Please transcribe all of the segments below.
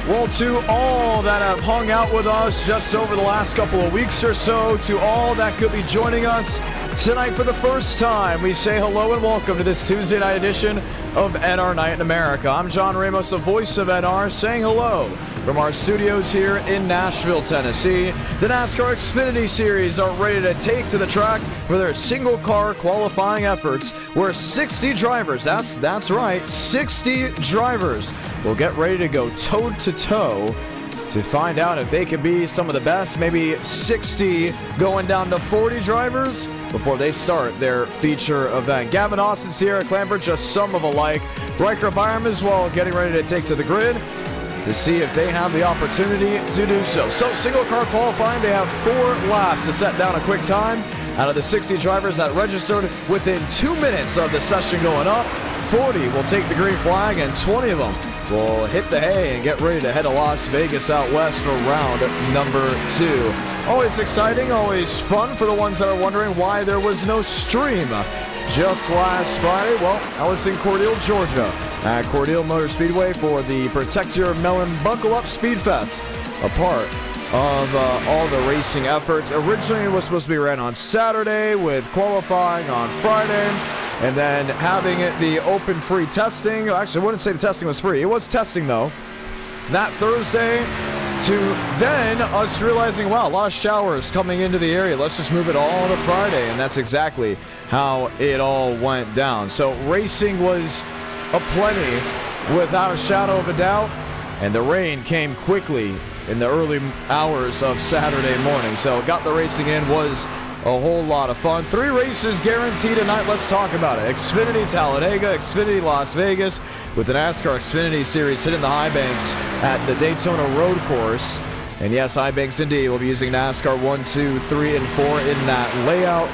Well, to all that have hung out with us just over the last couple of weeks or so, to all that could be joining us tonight for the first time, we say hello and welcome to this Tuesday night edition of NR Night in America. I'm John Ramos, the voice of NR, saying hello from our studios here in Nashville, Tennessee. The NASCAR Xfinity Series are ready to take to the track for their single car qualifying efforts, where 60 drivers, that's right, 60 drivers will get ready to go toe-to-toe to find out if they can be some of the best, maybe 60 going down to 40 drivers before they start their feature event. Gavin Austin, Sierra Clamper, just some of alike. Riker Byram as well, getting ready to take to the grid to see if they have the opportunity to do so. So, single car qualifying, they have 4 laps to set down a quick time. Out of the 60 drivers that registered within 2 minutes of the session going up, 40 will take the green flag and 20 of them will hit the hay and get ready to head to Las Vegas out west for round number 2. Always exciting, always fun for the ones that are wondering why there was no stream just last Friday. Well, I was in Cordele, Georgia at Cordele Motor Speedway for the Protect Your Melon Buckle Up Speed Fest, a part of all the racing efforts. Originally it was supposed to be ran on Saturday with qualifying on Friday, and then having the open free testing. Actually, I wouldn't say the testing was free. It was testing, though, that Thursday, to then us realizing, wow, a lot of showers coming into the area. Let's just move it all to Friday, and that's exactly how it all went down. So racing was aplenty without a shadow of a doubt, and the rain came quickly in the early hours of Saturday morning. So got the racing in, was a whole lot of fun. 3 races guaranteed tonight. Let's talk about it. Xfinity Talladega, Xfinity Las Vegas, with the NASCAR Xfinity Series hitting the high banks at the Daytona Road Course. And yes, iBanks Indy will be using NASCAR 1, 2, 3, and 4 in that layout.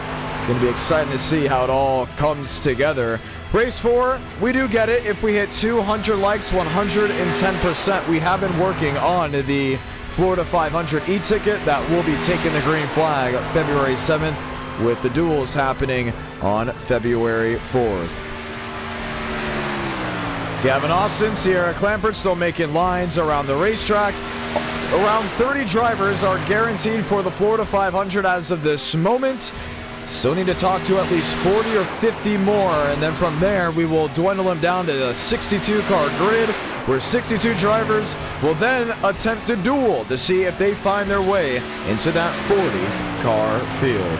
Going to be exciting to see how it all comes together. Race 4, we do get it. If we hit 200 likes, 110%. We have been working on the Florida 500 e-ticket that will be taking the green flag February 7th, with the duels happening on February 4th. Gavin Austin, Sierra Clamper still making lines around the racetrack. Around 30 drivers are guaranteed for the Florida 500 as of this moment. Still need to talk to at least 40 or 50 more, and then from there we will dwindle them down to the 62-car grid, where 62 drivers will then attempt to duel to see if they find their way into that 40-car field.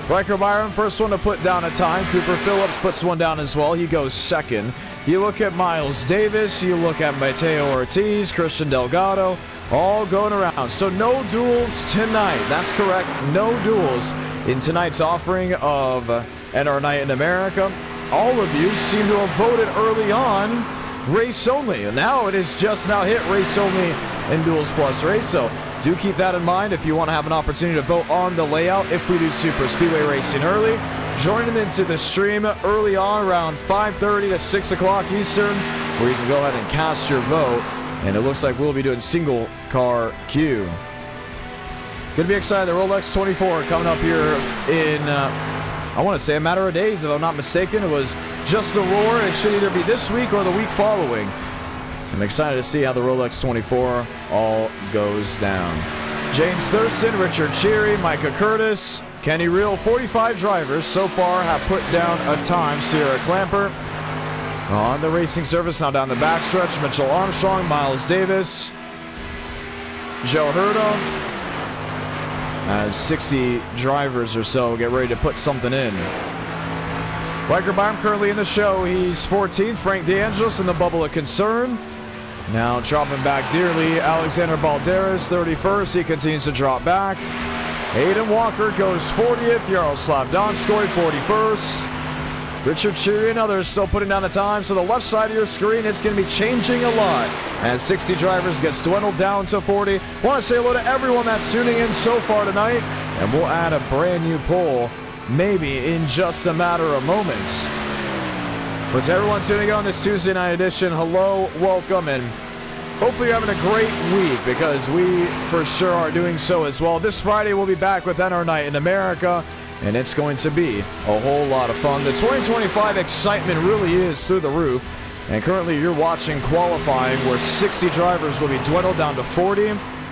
Riker Byram, first one to put down a time. Cooper Phillips puts one down as well. He goes second. You look at Miles Davis, you look at Mateo Ortiz, Christian Delgado, all going around. So no duels tonight. That's correct. No duels in tonight's offering of NR Night in America. All of you seem to have voted early on race only. And now it is just now hit race only and duels plus race. So do keep that in mind if you want to have an opportunity to vote on the layout. If we do Super Speedway racing early, joining into the stream early on around 5:30 to 6 o'clock Eastern, where you can go ahead and cast your vote. And it looks like we'll be doing single car queue. Going to be excited. The Rolex 24 coming up here in, I want to say, a matter of days, if I'm not mistaken. It was just the Roar. It should either be this week or the week following. I'm excited to see how the Rolex 24 all goes down. James Thurston, Richard Cheery, Micah Curtis, Kenny Reel, 45 drivers so far have put down a time. Sierra Clamper on the racing surface, now down the backstretch. Mitchell Armstrong, Miles Davis, Joe Herta, as 60 drivers or so get ready to put something in. Riker Byram currently in the show. He's 14th. Frank DeAngelis in the bubble of concern. Now dropping back dearly. Alexander Balderas, 31st. He continues to drop back. Hayden Walker goes 40th. Yaroslav Donskoy, 41st. Richard Cheery and others still putting down the time. So the left side of your screen, it's going to be changing a lot as 60 drivers gets dwindled down to 40. Want to say hello to everyone that's tuning in so far tonight, and we'll add a brand new poll maybe in just a matter of moments. But to everyone tuning in on this Tuesday night edition, hello, welcome, and hopefully you're having a great week, because we for sure are doing so as well. This Friday we'll be back with NR Night in America, and it's going to be a whole lot of fun. The 2025 excitement really is through the roof. And currently you're watching qualifying where 60 drivers will be dwindled down to 40.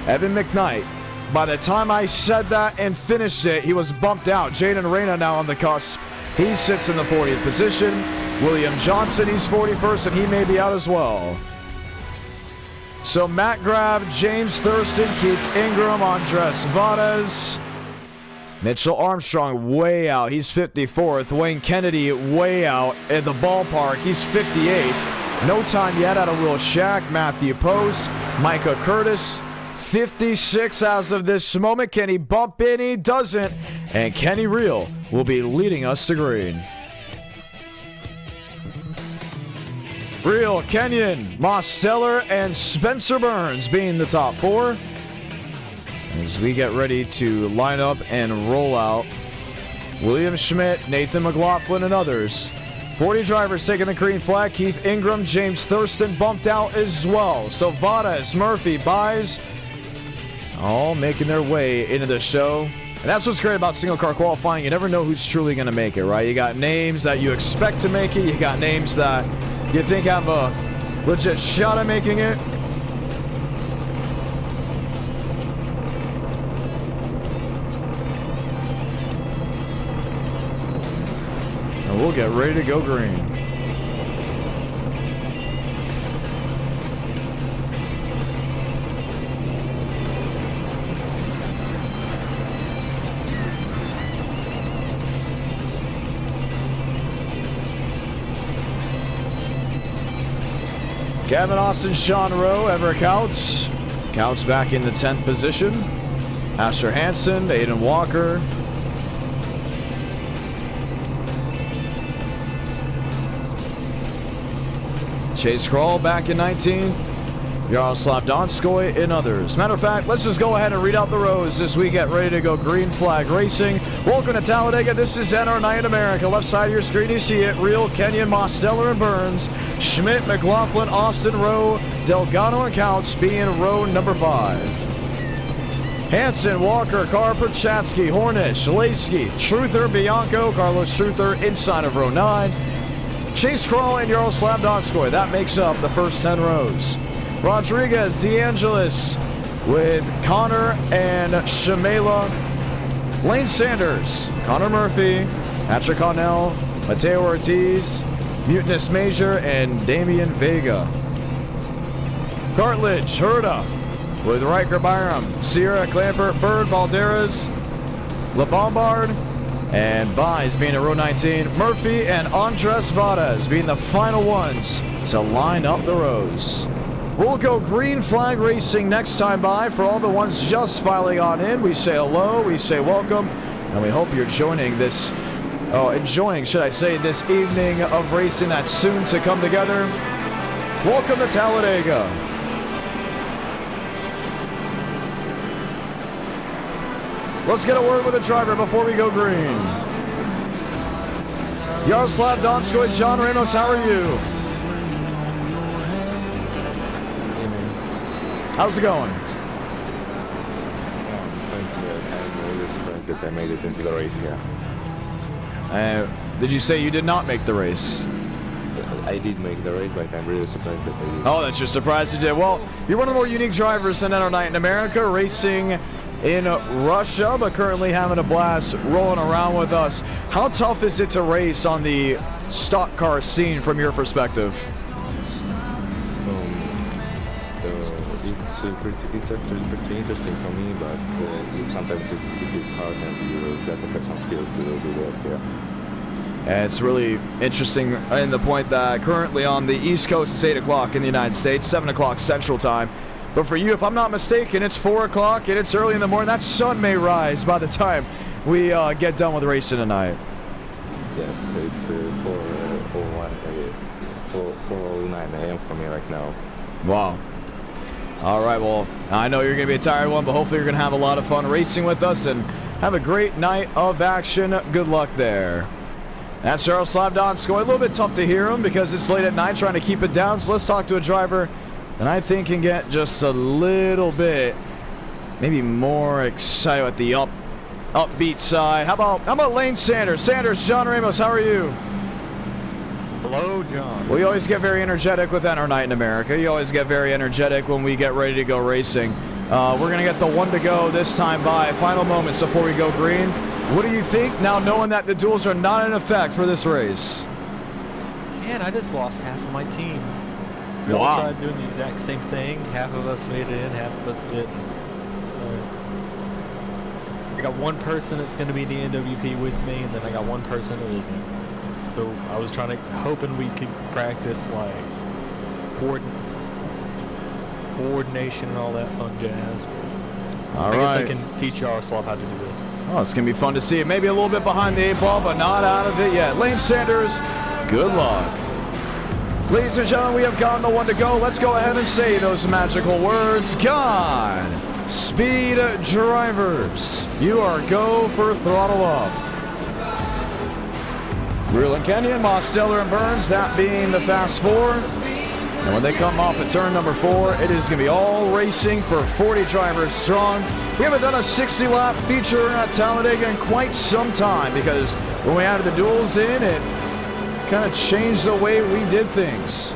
Evan McKnight, by the time I said that and finished it, he was bumped out. Jaden Reyna now on the cusp. He sits in the 40th position. William Johnson, he's 41st, and he may be out as well. So Matt Grab, James Thurston, Keith Ingram, Andres Varez. Mitchell Armstrong way out. He's 54th. Wayne Kennedy way out in the ballpark. He's 58th. No time yet out of Will Shack. Matthew Post. Micah Curtis. 56 as of this moment. Can he bump in? He doesn't. And Kenny Reel will be leading us to green. Reel, Kenyon, Mosteller, and Spencer Burns being the top four. As we get ready to line up and roll out, William Schmidt, Nathan McLaughlin, and others. 40 drivers taking the green flag. Keith Ingram, James Thurston bumped out as well. So Varez, Murphy, Buys, all making their way into the show. And that's what's great about single car qualifying. You never know who's truly going to make it, right? You got names that you expect to make it. You got names that you think have a legit shot at making it. And we'll get ready to go green. Gavin Austin, Sean Rowe, Everett Couch. Couch back in the 10th position. Asher Hansen, Aiden Walker. Chase Kroll back in 19th. Yaroslav Donskoy and others. Matter of fact, let's just go ahead and read out the rows as we get ready to go green flag racing. Welcome to Talladega. This is NR Night in America. Left side of your screen, you see it. Reel, Kenyon, Mosteller, and Burns. Schmidt, McLaughlin, Austin, Rowe, Delgado, and Couch being row number 5. Hansen, Walker, Carper, Chatsky, Hornish, Laskey, Truther, Bianco, Carlos Truther inside of row 9. Chase Kroll and Yaroslav Donskoy. That makes up the first 10 rows. Rodriguez, DeAngelis with Connor and Shamela. Lane Sanders, Connor Murphy, Patrick Connell, Mateo Ortiz, Mutinous Major, and Damian Vega. Cartledge, Herda with Riker Byram, Sierra Clampert, Bird, Balderas, LeBombard, and Buys being at row 19. Murphy and Andres Varez being the final ones to line up the rows. We'll go green flag racing next time by. For all the ones just filing on in, we say hello, we say welcome, and we hope you're enjoying, should I say, this evening of racing that's soon to come together. Welcome to Talladega. Let's get a word with the driver before we go green. Yaroslav Donskoy, John Ramos, how are you? How's it going? I made it into the race here. Did you say you did not make the race? I did make the race, but I'm really surprised that I did. Oh, that's your surprise you did. Well, you're one of the more unique drivers in NR Night in America, racing in Russia, but currently having a blast rolling around with us. How tough is it to race on the stock car scene from your perspective? It's actually pretty interesting for me, but sometimes it's hard and you got to have some skill to do that, yeah. And it's really interesting in the point that currently on the East Coast it's 8 o'clock in the United States, 7 o'clock Central Time. But for you, if I'm not mistaken, it's 4 o'clock and it's early in the morning. That sun may rise by the time we get done with racing tonight. Yes, it's 4:09 a.m. for me right now. Wow. All right, well, I know you're going to be a tired one, but hopefully you're going to have a lot of fun racing with us and have a great night of action. Good luck there. That's Yaroslav Donskoy. A little bit tough to hear him because it's late at night trying to keep it down. So let's talk to a driver that I think can get just a little bit, maybe more excited at the upbeat side. How about Lane Sanders? Sanders, John Ramos, how are you? Hello, John. We always get very energetic with NR Night in America. You always get very energetic when we get ready to go racing. We're going to get the one to go this time by. Final moments before we go green. What do you think now knowing that the duels are not in effect for this race? Man, I just lost half of my team. We Wow. all tried doing the exact same thing. Half of us made it in, half of us didn't. I got one person that's going to be the NWP with me, and then I got one person that isn't. So I was hoping we could practice like coordination and all that fun jazz. All I guess I right. can teach Yaroslav how to do this. Oh, it's going to be fun to see. Maybe a little bit behind the 8 ball, but not out of it yet. Lane Sanders, good luck. Ladies and gentlemen, we have gotten the one to go. Let's go ahead and say those magical words. God, speed drivers, you are go for throttle up. Real and Kenyon, Mosteller and Burns, that being the fast 4. And when they come off at turn number 4, it is going to be all racing for 40 drivers strong. We haven't done a 60-lap feature at Talladega in quite some time because when we added the duels in, it kind of changed the way we did things.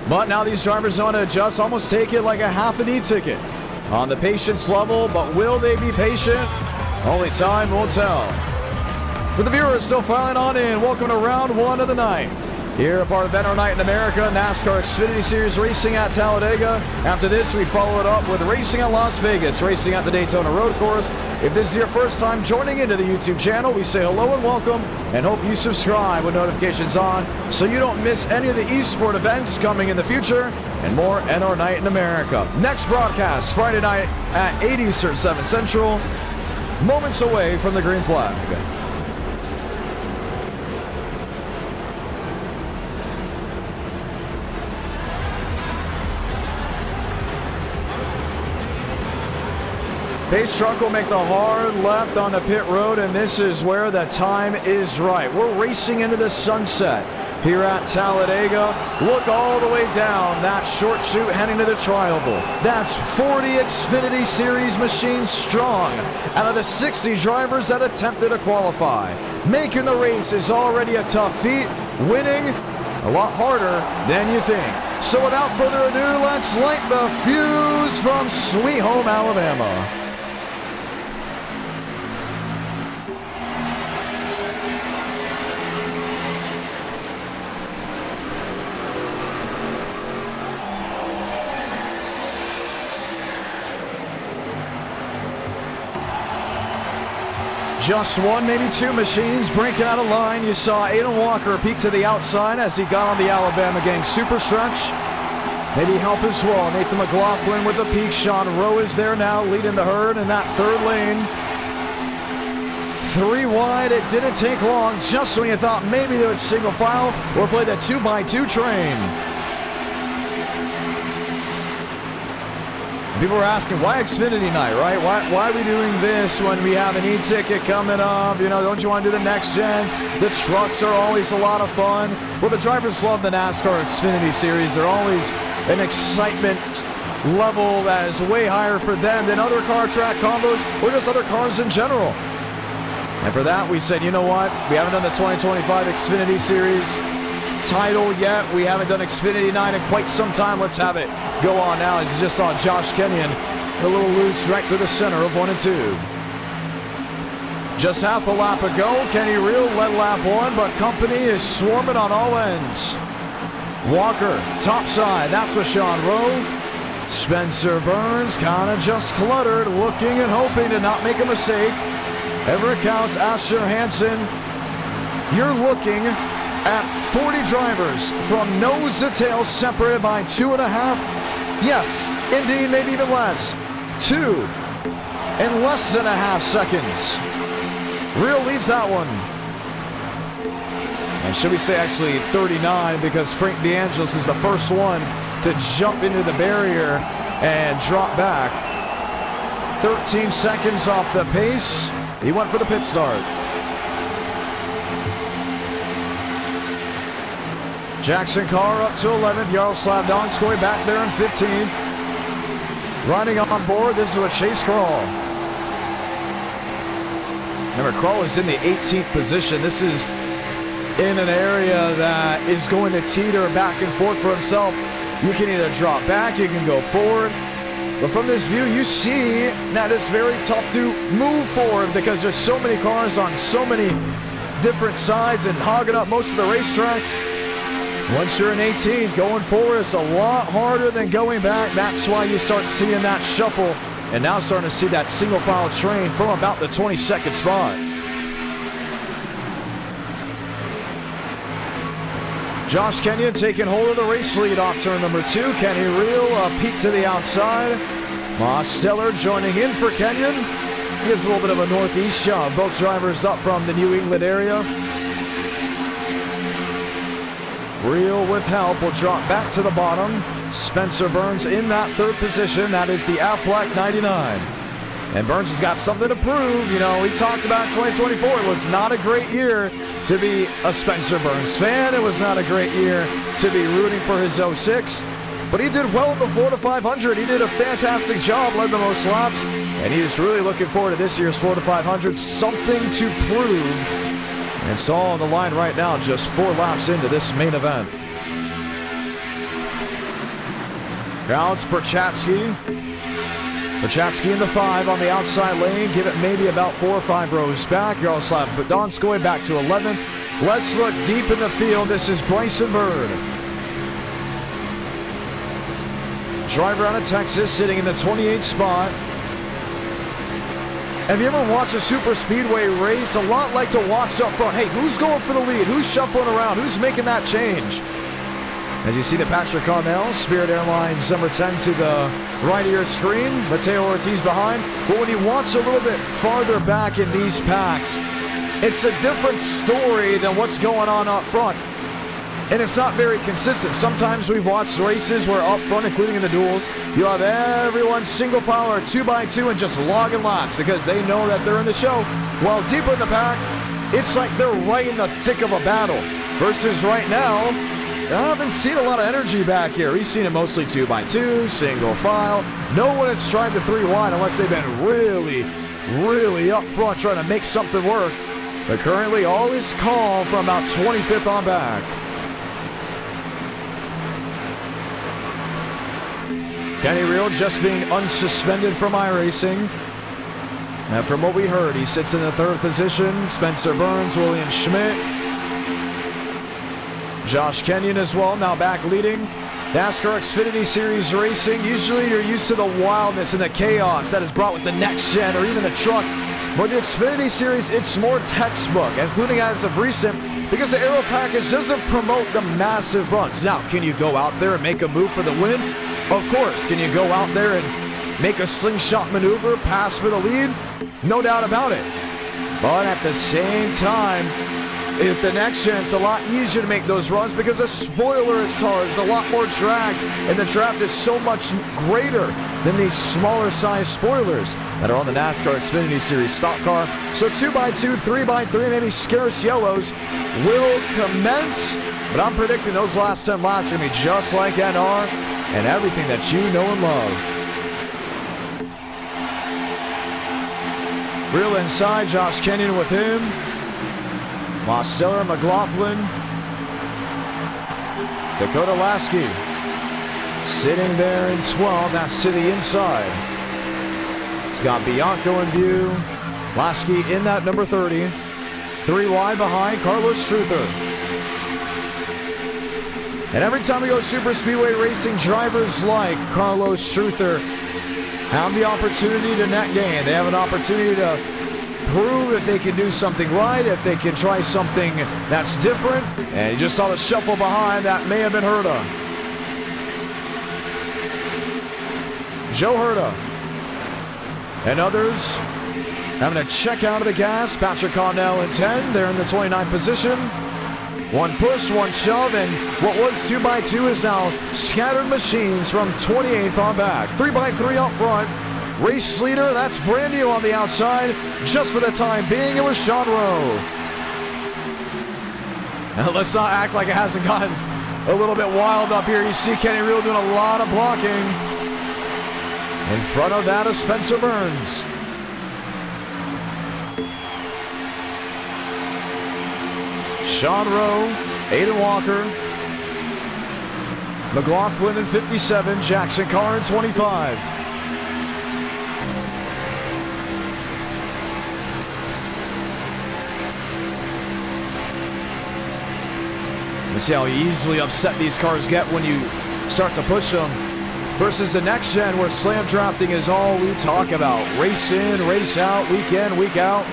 But now these drivers want to adjust, almost take it like a half an e-ticket on the patience level. But will they be patient? Only time will tell. For the viewers still filing on in, welcome to round 1 of the night. Here, a part of NR Night in America, NASCAR Xfinity Series racing at Talladega. After this, we follow it up with racing at Las Vegas, racing at the Daytona Road Course. If this is your first time joining into the YouTube channel, we say hello and welcome, and hope you subscribe with notifications on so you don't miss any of the eSport events coming in the future, and more NR Night in America. Next broadcast, Friday night at 8 Eastern, 7 Central, moments away from the green flag. Pace truck will make the hard left on the pit road, and this is where the time is right. We're racing into the sunset here at Talladega. Look all the way down that short chute heading to the tri-oval. That's 40 Xfinity Series machines strong out of the 60 drivers that attempted to qualify. Making the race is already a tough feat. Winning, a lot harder than you think. So without further ado, let's light the fuse from Sweet Home, Alabama. Just one, maybe two machines breaking out of line. You saw Aiden Walker peek to the outside as he got on the Alabama gang super stretch. Maybe help as well. Nathan McLaughlin with the peak. Sean Rowe is there now leading the herd in that third lane. 3 wide. It didn't take long just when you thought maybe they would single file or play the 2x2 train. People were asking, why Xfinity night, right? Why are we doing this when we have an e-ticket coming up? You know, don't you want to do the next gens? The trucks are always a lot of fun. Well, the drivers love the NASCAR Xfinity Series. They're always an excitement level that is way higher for them than other car track combos or just other cars in general. And for that, we said, you know what? We haven't done the 2025 Xfinity Series title yet. We haven't done Xfinity 9 in quite some time. Let's have it go on now. As you just saw Josh Kenyon a little loose right to the center of 1 and 2. Just half a lap ago, Kenny Reel led lap 1, but company is swarming on all ends. Walker, top side, that's with Sean Rowe. Spencer Burns kind of just cluttered, looking and hoping to not make a mistake. Ever counts, Asher Hansen. You're looking at 40 drivers from nose to tail, separated by 2.5. Yes, indeed, maybe even less. 2 in less than a half seconds. Real leads that one. And should we say actually 39, because Frank DeAngelis is the first one to jump into the barrier and drop back. 13 seconds off the pace. He went for the pit start. Jackson Carr up to 11th. Yaroslav Donskoy back there in 15th. Riding on board, this is with Chase Crawl. Remember, Crawl is in the 18th position. This is in an area that is going to teeter back and forth for himself. You can either drop back, you can go forward. But from this view, you see that it's very tough to move forward because there's so many cars on so many different sides and hogging up most of the racetrack. Once you're in 18, going forward is a lot harder than going back. That's why you start seeing that shuffle. And now starting to see that single file train from about the 22nd spot. Josh Kenyon taking hold of the race lead off turn number 2. Kenny Reel, Pete to the outside. Mosteller joining in for Kenyon. He gets a little bit of a northeast shove. Both drivers up from the New England area. Reel with help will drop back to the bottom. Spencer Burns in that 3rd position. That is the Aflac 99. And Burns has got something to prove. You know, we talked about 2024. It was not a great year to be a Spencer Burns fan. It was not a great year to be rooting for his 06. But he did well at the Florida 500. He did a fantastic job, led the most laps. And he is really looking forward to this year's Florida 500. Something to prove. And it's all on the line right now, just 4 laps into this main event. Crowds Perchatsky. Perchatsky in the 5 on the outside lane. Give it maybe about 4 or 5 rows back. You also have Donskoy back to 11th. Let's look deep in the field. This is Bryson Bird. Driver out of Texas, sitting in the 28th spot. Have you ever watched a super speedway race? A lot like to watch up front. Hey, who's going for the lead? Who's shuffling around? Who's making that change? As you see the Patrick Connell, Spirit Airlines number 10 to the right of your screen. Mateo Ortiz behind. But when you watch a little bit farther back in these packs, it's a different story than what's going on up front. And it's not very consistent. Sometimes we've watched races where up front, including in the duels, you have everyone single file or 2x2 and just logging laps because they know that they're in the show. While deeper in the pack, it's like they're right in the thick of a battle. Versus right now, I haven't seen a lot of energy back here. We've seen it mostly 2x2, single file. No one has tried the 3 wide unless they've been really up front trying to make something work. But currently all is calm from about 25th on back. Kenny Reel just being unsuspended from iRacing. And from what we heard, he sits in the 3rd position. Spencer Burns, William Schmidt. Josh Kenyon as well, now back leading. NASCAR Xfinity Series racing. Usually you're used to the wildness and the chaos that is brought with the next gen or even the truck. But the Xfinity Series, it's more textbook, including as of recent, because the aero package doesn't promote the massive runs. Now, can you go out there and make a move for the win? Of course. Can you go out there and make a slingshot maneuver, pass for the lead? No doubt about it. But at the same time, if the next gen, it's a lot easier to make those runs because the spoiler is taller. There's a lot more drag, and the draft is so much greater than these smaller size spoilers that are on the NASCAR Xfinity Series stock car. So 2x2, 3x3, maybe scarce yellows will commence. But I'm predicting those last 10 laps are going to be just like NR and everything that you know and love. Real inside, Josh Kenyon with him. Mosteller, McLaughlin. Dakota Lasky sitting there in 12. That's to the inside. He's got Bianco in view. Lasky in that number 30. 3 wide behind Carlos Struther. And every time we go super speedway racing, drivers like Carlos Struther have the opportunity to net gain. They have an opportunity to prove if they can do something right, if they can try something that's different. And you just saw the shuffle behind. That may have been Herta. Joe Herta and others having to check out of the gas. Patrick Connell in 10. They're in the 29th position. One push, one shove, and what was 2x2 is now scattered machines from 28th on back. 3x3 up front. Race leader, that's brand new on the outside. Just for the time being, it was Sean Rowe. Now let's not act like it hasn't gotten a little bit wild up here. You see Kenny Reel doing a lot of blocking. In front of that is Spencer Burns. Sean Rowe, Aiden Walker, McLaughlin in 57, Jackson Carr in 25. Let's see how easily upset these cars get when you start to push them. Versus the next gen where slam drafting is all we talk about. Race in, race out, week in, week out.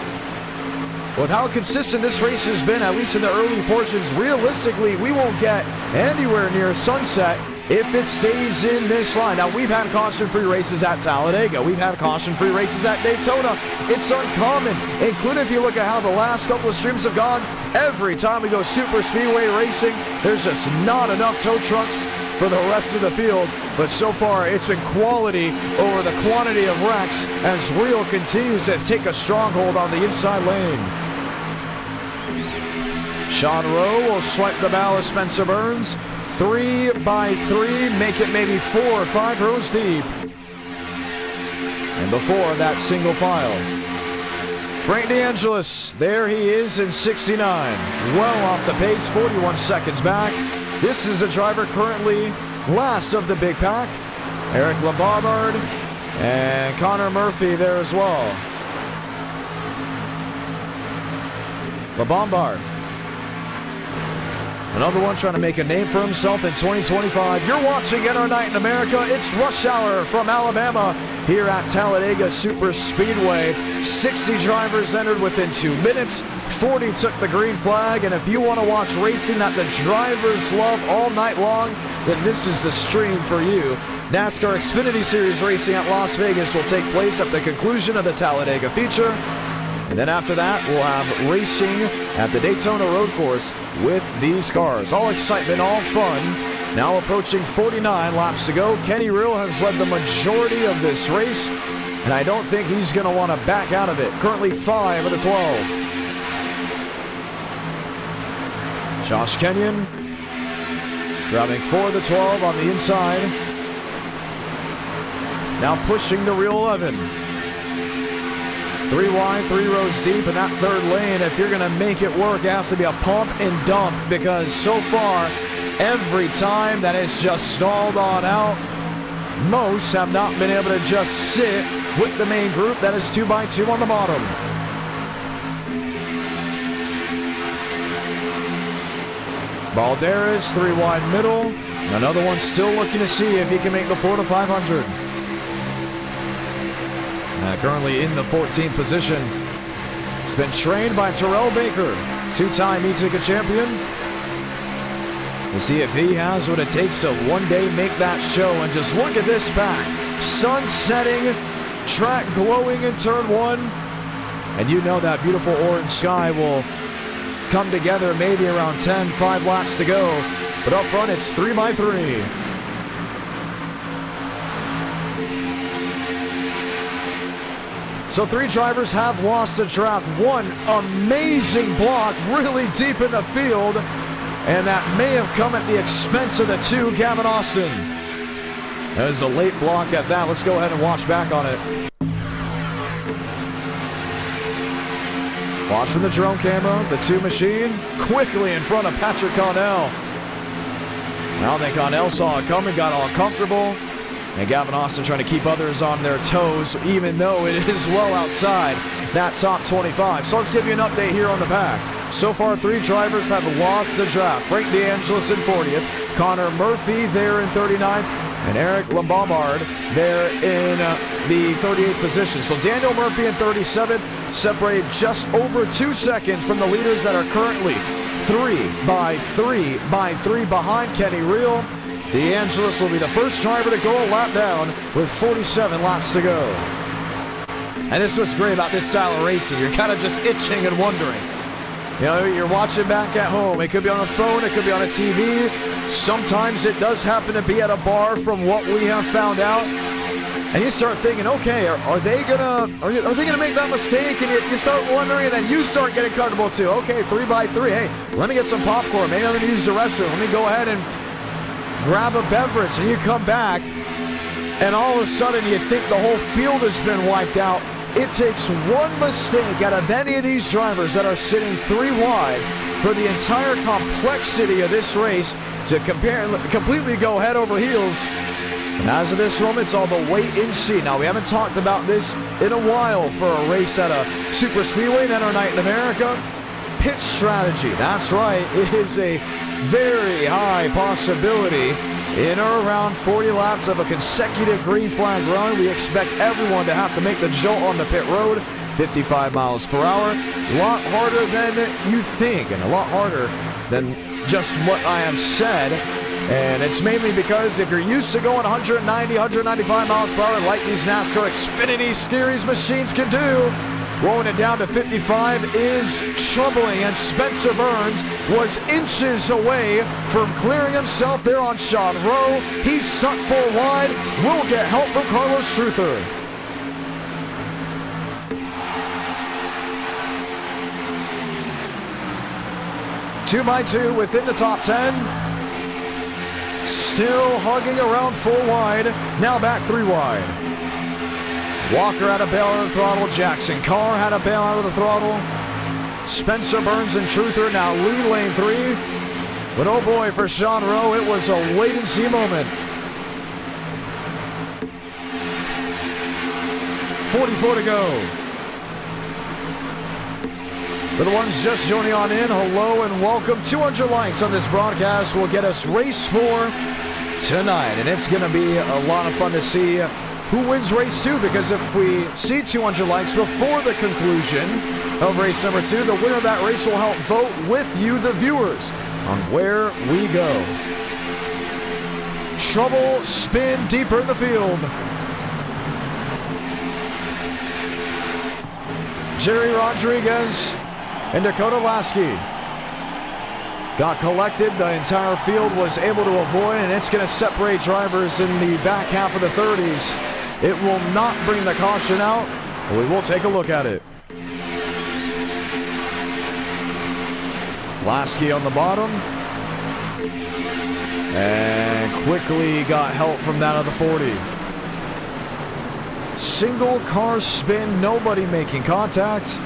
With how consistent this race has been, at least in the early portions, realistically, we won't get anywhere near sunset if it stays in this line. Now, we've had caution-free races at Talladega. We've had caution-free races at Daytona. It's uncommon, including if you look at how the last couple of streams have gone. Every time we go super speedway racing, there's just not enough tow trucks for the rest of the field. But so far, it's been quality over the quantity of wrecks as Real continues to take a stronghold on the inside lane. Sean Rowe will swipe the ballast. Spencer Burns, 3 by 3, make it maybe 4 or 5 rows deep. And before that single file, Frank DeAngelis, there he is in 69. Well off the pace, 41 seconds back. This is a driver currently last of the big pack. Eric Lombard and Connor Murphy there as well. Lombard, another one trying to make a name for himself in 2025. You're watching NR Night in America. It's Rush Hour from Alabama here at Talladega Super Speedway. 60 drivers entered within 2 minutes. 40 took the green flag. And if you want to watch racing that the drivers love all night long, then this is the stream for you. NASCAR Xfinity Series racing at Las Vegas will take place at the conclusion of the Talladega feature. And then after that, we'll have racing at the Daytona Road Course with these cars. All excitement, all fun. Now approaching 49 laps to go. Kenny Real has led the majority of this race, and I don't think he's going to want to back out of it. Currently 5 of the 12. Josh Kenyon grabbing 4 of the 12 on the inside. Now pushing the Real 11. 3 wide, 3 rows deep in that third lane. If you're going to make it work, it has to be a pump and dump, because so far, every time that it's just stalled on out, most have not been able to just sit with the main group. That is 2 by 2 on the bottom. Balderas, 3 wide middle. Another one still looking to see if he can make the 4 to 500. Currently in the 14th position. He's been trained by Terrell Baker, 2-time IDK champion. We'll see if he has what it takes to one day make that show. And just look at this back. Sun setting, track glowing in turn 1. And you know that beautiful orange sky will come together maybe around 10, 5 laps to go. But up front, it's 3 by 3. So 3 drivers have lost the draft. One amazing block really deep in the field, and that may have come at the expense of the 2, Gavin Austin. That is a late block at that. Let's go ahead and watch back on it. Watch from the drone camera, the 2 machine quickly in front of Patrick Connell. Now that Connell saw it coming, got all comfortable. And Gavin Austin trying to keep others on their toes, even though it is well outside that top 25. So let's give you an update here on the pack. So far, 3 drivers have lost the draft. Frank DeAngelis in 40th, Connor Murphy there in 39th, and Eric Lombard there in the 38th position. So Daniel Murphy in 37th, separated just over 2 seconds from the leaders that are currently 3 by 3 by 3 behind Kenny Real. DeAngelis will be the first driver to go a lap down with 47 laps to go. And this is what's great about this style of racing. You're kind of just itching and wondering. You know, you're watching back at home. It could be on a phone, it could be on a TV. Sometimes it does happen to be at a bar from what we have found out. And you start thinking, okay, are they gonna make that mistake? And you start wondering, and then you start getting comfortable too. Okay, 3 by 3. Hey, let me get some popcorn. Maybe I'm gonna use the restroom. Let me go ahead and grab a beverage. And you come back, and all of a sudden you think the whole field has been wiped out. It takes one mistake out of any of these drivers that are sitting 3 wide for the entire complexity of this race to completely go head over heels. And as of this moment, it's all the wait and see. Now, we haven't talked about this in a while for a race at a super speedway, then our night in America. Pit strategy, that's right. It is a very high possibility in or around 40 laps of a consecutive green flag run. We expect everyone to have to make the jolt on the pit road, 55 miles per hour. A lot harder than you think, and a lot harder than just what I have said. And it's mainly because if you're used to going 190, 195 miles per hour like these NASCAR Xfinity Series machines can do, rolling it down to 55 is troubling, and Spencer Burns was inches away from clearing himself there on Sean Rowe. He's stuck 4 wide. We'll get help from Carlos Truther. Two by two within the top 10. Still hugging around 4 wide. Now back 3 wide. Walker had a bail out of the throttle. Jackson Carr had a bail out of the throttle. Spencer Burns and Truther now lead lane 3. But oh boy, for Sean Rowe, it was a wait and see moment. 44 to go. For the ones just joining on in, hello and welcome. 200 likes on this broadcast will get us race 4 tonight. And it's going to be a lot of fun to see who wins race 2, because if we see 200 likes before the conclusion of race number 2, the winner of that race will help vote with you, the viewers, on where we go. Trouble spin deeper in the field. Jerry Rodriguez and Dakota Lasky got collected. The entire field was able to avoid, and it's going to separate drivers in the back half of the 30s. It will not bring the caution out, but we will take a look at it. Lasky on the bottom. And quickly got help from that of the 40. Single car spin, nobody making contact.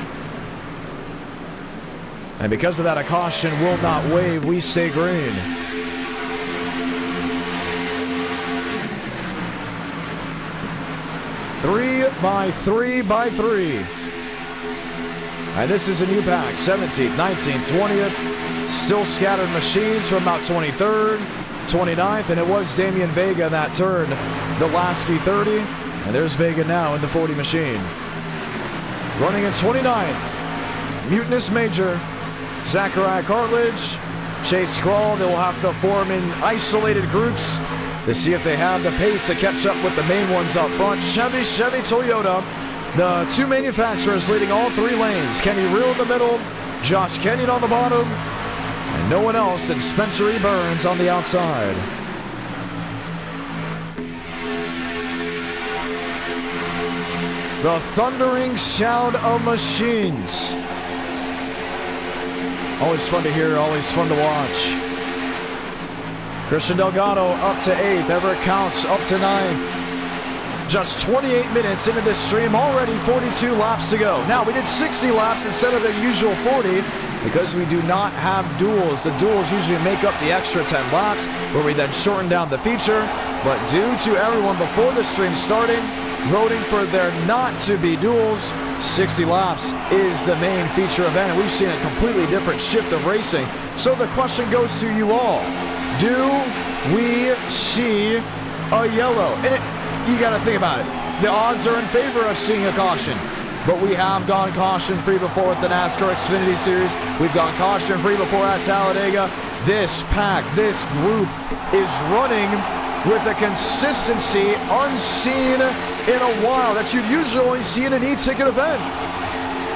And because of that, a caution will not wave. We stay green. Three by three. And this is a new pack. 17th, 19th, 20th. Still scattered machines from about 23rd, 29th. And it was Damian Vega that turned the Lasky 30. And there's Vega now in the 40 machine. Running in 29th. Mutinous Major. Zachariah Cartledge. Chase Crawl. They will have to form in isolated groups to see if they have the pace to catch up with the main ones up front. Chevy, Toyota. The 2 manufacturers leading all 3 lanes. Kenny Real in the middle. Josh Kenyon on the bottom. And no one else than Spencer E. Burns on the outside. The thundering sound of machines. Always fun to hear, always fun to watch. Christian Delgado up to 8th. Everett Counts up to 9th. Just 28 minutes into this stream, already 42 laps to go. Now, we did 60 laps instead of the usual 40 because we do not have duels. The duels usually make up the extra 10 laps, where we then shorten down the feature. But due to everyone before the stream starting voting for there not to be duels, 60 laps is the main feature event, and we've seen a completely different shift of racing. So the question goes to you all. Do we see a yellow? And you got to think about it. The odds are in favor of seeing a caution. But we have gone caution-free before at the NASCAR Xfinity Series. We've gone caution-free before at Talladega. This pack, this group is running with a consistency unseen in a while that you'd usually only see in an e-ticket event.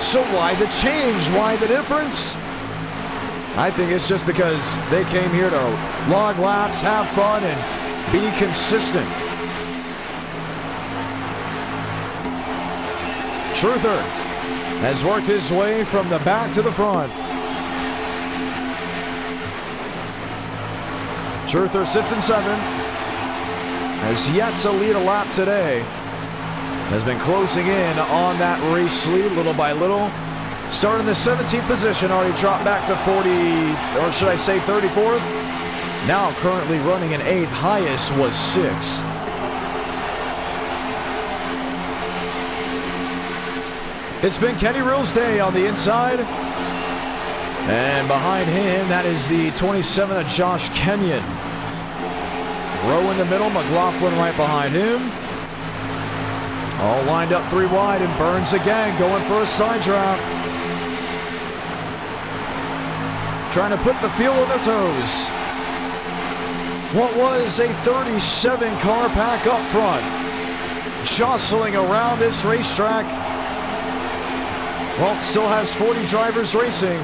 So why the change? Why the difference? I think it's just because they came here to log laps, have fun, and be consistent. Truther has worked his way from the back to the front. Truther sits in 7th. Has yet to lead a lap today. Has been closing in on that race lead little by little. Starting the 17th position, already dropped back to 40, or should I say 34th? Now currently running in 8th, highest was 6th. It's been Kenny Rill's day on the inside. And behind him, that is the 27 of Josh Kenyon. Rowe in the middle, McLaughlin right behind him. All lined up 3 wide, and Burns again going for a side draft. Trying to put the field on their toes. What was a 37 car pack up front, jostling around this racetrack. Well, still has 40 drivers racing,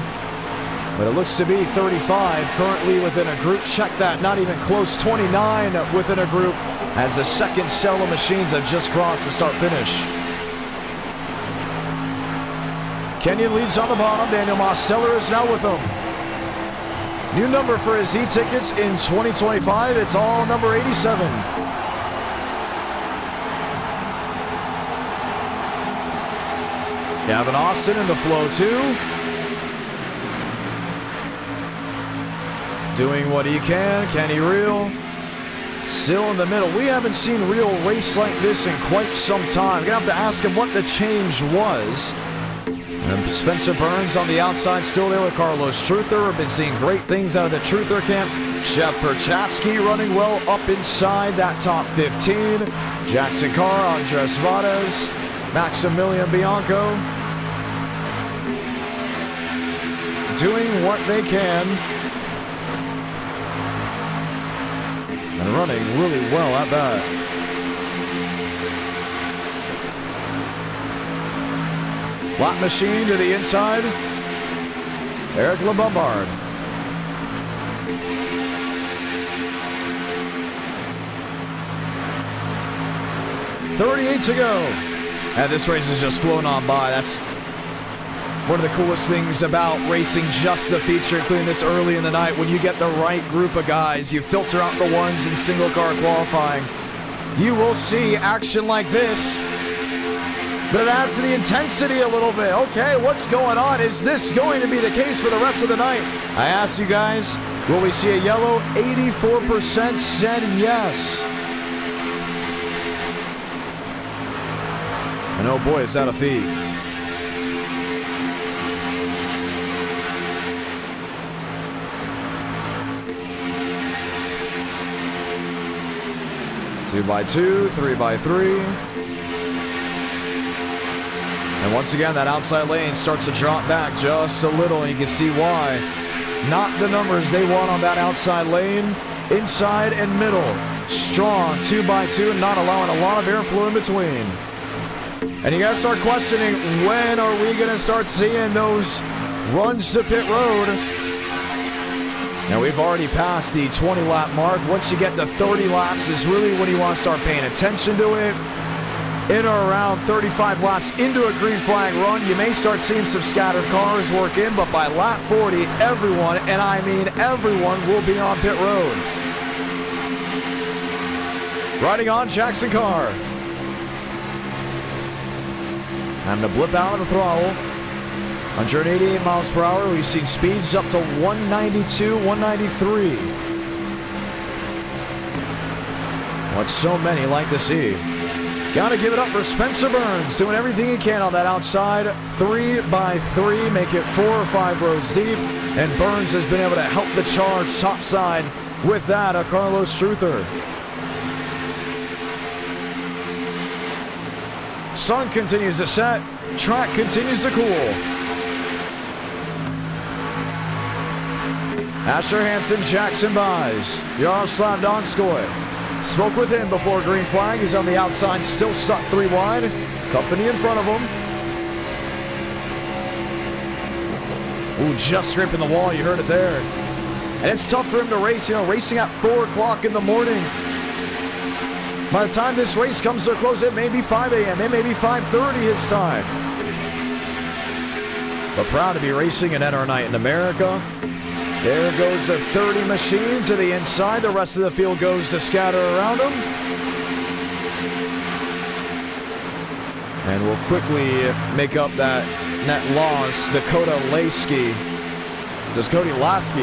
but it looks to be 35 currently within a group. Check that, not even close, 29 within a group as the second cell of machines have just crossed the start-finish. Kenyon leads on the bottom. Daniel Mosteller is now with him. New number for his e-tickets in 2025, it's all number 87. Gavin Austin in the flow too. Doing what he can. Kenny Reel still in the middle. We haven't seen Reel race like this in quite some time. We're going to have to ask him what the change was. And Spencer Burns on the outside still there with Carlos Truther. We've been seeing great things out of the Truther camp. Jeff Perchatsky running well up inside that top 15. Jackson Carr, Andres Varez, Maximilian Bianco doing what they can and running really well at that. Lap machine to the inside. Eric LeBombard. .38 to go. And this race is just flown on by. That's one of the coolest things about racing just the feature, including this early in the night. When you get the right group of guys, you filter out the ones in single car qualifying. You will see action like this. But it adds to the intensity a little bit. Okay, what's going on? Is this going to be the case for the rest of the night? I asked you guys, will we see a yellow? 84% said yes. And oh boy, it's out of feed. Two by two, 3 by 3. And once again, that outside lane starts to drop back just a little, and you can see why. Not the numbers they want on that outside lane. Inside and middle. Strong 2 by 2, and not allowing a lot of airflow in between. And you gotta start questioning, when are we gonna start seeing those runs to pit road? Now we've already passed the 20 lap mark. Once you get to 30 laps is really when you want to start paying attention to it. In or around 35 laps into a green flag run, you may start seeing some scattered cars work in, but by lap 40, everyone, and I mean everyone, will be on pit road. Riding on Jackson Carr. Time to blip out of the throttle. 188 miles per hour. We've seen speeds up to 192, 193. What so many like to see. Got to give it up for Spencer Burns, doing everything he can on that outside. 3 by 3, make it 4 or 5 rows deep. And Burns has been able to help the charge topside with that of Carlos Truther. Sun continues to set. Track continues to cool. Asher Hansen, Jackson buys. Yaroslav Donskoy. Spoke with him before green flag. He's on the outside, still stuck 3 wide. Company in front of him. Ooh, just scraping the wall. You heard it there. And it's tough for him to race, racing at 4 o'clock in the morning. By the time this race comes to a close, it may be 5 a.m. It may be 5:30 his time. But proud to be racing an NR night in America. There goes the 30 machine to the inside. The rest of the field goes to scatter around them. And we'll quickly make up that net loss. Dakota Lasky,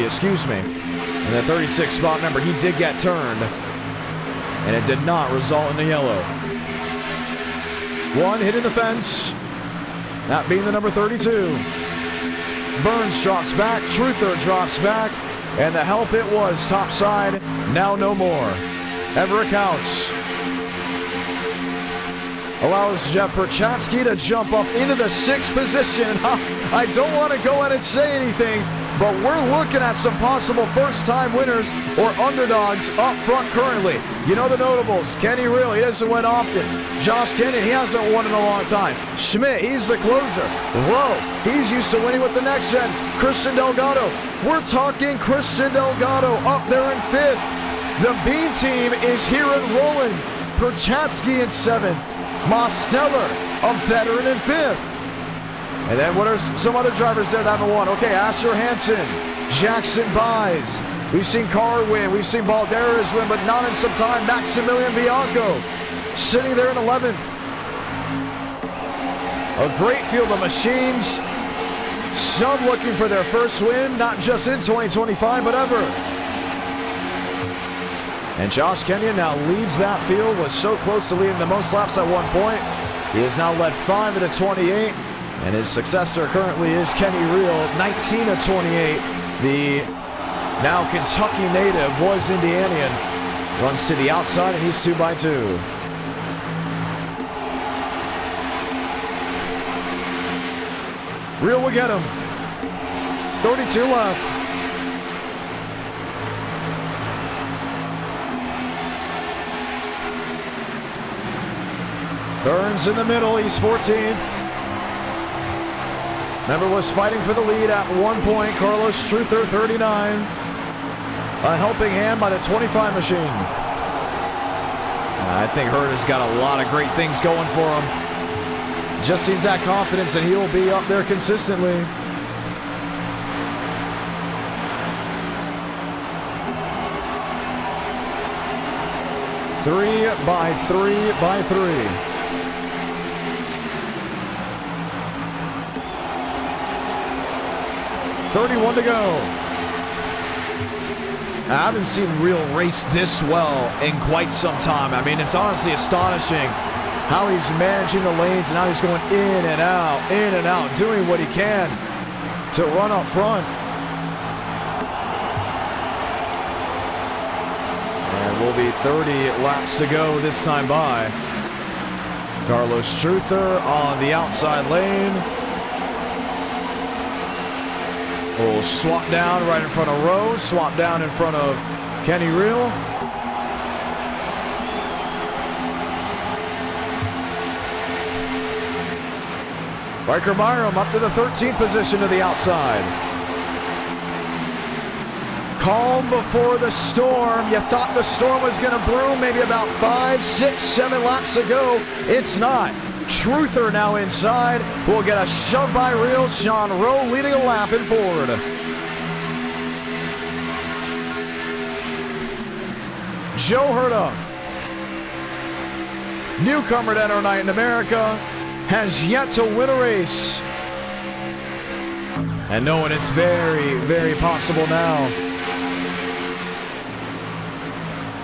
excuse me. In the 36 spot. Remember, he did get turned, and it did not result in a yellow. One hitting the fence, that being the number 32. Burns drops back, Truther drops back, and the help it was topside, now no more. Ever it counts. Allows Jeff Perchatsky to jump up into the 6th position. I don't want to go ahead and say anything, but we're looking at some possible first-time winners or underdogs up front currently. You know the notables. Kenny Real, he doesn't win often. Josh Kenyon, he hasn't won in a long time. Schmidt, he's the closer. Lowe, he's used to winning with the next gens. Christian Delgado, we're talking Christian Delgado up there in 5th. The B team is here and rolling. Perchatsky in 7th. Mosteller, a veteran in 5th. And then what are some other drivers there that haven't won? Okay, Asher Hansen, Jackson Buys. We've seen Carr win. We've seen Balderas win, but not in some time. Maximilian Bianco sitting there in 11th. A great field of machines. Some looking for their first win, not just in 2025, but ever. And Josh Kenyon now leads that field, was so close to leading the most laps at one point. He has now led 5 of the 28, and his successor currently is Kenny Real, 19 of 28. The now Kentucky native was Indianian. Runs to the outside, and he's 2 by 2. Real will get him. 32 left. Burns in the middle, he's 14th. Remember, was fighting for the lead at one point. Carlos Truther, 39. A helping hand by the 25 machine. I think Herta's got a lot of great things going for him. Just needs that confidence that he will be up there consistently. Three by three. 31 to go. I haven't seen Real race this well in quite some time. I mean, it's honestly astonishing how he's managing the lanes and how he's going in and out, doing what he can to run up front. And will be 30 laps to go this time by. Carlos Truther on the outside lane. Will swap down right in front of Rose, swap down in front of Kenny Real. Riker Byram up to the 13th position to the outside. Calm before the storm. You thought the storm was going to brew maybe about 5, 6, 7 laps ago. It's not. Truther now inside. Will get a shove by Real. Sean Rowe leading a lap in Ford. Joe Herta, newcomer to NR in America, has yet to win a race. And knowing it's very, very possible now.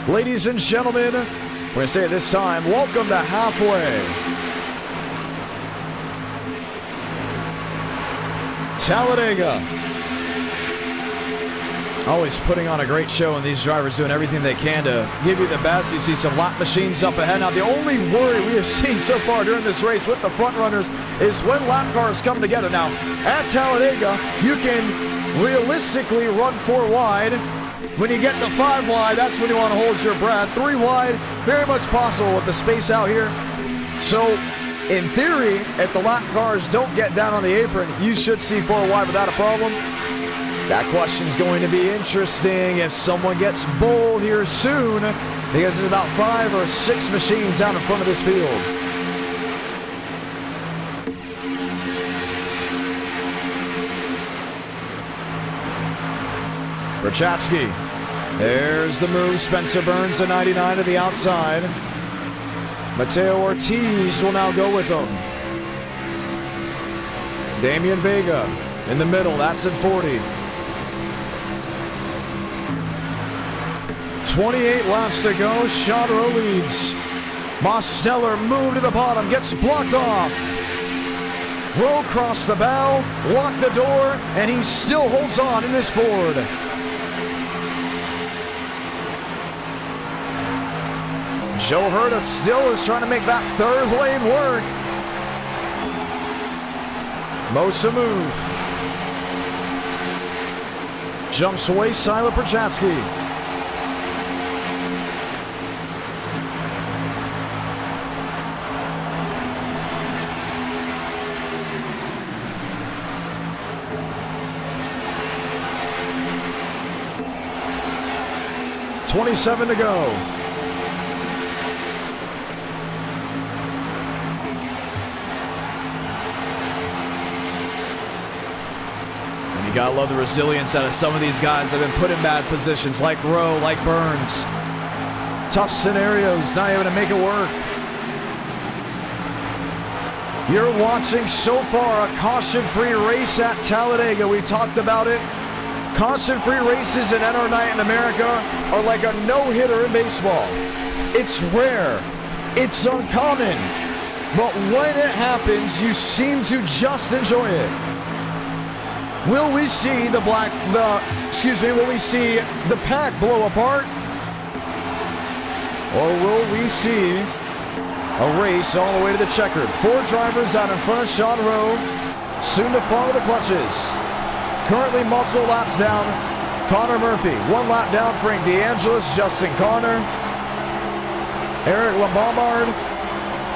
Ladies and gentlemen, we're going to say it this time, welcome to halfway. Talladega. Always putting on a great show, and these drivers doing everything they can to give you the best. You see some lap machines up ahead. Now, the only worry we have seen so far during this race with the front runners is when lap cars come together. Now, at Talladega, you can realistically run 4 wide. When you get to 5 wide, that's when you want to hold your breath. 3 wide, very much possible with the space out here. So, in theory, if the lap cars don't get down on the apron, you should see 4 wide without a problem. That question's going to be interesting if someone gets bold here soon, because there's about 5 or 6 machines out in front of this field. Perchatsky. There's the move. Spencer Burns, the 99 to the outside. Mateo Ortiz will now go with him. Damian Vega in the middle. That's at 40. 28 laps to go. Sean Rowe leads. Mosteller moved to the bottom, gets blocked off. Rowe crossed the bow, locked the door, and he still holds on in his Ford. Joe Herta still is trying to make that third lane work. Mosa move. Jumps away, Sila Perchatsky. .27 to go. And you gotta love the resilience out of some of these guys that have been put in bad positions, like Rowe, like Burns. Tough scenarios, not able to make it work. You're watching so far a caution-free race at Talladega. We talked about it. Caution-free races in NR Night in America are like a no-hitter in baseball. It's rare. It's uncommon. But when it happens, you seem to just enjoy it. Will we see will we see the pack blow apart? Or will we see a race all the way to the checkered? 4 drivers out in front of Sean Rowe, soon to follow the clutches. Currently multiple laps down, Connor Murphy. 1 lap down, Frank DeAngelis, Justin Connor, Eric Lombard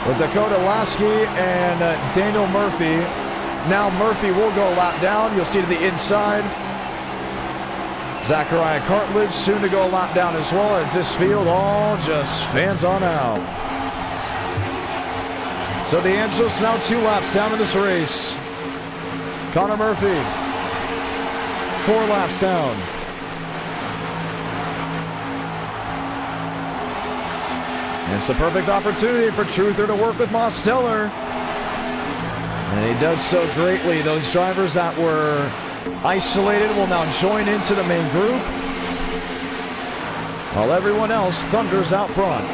with Dakota Lasky and Daniel Murphy. Now Murphy will go a lap down. You'll see to the inside. Zachariah Cartledge soon to go a lap down as well, as this field all just fans on out. So DeAngelis now 2 laps down in this race. Connor Murphy 4 laps down. It's the perfect opportunity for Truther to work with Mosteller. And he does so greatly. Those drivers that were isolated will now join into the main group, while everyone else thunders out front.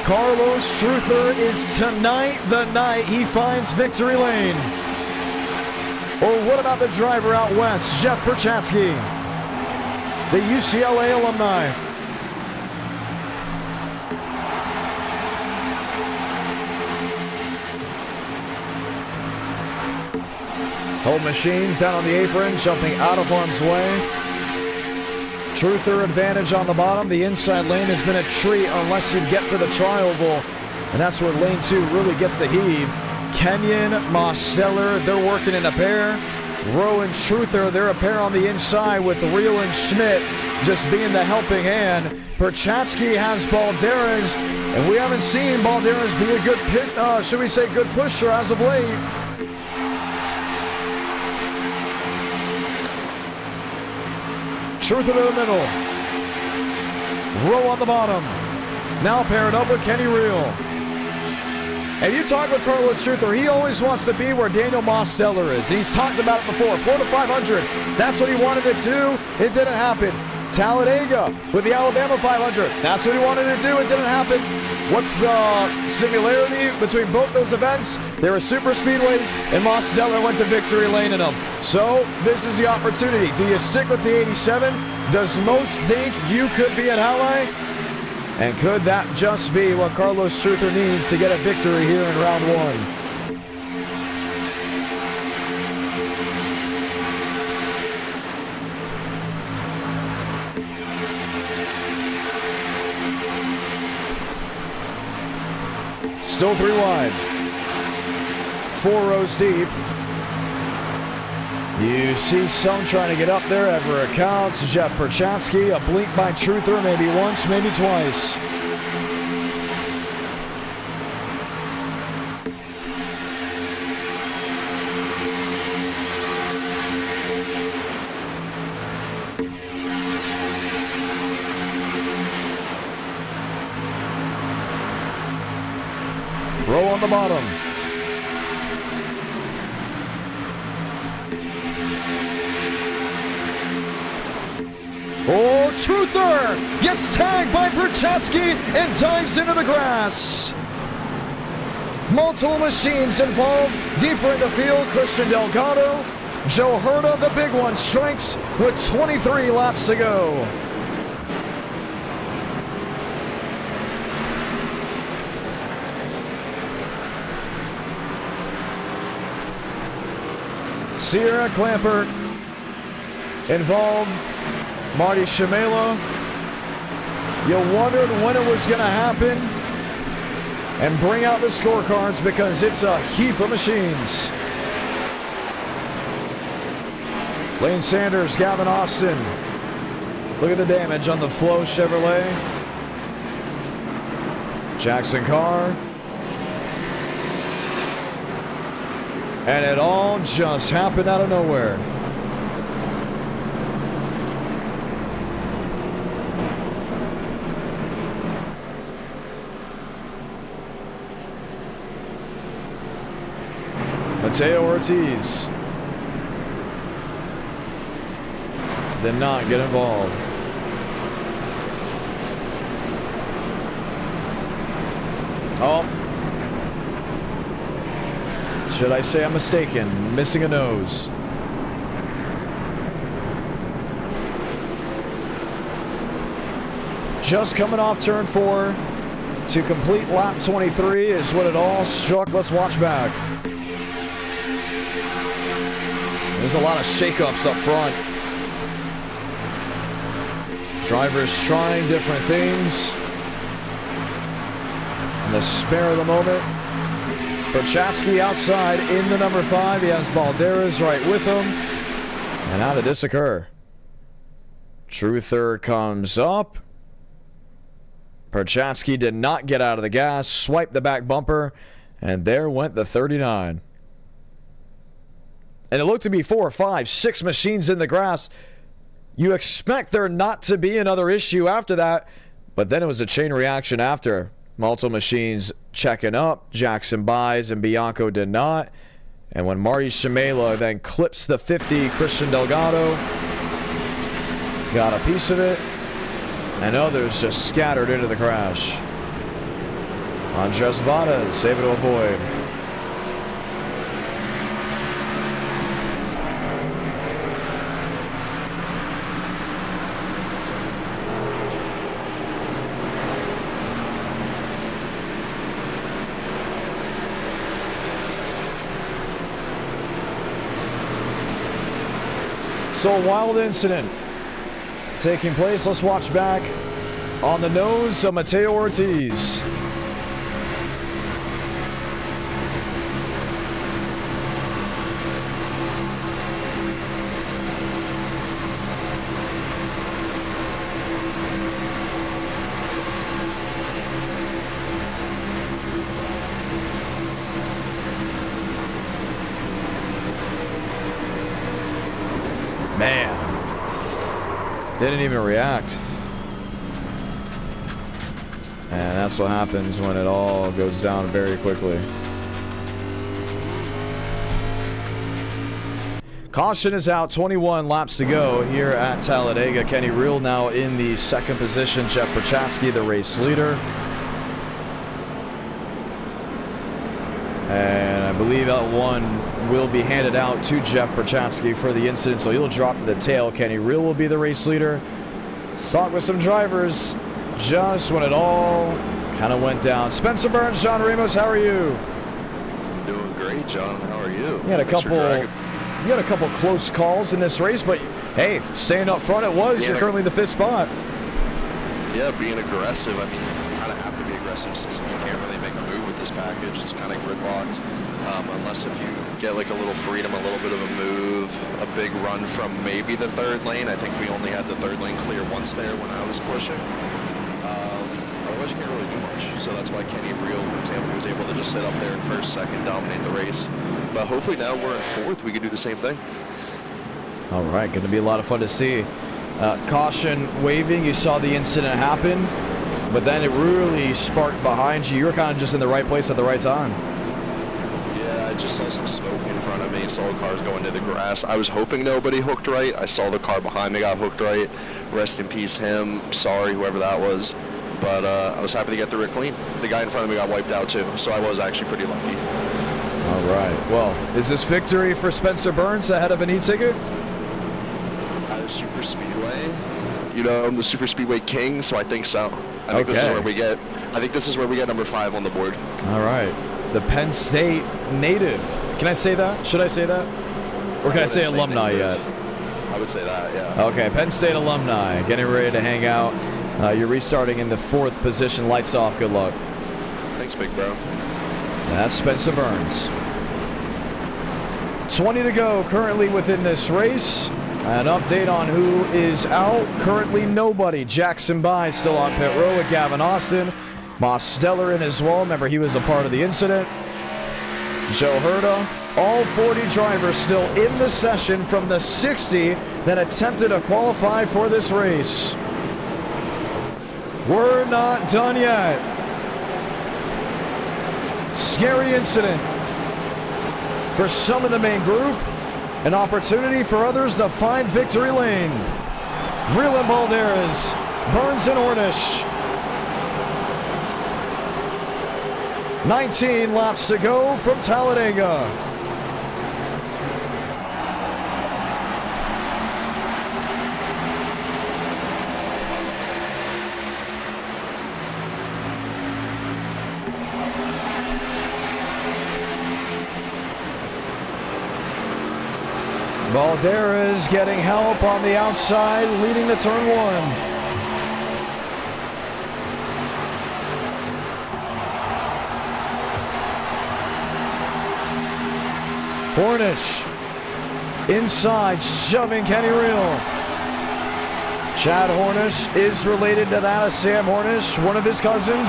Carlos Truther is tonight the night he finds victory lane. Or what about the driver out west, Jeff Perchatsky, the UCLA alumni? Home machines down on the apron, jumping out of harm's way. Truther advantage on the bottom. The inside lane has been a treat unless you get to the tri-oval, and that's where lane 2 really gets the heave. Kenyon, Mosteller, they're working in a pair. Rowe and Truther, they're a pair on the inside with Reel and Schmidt just being the helping hand. Perchatsky has Balderas, and we haven't seen Balderas be a good good pusher as of late. Truther to the middle. Rowe on the bottom. Now paired up with Kenny Reel. And you talk with Carlos Truther, he always wants to be where Daniel Mosteller is. He's talked about it before. 4 to 500. That's what he wanted to do. It didn't happen. Talladega with the Alabama 500. That's what he wanted to do. It didn't happen. What's the similarity between both those events? They were super speedways, and Mosteller went to victory lane in them. So this is the opportunity. Do you stick with the 87? Does most think you could be an ally? And could that just be what Carlos Truther needs to get a victory here in round 1? Still 3 wide. 4 rows deep. You see some trying to get up there. Ever accounts. Jeff Perchatsky, a blink by Truther, maybe once, maybe twice. Rowe on the bottom. Oh, Truther gets tagged by Berchatsky and dives into the grass. Multiple machines involved. Deeper in the field, Christian Delgado. Joe Herta, the big one, strikes with 23 laps to go. Sierra Clamper involved. Marty Shimela. You wondered when it was going to happen. And bring out the scorecards because it's a heap of machines. Lane Sanders, Gavin Austin. Look at the damage on the Flow Chevrolet. Jackson Carr. And it all just happened out of nowhere. Mateo Ortiz did not get involved. Oh. Should I say I'm mistaken? Missing a nose. Just coming off turn 4 to complete lap 23 is when it all struck. Let's watch back. There's a lot of shakeups up front. Drivers trying different things. In the spare of the moment. Berchatsky outside in the number 5. He has Balderas right with him. And how did this occur? Truther comes up. Berchatsky did not get out of the gas. Swiped the back bumper. And there went the 39. And it looked to be 4, 5, 6 machines in the grass. You expect there not to be another issue after that. But then it was a chain reaction after. Multiple machines checking up. Jackson buys and Bianco did not. And when Marty Shimela then clips the 50, Christian Delgado got a piece of it. And others just scattered into the crash. Andres Vadas able to avoid. So a wild incident taking place. Let's watch back on the nose of Mateo Ortiz. Man, didn't even react. And that's what happens when it all goes down very quickly. Caution is out, 21 laps to go here at Talladega. Kenny Reel now in the second position. Jeff Berchatsky, the race leader. And I believe L1 will be handed out to Jeff Berchatsky for the incident, so he'll drop to the tail. Kenny Reel will be the race leader. Let's talk with some drivers just when it all kind of went down. Spencer Burns, John Ramos, how are you? Doing great, John. How are you? You had a couple close calls in this race, but hey, staying up front it was. You're currently the 5th spot. Yeah, being aggressive. I mean, you kind of have to be aggressive since you can't really make a move with this package. It's kind of gridlocked. Unless if you get like a little freedom, a little bit of a move, a big run from maybe the 3rd lane. I think we only had the 3rd lane clear once there when I was pushing. Otherwise, you can't really do much. So that's why Kenny Reel, for example, was able to just sit up there in 1st, 2nd, dominate the race. But hopefully now we're in 4th, we can do the same thing. All right, going to be a lot of fun to see. Caution waving, you saw the incident happen, but then it really sparked behind you. You were kind of just in the right place at the right time. Yeah, I just saw some smoke in front of me, saw cars go into the grass. I was hoping nobody hooked right. I saw the car behind me got hooked right. Rest in peace him. Sorry, whoever that was. But I was happy to get through it clean. The guy in front of me got wiped out too, so I was actually pretty lucky. All right. Well, is this victory for Spencer Burns ahead of an e-ticket? At a super speedway, you know, I'm the super speedway king, so I think so. I think this is where we get. I think this is where we get number 5 on the board. All right. The Penn State native. Can I say that? Should I say that? Or can I say alumni yet? I would say that, yeah. Okay, Penn State alumni getting ready to hang out. You're restarting in the 4th position. Lights off. Good luck. Thanks, big bro. That's Spencer Burns. 20 to go currently within this race. An update on who is out. Currently nobody. Jackson By still on pit row with Gavin Austin. Mosteller in as well. Remember, he was a part of the incident. Joe Herda. All 40 drivers still in the session from the 60 that attempted to qualify for this race. We're not done yet. Scary incident for some of the main group. An opportunity for others to find victory lane. Vreeland, Balderas, Burns and Ornish. 19 laps to go from Talladega. Balderas getting help on the outside, leading to turn 1. Hornish inside, shoving Kenny Reno. Chad Hornish is related to that of Sam Hornish, one of his cousins.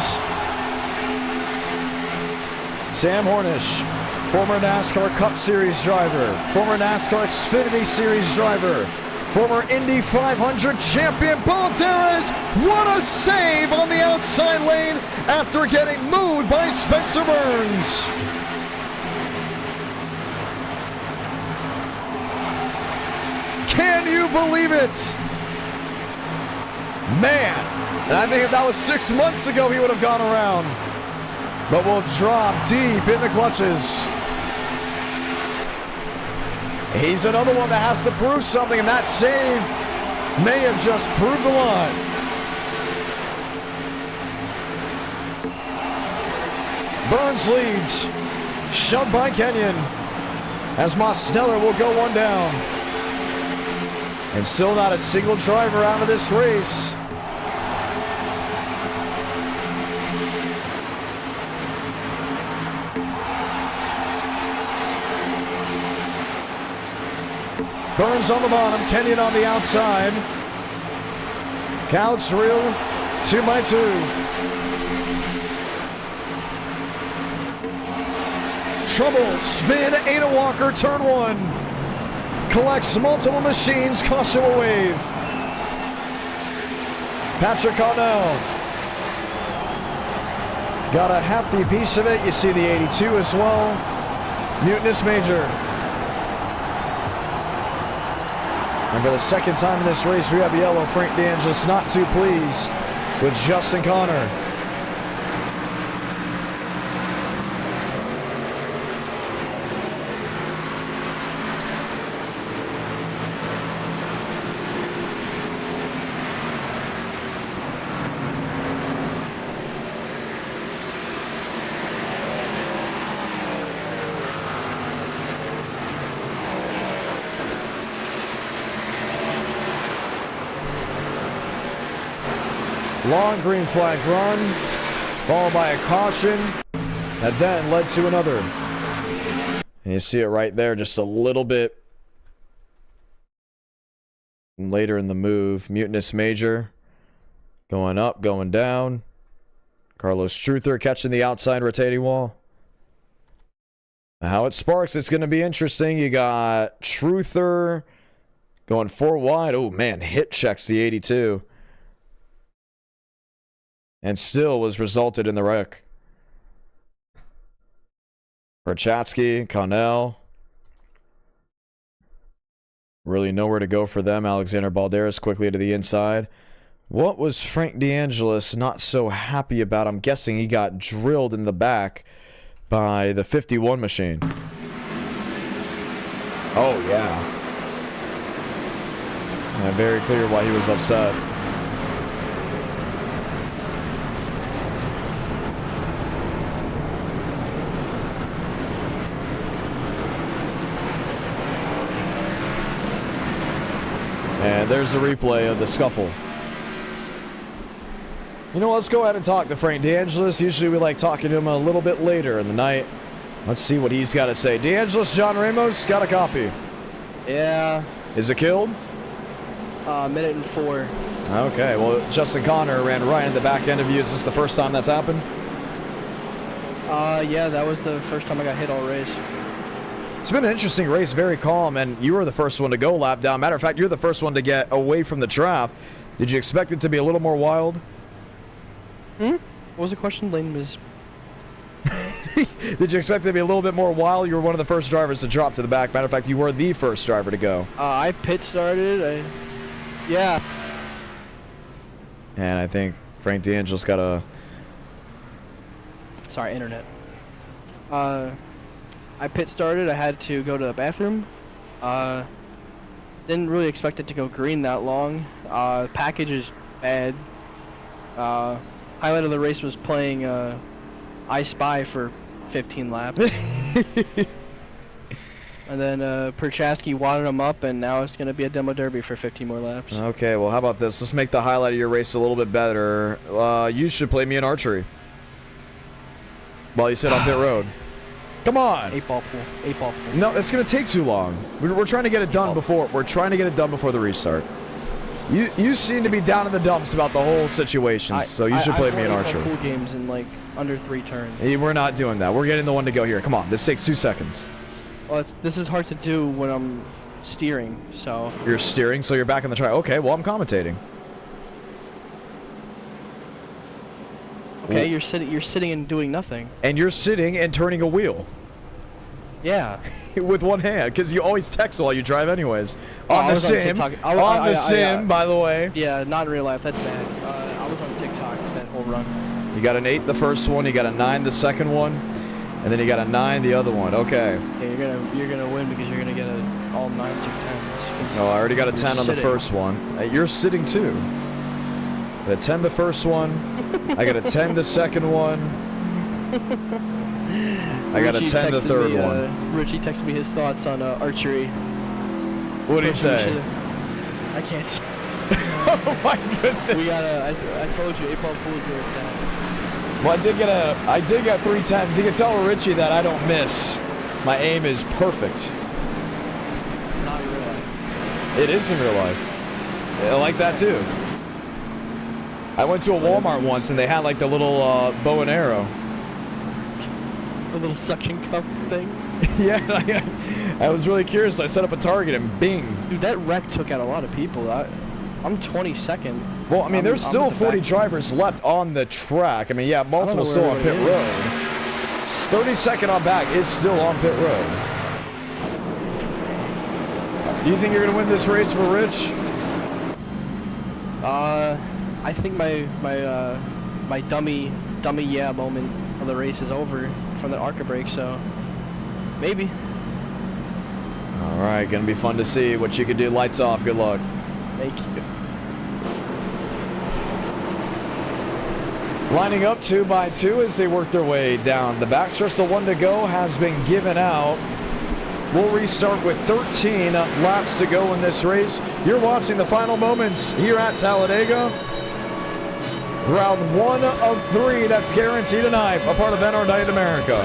Sam Hornish, former NASCAR Cup Series driver, former NASCAR Xfinity Series driver, former Indy 500 champion. Balderas, what a save on the outside lane after getting moved by Spencer Burns. Can you believe it? Man, and I think if that was 6 months ago, he would have gone around. But we'll drop deep in the clutches. He's another one that has to prove something, and that save may have just proved a lot. Burns leads, shoved by Kenyon, as Mosteller will go one down. And still not a single driver out of this race. Burns on the bottom, Kenyon on the outside. Counts real 2x2. Trouble, spin, Ada Walker, turn 1. Collects multiple machines, costs him a wave. Patrick Connell got a hefty piece of it. You see the 82 as well. Mutinous Major. And for the second time in this race, we have yellow. Frank DeAngelis not too pleased with Justin Connor. Long green flag run, followed by a caution, that then led to another. And you see it right there, just a little bit later in the move. Mutinous Major going up, going down. Carlos Truther catching the outside rotating wall. How it sparks, it's going to be interesting. You got Truther going 4 wide. Oh, man, hit checks the 82. And still was resulted in the wreck. Perchatsky, Connell, Really nowhere to go for them. Alexander Balderas quickly to the inside. What was Frank DeAngelis not so happy about? I'm guessing he got drilled in the back by the 51 machine. Oh, yeah. Very clear why he was upset. And there's the replay of the scuffle. You know, let's go ahead and talk to Frank DeAngelis. Usually we like talking to him a little bit later in the night. Let's see what he's got to say. DeAngelis, John Ramos, got a copy. Yeah. Is it killed? Minute and 4. Okay, well, Justin Connor ran right in the back end of you. Is this the first time that's happened? Yeah, that was the first time I got hit all race. It's been an interesting race, very calm, and you were the first one to go lap down. Matter of fact, you're the first one to get away from the trap. Did you expect it to be a little more wild? What was the question? Lane was... Did you expect it to be a little bit more wild? You were one of the first drivers to drop to the back. Matter of fact, you were the first driver to go. I pit started. Yeah. And I think Frank DeAngelis got a... Sorry, internet. I pit started. I had to go to the bathroom. Didn't really expect it to go green that long. Package is bad. Highlight of the race was playing I Spy for 15 laps. And then Perchaski wadded him up, and now it's going to be a demo derby for 15 more laps. Okay, well, how about this? Let's make the highlight of your race a little bit better. You should play me in archery while you sit on pit road. Come on. 8-ball pool. 8-ball pool. No, it's going to take too long. We're trying to get it done before. We're trying to get it done before the restart. You seem to be down in the dumps about the whole situation, so you should play me in archery. Pool games in like under 3 turns. Hey, we're not doing that. We're getting the one to go here. Come on, this takes 2 seconds. Well, this is hard to do when I'm steering, so. You're steering, so you're back on the track. Okay, well, I'm commentating. Okay, you're sitting and doing nothing. And you're sitting and turning a wheel. Yeah. With one hand, because you always text while you drive anyways. Oh, On the sim, by the way. Yeah, not in real life, that's bad. I was on TikTok that whole run. You got an 8 the first one, you got a 9 the second one, and then you got a 9 the other one. Okay. Yeah, you're gonna win because you're gonna get all 9s or 10s. Oh, I already got a 10 on the first one. You're sitting too. I got a 10 the first one. I got a 10 the second one. I got a 10 the third one. Richie texted me his thoughts on archery. What did he say? I can't say. Oh my goodness. We got I told you, 8-ball pools were 10. Well, I did get 3 10s. You can tell Richie that I don't miss. My aim is perfect. Not in real life. It is in real life. I like that too. I went to a Walmart once and they had like the little bow and arrow. The little suction cup thing? Yeah, I was really curious. So I set up a target and bing. Dude, that wreck took out a lot of people. I'm 22nd. Well, I mean, there's still 40 drivers left on the track. I mean, yeah, multiple still on pit road. 32nd on back is still on pit road. Do you think you're going to win this race for Rich? I think my dummy yeah moment of the race is over from the ARCA break, so maybe. All right, going to be fun to see what you can do. Lights off. Good luck. Thank you. Lining up 2 by 2 as they work their way down the backstretch. The 1 to go has been given out. We'll restart with 13 laps to go in this race. You're watching the final moments here at Talladega. Round 1 of 3, that's guaranteed tonight, a part of NR Night in America.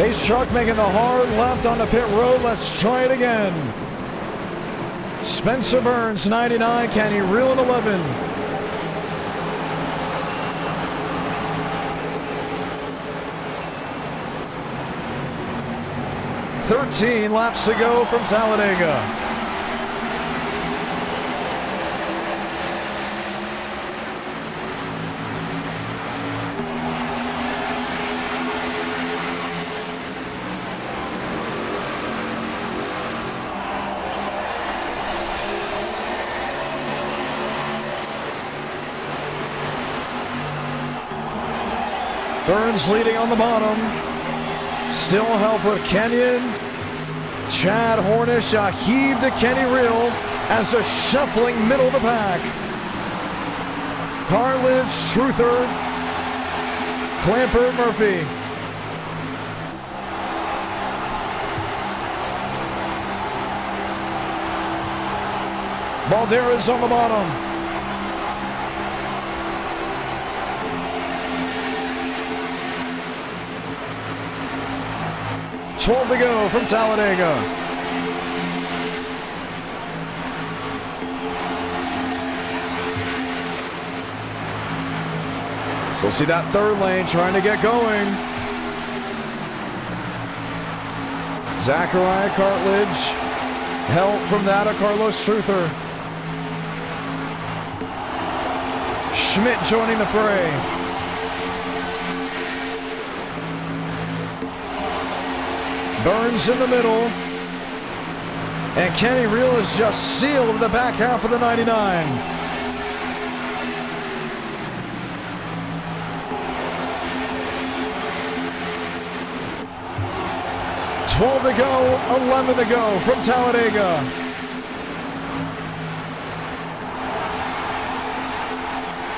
Pace truck making the hard left on the pit road. Let's try it again. Spencer Burns, 99. Can he reel in 11? "13 laps to go from Talladega." Burns leading on the bottom. Still help with Kenyon. Chad Hornish a heave to Kenny Reel as the shuffling middle of the pack. Cartledge, Truther, Clamper, Murphy. Balderas on the bottom. "12 to go from Talladega." Still see that third lane trying to get going. Zachariah Cartledge. Help from that of Carlos Truther. Schmidt joining the fray. Burns in the middle. And Kenny Reel is just sealed in the back half of the 99. "12 to go, 11 to go from Talladega."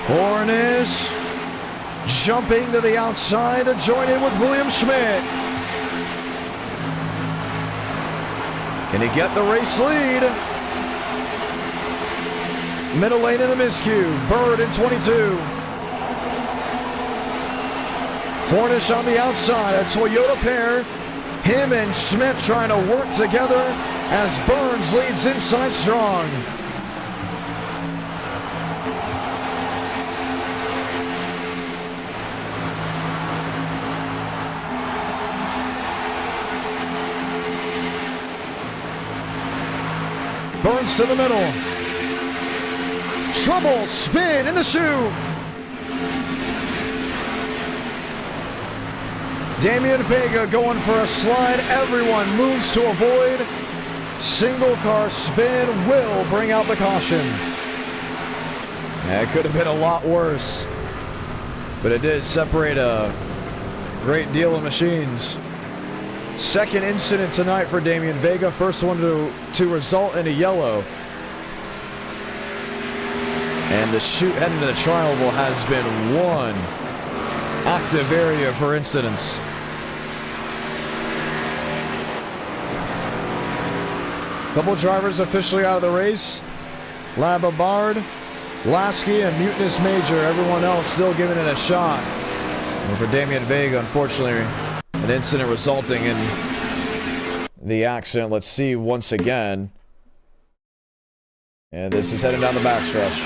Hornish jumping to the outside to join in with William Schmidt. Can he get the race lead? Middle lane in a miscue. Bird in 22. Hornish on the outside. A Toyota pair. Him and Schmidt trying to work together as Burns leads inside strong. Burns to the middle. Trouble, spin in the shoe. Damian Vega going for a slide. Everyone moves to avoid. Single car spin will bring out the caution. It could have been a lot worse, but it did separate a great deal of machines. Second incident tonight for Damian Vega. First one to result in a yellow. And the chute heading to the tri-oval has been one active area for incidents. Couple drivers officially out of the race. Lababard, Lasky, and Mutinous Major. Everyone else still giving it a shot. And for Damian Vega, unfortunately, an incident resulting in the accident. Let's see once again. And this is heading down the backstretch.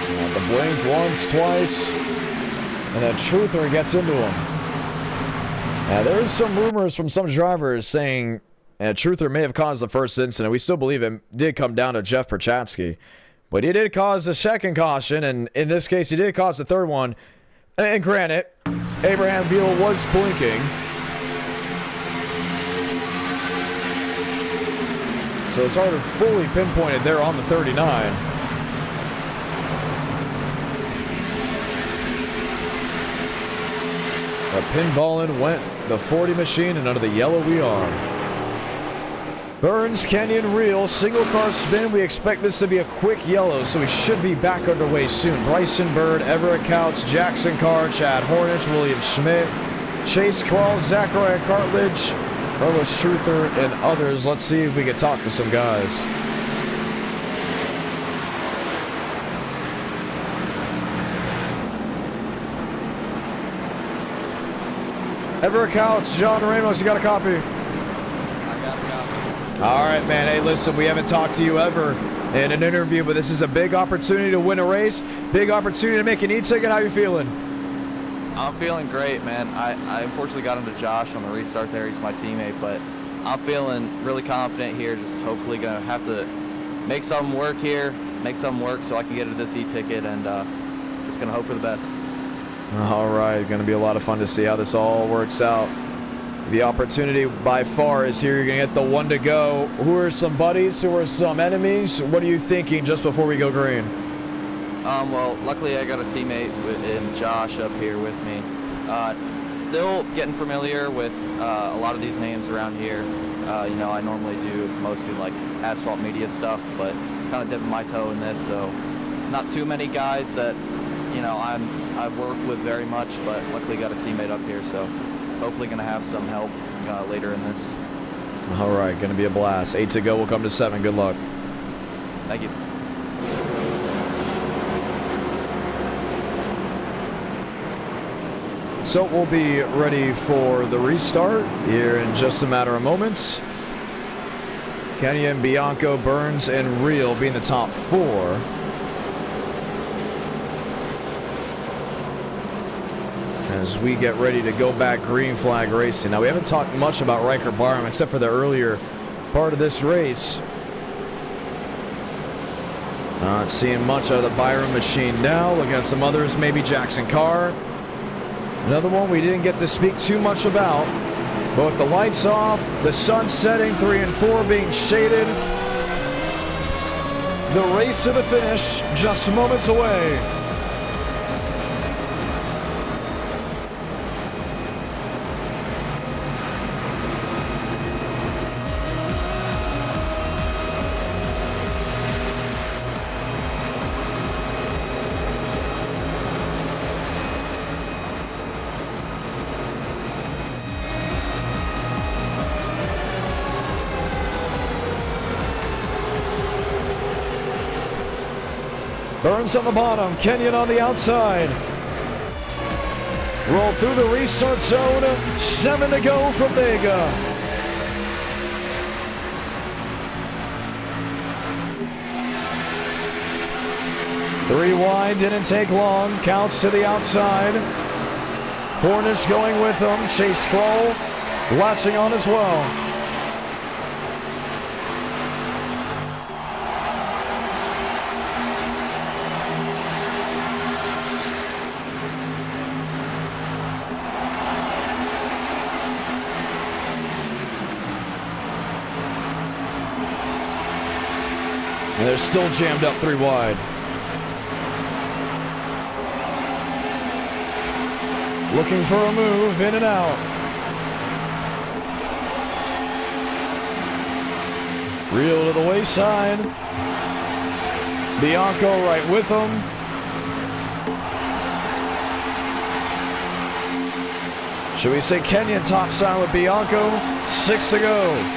And the blink once, twice, and then Truther gets into him. Now, there is some rumors from some drivers saying Truther may have caused the first incident. We still believe it did come down to Jeff Perchatsky. But he did cause the second caution, and in this case, he did cause the third one. And granted, Abraham Veal was blinking. So it's hard to fully pinpoint it there on the 39. But pinballing went the 40 machine, and under the yellow we are. Burns, Kenyon, Reel, single car spin. We expect this to be a quick yellow, so we should be back underway soon. Bryson Bird, Everett Couch, Jackson Carr, Chad Hornish, William Schmidt, Chase Krall, Zachariah Cartledge, Carlos Truther and others. Let's see if we can talk to some guys. Everett Couch, John Ramos, you got a copy? I got a copy. All right, man. Hey, listen, we haven't talked to you ever in an interview, but this is a big opportunity to win a race, big opportunity to make an e-ticket. How you feeling? I'm feeling great, man. I unfortunately got into Josh on the restart there. He's my teammate, but I'm feeling really confident here. Just hopefully going to have to make something work here, make something work so I can get into this e-ticket, and just going to hope for the best. All right, going to be a lot of fun to see how this all works out. The opportunity by far is here. You're going to get the one to go. Who are some buddies? Who are some enemies? What are you thinking just before we go green? Well, luckily I got a teammate in Josh up here with me. Still getting familiar with a lot of these names around here. You know, I normally do mostly like asphalt media stuff, but kind of dipping my toe in this, so not too many guys that, you know, I've worked with very much, but luckily got a teammate up here, so hopefully going to have some help later in this. All right, going to be a blast. 8 to go. We'll come to 7. Good luck. Thank you. So we'll be ready for the restart here in just a matter of moments. Kenyon, Bianco, Burns, and Real being the top 4. As we get ready to go back green flag racing. Now, we haven't talked much about Riker Barham except for the earlier part of this race. Not seeing much out of the Byron machine now. Looking at some others, maybe Jackson Carr. Another one we didn't get to speak too much about. But with the lights off, the sun setting, 3 and 4 being shaded, the race to the finish just moments away. Burns on the bottom, Kenyon on the outside. Roll through the restart zone, 7 to go from Vega. Three wide, didn't take long, counts to the outside. Cornish going with him, Chase Kroll latching on as well. And they're still jammed up 3 wide. Looking for a move, in and out. Reel to the wayside. Bianco right with him. Should we say Kenyon topside with Bianco? 6 to go.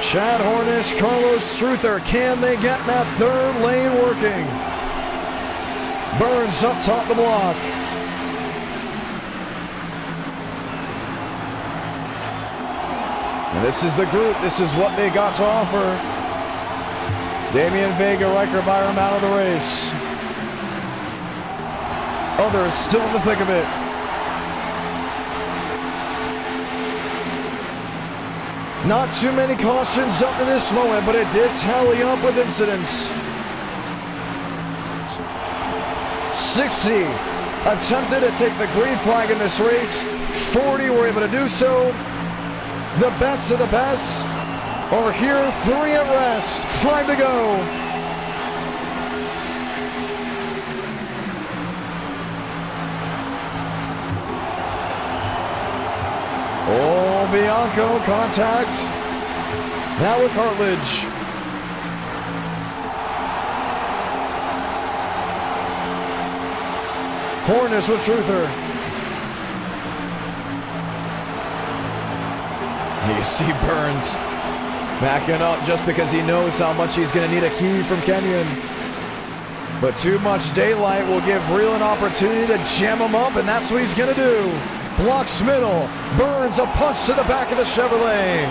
Chad Hornish, Carlos Truther, can they get that 3rd lane working? Burns up top the block. And this is the group, this is what they got to offer. Damian Vega, Riker Byram out of the race. Others still in the thick of it. Not too many cautions up in this moment, but it did tally up with incidents. 60 attempted to take the green flag in this race. 40 were able to do so. The best of the best are here, 3 at rest, 5 to go. Oh, Bianco, contact. Now with cartilage. Hornish with Truther. You see Burns backing up just because he knows how much he's going to need a key from Kenyon. But too much daylight will give Real an opportunity to jam him up, and that's what he's going to do. Blocks middle. Burns a punch to the back of the Chevrolet.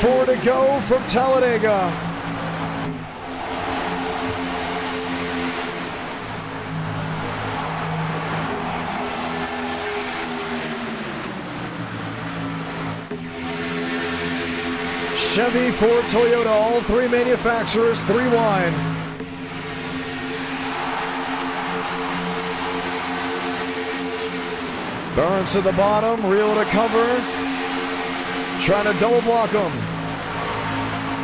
4 to go from Talladega. Chevy, Ford, Toyota, all three manufacturers, 3 wide. Burns to the bottom, Real to cover. Trying to double block him.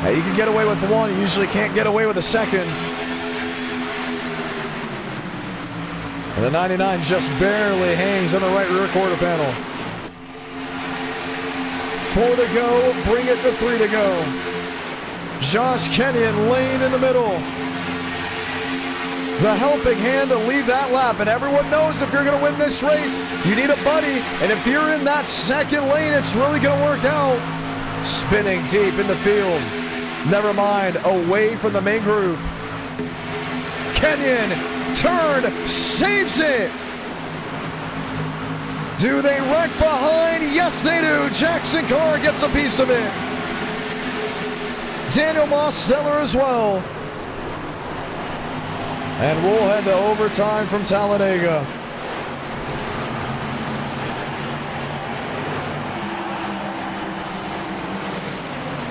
Now you can get away with one, you usually can't get away with a second. And the 99 just barely hangs on the right rear quarter panel. 4 to go, bring it to 3 to go. Josh Kenyon, lane in the middle. The helping hand to lead that lap, and everyone knows if you're going to win this race, you need a buddy, and if you're in that second lane, it's really going to work out. Spinning deep in the field. Never mind, away from the main group. Kenyon, turn, saves it. Do they wreck behind? Yes, they do. Jackson Carr gets a piece of it. Daniel Mosteller as well. And we'll head to overtime from Talladega.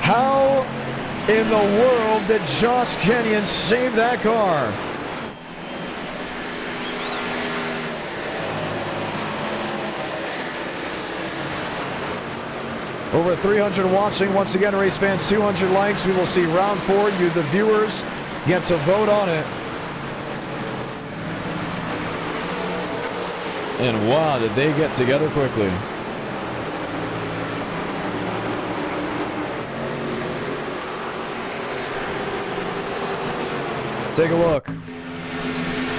How in the world did Josh Kenyon save that car? Over 300 watching. Once again, race fans, 200 likes. We will see round 4. You, the viewers, get to vote on it. And wow, did they get together quickly. Take a look.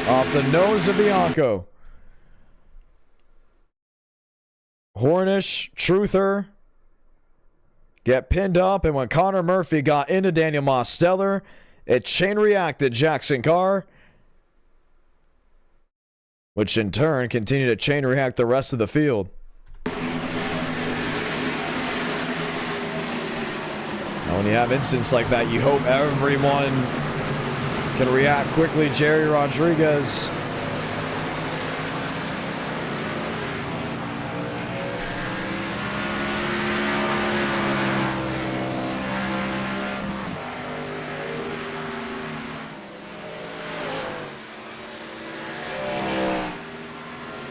Off the nose of Bianco. Hornish, Truther get pinned up, and when Connor Murphy got into Daniel Mosteller, it chain reacted Jackson Carr, which in turn continued to chain react the rest of the field. Now when you have incidents like that, you hope everyone can react quickly. Jerry Rodriguez.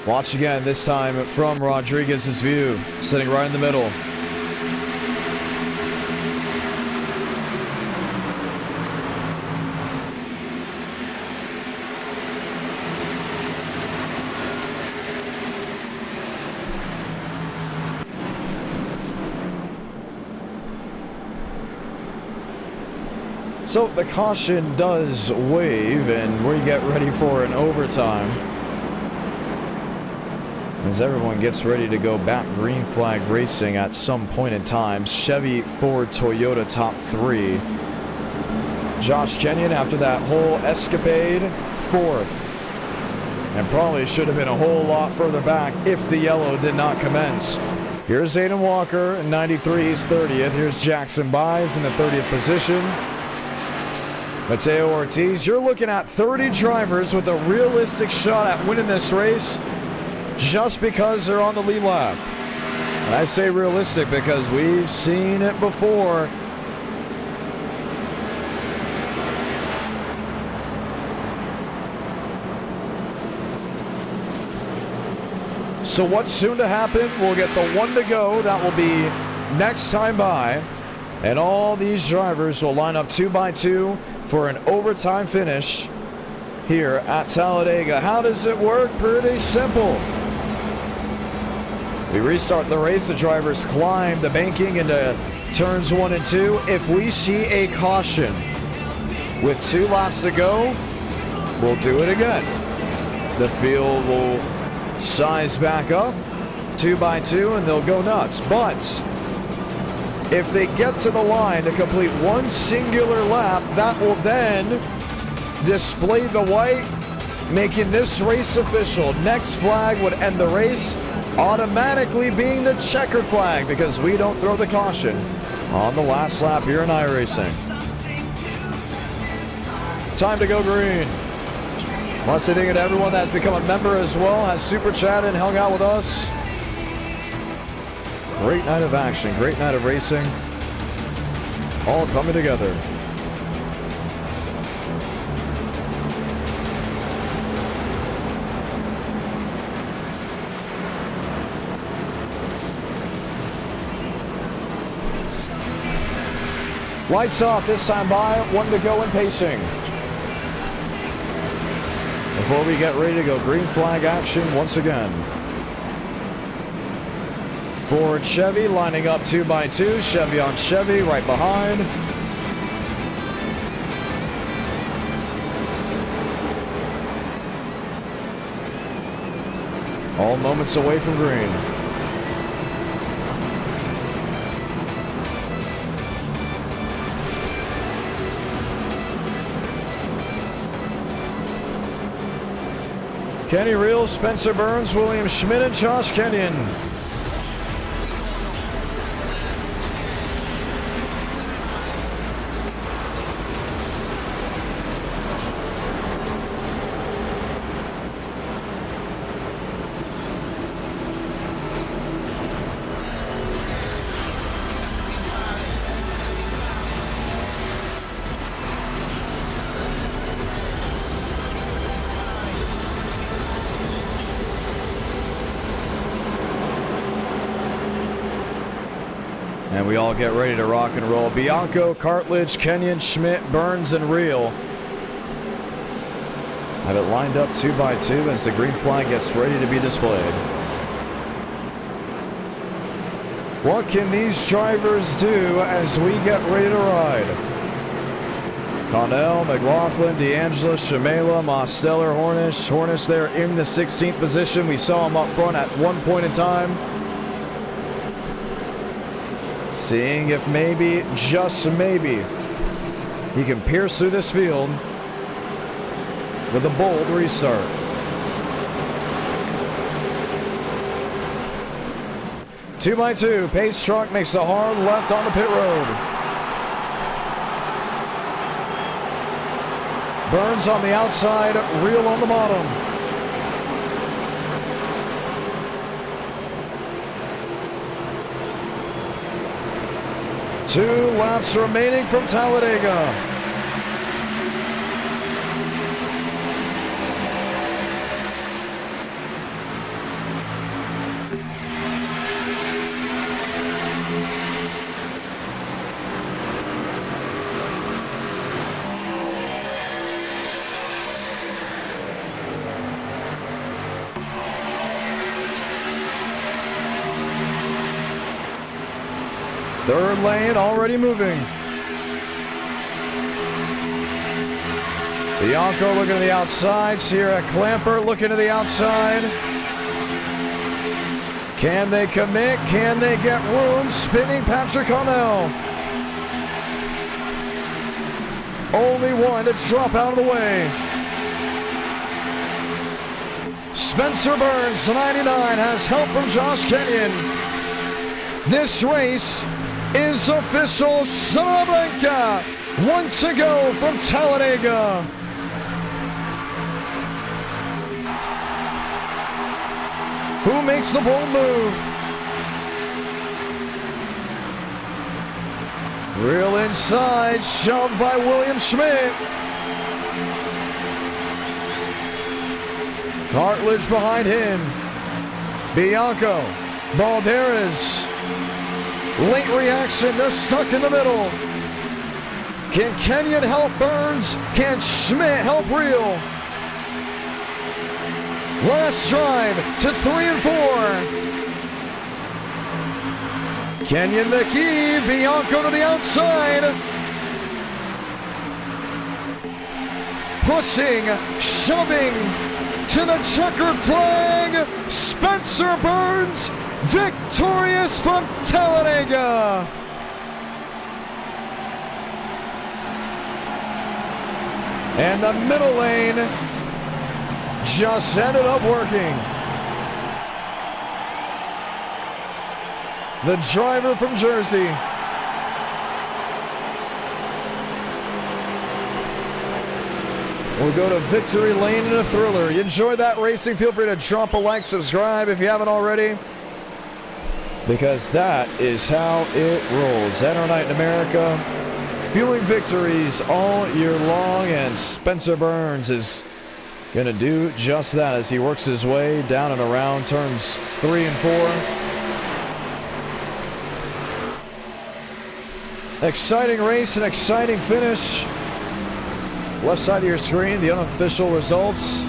Watch again, this time from Rodriguez's view, sitting right in the middle. So the caution does wave, and we get ready for an overtime. As everyone gets ready to go back green flag racing at some point in time. Chevy, Ford, Toyota top 3. Josh Kenyon, after that whole escapade, 4th. And probably should have been a whole lot further back if the yellow did not commence. Here's Aiden Walker, 93, he's 30th. Here's Jackson Byes in the 30th position. Mateo Ortiz, you're looking at 30 drivers with a realistic shot at winning this race just because they're on the lead lap. And I say realistic because we've seen it before. So what's soon to happen? We'll get the 1 to go. That will be next time by. And all these drivers will line up 2 by 2 for an overtime finish here at Talladega. How does it work? Pretty simple. We restart the race. The drivers climb the banking into turns 1 and 2. If we see a caution with 2 laps to go, will do it again. The field will size back up, 2 by 2, and they'll go nuts. But if they get to the line to complete one singular lap, that will then display the white, making this race official. Next flag would end the race, automatically being the checker flag, because we don't throw the caution on the last lap here in iRacing. Time to go green. Want to thank you to everyone that's become a member as well, has super chatted and hung out with us. Great night of action, great night of racing, all coming together. Lights off this time by, 1 to go in pacing. Before we get ready to go, green flag action once again. Ford Chevy lining up 2 by 2, Chevy on Chevy right behind. All moments away from green. Kenny Real, Spencer Burns, William Schmidt, and Josh Kenyon. And we all get ready to rock and roll. Bianco, Cartledge, Kenyon, Schmidt, Burns, and Reel have it lined up 2 by 2 as the green flag gets ready to be displayed. What can these drivers do as we get ready to ride? Connell, McLaughlin, D'Angelo, Shamela, Mosteller, Hornish. Hornish there in the 16th position. We saw him up front at one point in time. Seeing if maybe, just maybe, he can pierce through this field with a bold restart. Two by 2, pace truck makes a hard left on the pit road. Burns on the outside, Reel on the bottom. Two laps remaining from Talladega. Third lane already moving. Bianco looking to the outside. Sierra Clamper looking to the outside. Can they commit? Can they get room? Spinning Patrick Connell. Only one to drop out of the way. Spencer Burns, 99, has help from Josh Kenyon. This race is official. Santa Blanca, 1 to go from Talladega. Who makes the bold move? Real inside, shoved by William Schmidt. Cartledge behind him. Bianco, Balderas. Late reaction, they're stuck in the middle. Can Kenyon help Burns? Can Schmidt help Reel? Last drive to 3 and 4. Kenyon the key, Bianco to the outside. pushing, shoving to the checkered flag. Spencer Burns, victorious from Talladega. And the middle lane just ended up working. The driver from Jersey. We'll go to victory lane in a thriller. You enjoyed that racing? Feel free to drop a like, subscribe if you haven't already, because that is how it rolls. And our night in America, fueling victories all year long, and Spencer Burns is going to do just that as he works his way down and around turns 3 and 4. Exciting race, an exciting finish. Left side of your screen, the unofficial results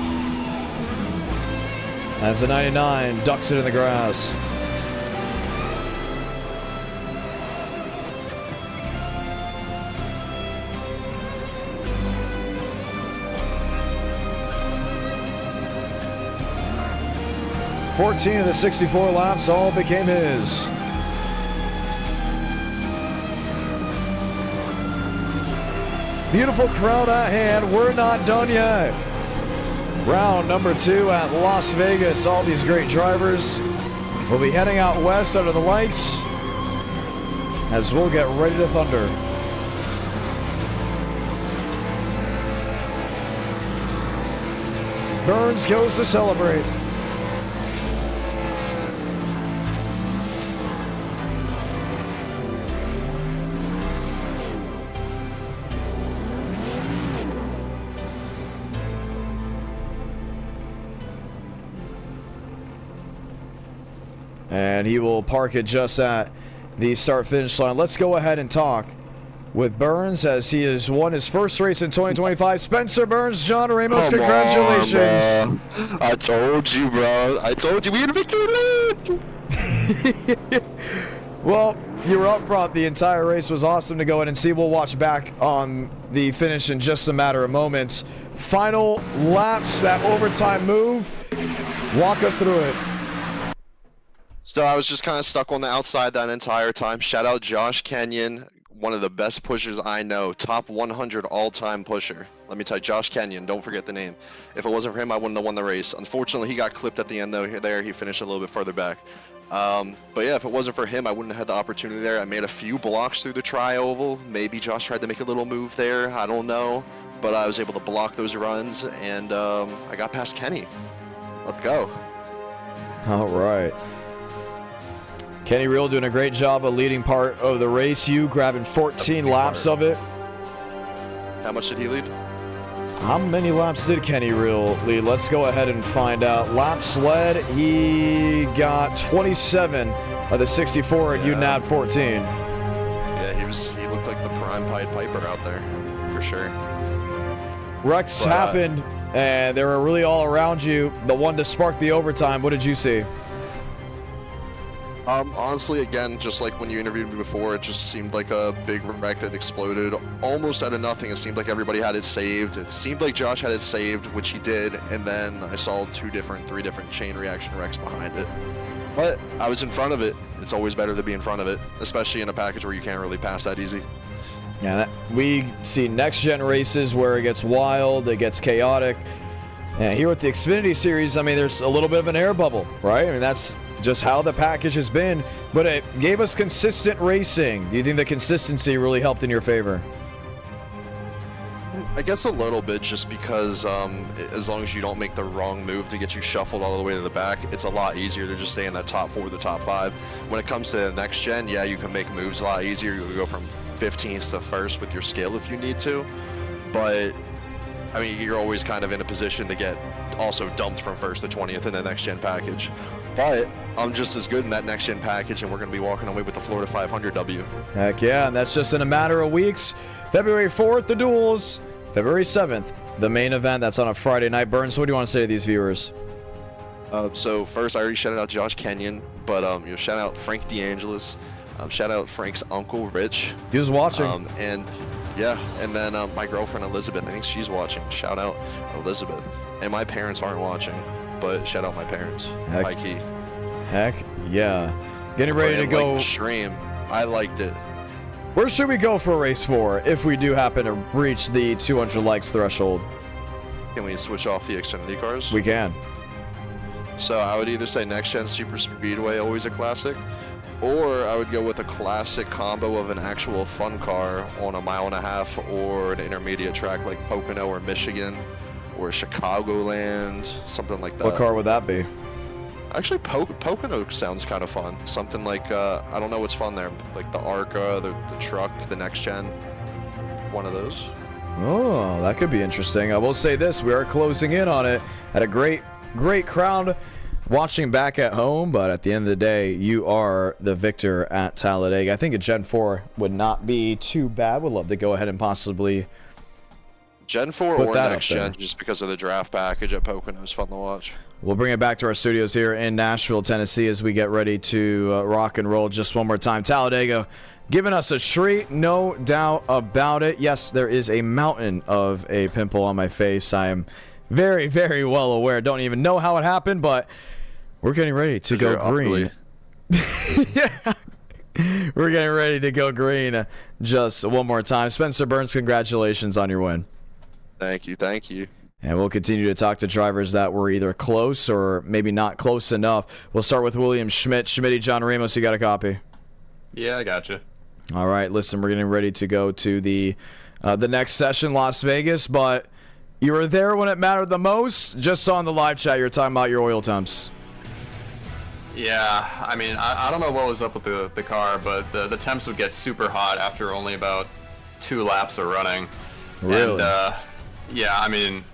as the 99 ducks it in the grass. "14 of the 64 laps all became his." Beautiful crowd at hand. We're not done yet. Round number 2 at Las Vegas. All these great drivers will be heading out west under the lights as we'll get ready to thunder. Burns goes to celebrate. And he will park it just at the start-finish line. Let's go ahead and talk with Burns as he has won his first race in 2025. Spencer Burns, John Ramos, congratulations. On, I told you, bro. I told you we had a victory lead. Well, you were up front. The entire race was awesome to go in and see. We'll watch back on the finish in just a matter of moments. Final laps, that overtime move. Walk us through it. So I was just kind of stuck on the outside that entire time. Shout out Josh Kenyon, one of the best pushers I know. Top 100 all-time pusher. Let me tell you, Josh Kenyon, don't forget the name. If it wasn't for him, I wouldn't have won the race. Unfortunately, he got clipped at the end though. There, he finished a little bit further back. But yeah, if it wasn't for him, I wouldn't have had the opportunity there. I made a few blocks through the tri-oval. Maybe Josh tried to make a little move there. I don't know. But I was able to block those runs, and I got past Kenny. Let's go. All right. Kenny Real doing a great job of leading part of the race. You grabbing 14 laps of it. How much did he lead? How many laps did Kenny Real lead? Let's go ahead and find out. Laps led, he got 27 of the 64, and you nabbed 14. Yeah, he looked like the prime Pied Piper out there, for sure. Wrecks happened, and they were really all around you. The one to spark the overtime, what did you see? Honestly, again, just like when you interviewed me before, it just seemed like a big wreck that exploded almost out of nothing. It seemed like everybody had it saved. It seemed like Josh had it saved, which he did, and then I saw three different chain reaction wrecks behind it. But I was in front of it. It's always better to be in front of it, especially in a package where you can't really pass that easy. Yeah, we see next-gen races where it gets wild, it gets chaotic. And here with the Xfinity Series, I mean, there's a little bit of an air bubble, right? I mean, that's just how the package has been, but it gave us consistent racing. Do you think the consistency really helped in your favor? I guess a little bit, just because as long as you don't make the wrong move to get you shuffled all the way to the back, it's a lot easier to just stay in that top 4, the top 5. When it comes to the next gen, yeah, you can make moves a lot easier. You can go from 15th to 1st with your skill if you need to, but I mean, you're always kind of in a position to get also dumped from 1st to 20th in the next gen package. But I'm just as good in that next gen package, and we're going to be walking away with the Florida 500 W. Heck yeah, and that's just in a matter of weeks. February 4th, the duels. February 7th, the main event. That's on a Friday night. Burns, what do you want to say to these viewers? So first, I already shouted out Josh Kenyon, but shout out Frank DeAngelis. Shout out Frank's uncle, Rich. He was watching. And Yeah, and then my girlfriend Elizabeth, I think she's watching. Shout out Elizabeth. And my parents aren't watching, but shout out my parents. High key. Heck yeah. Getting ready to go. Stream. I liked it. Where should we go for race 4 if we do happen to reach the 200 likes threshold? Can we switch off the Xfinity cars? We can. So I would either say Next Gen Super Speedway, always a classic, or I would go with a classic combo of an actual fun car on a 1.5 mile or an intermediate track like Pocono or Michigan or Chicagoland, something like that. What car would that be? Actually, Pocono sounds kind of fun. Something like, I don't know what's fun there, like the Arca, the truck, the Next Gen, one of those. Oh, that could be interesting. I will say this, we are closing in on it. Had a great crowd watching back at home, but at the end of the day, you are the victor at Talladega. I think a Gen 4 would not be too bad. Would love to go ahead and possibly Gen 4 or Next Gen, just because of the draft package at Pocono is fun to watch. We'll bring it back to our studios here in Nashville, Tennessee, as we get ready to rock and roll just one more time. Talladega giving us a treat, no doubt about it. Yes, there is a mountain of a pimple on my face. I am very, very well aware. Don't even know how it happened, but we're getting ready to go green. Yeah. We're getting ready to go green just one more time. Spencer Burns, congratulations on your win. Thank you. Thank you. And we'll continue to talk to drivers that were either close or maybe not close enough. We'll start with William Schmidt. Schmitty, John Ramos, you got a copy? Yeah, I got you. All right, listen, we're getting ready to go to the next session, Las Vegas, but you were there when it mattered the most. Just saw in the live chat you're talking about your oil temps. Yeah, I mean, I don't know what was up with the car, but the temps would get super hot after only about 2 laps of running. Really? And, yeah, I mean,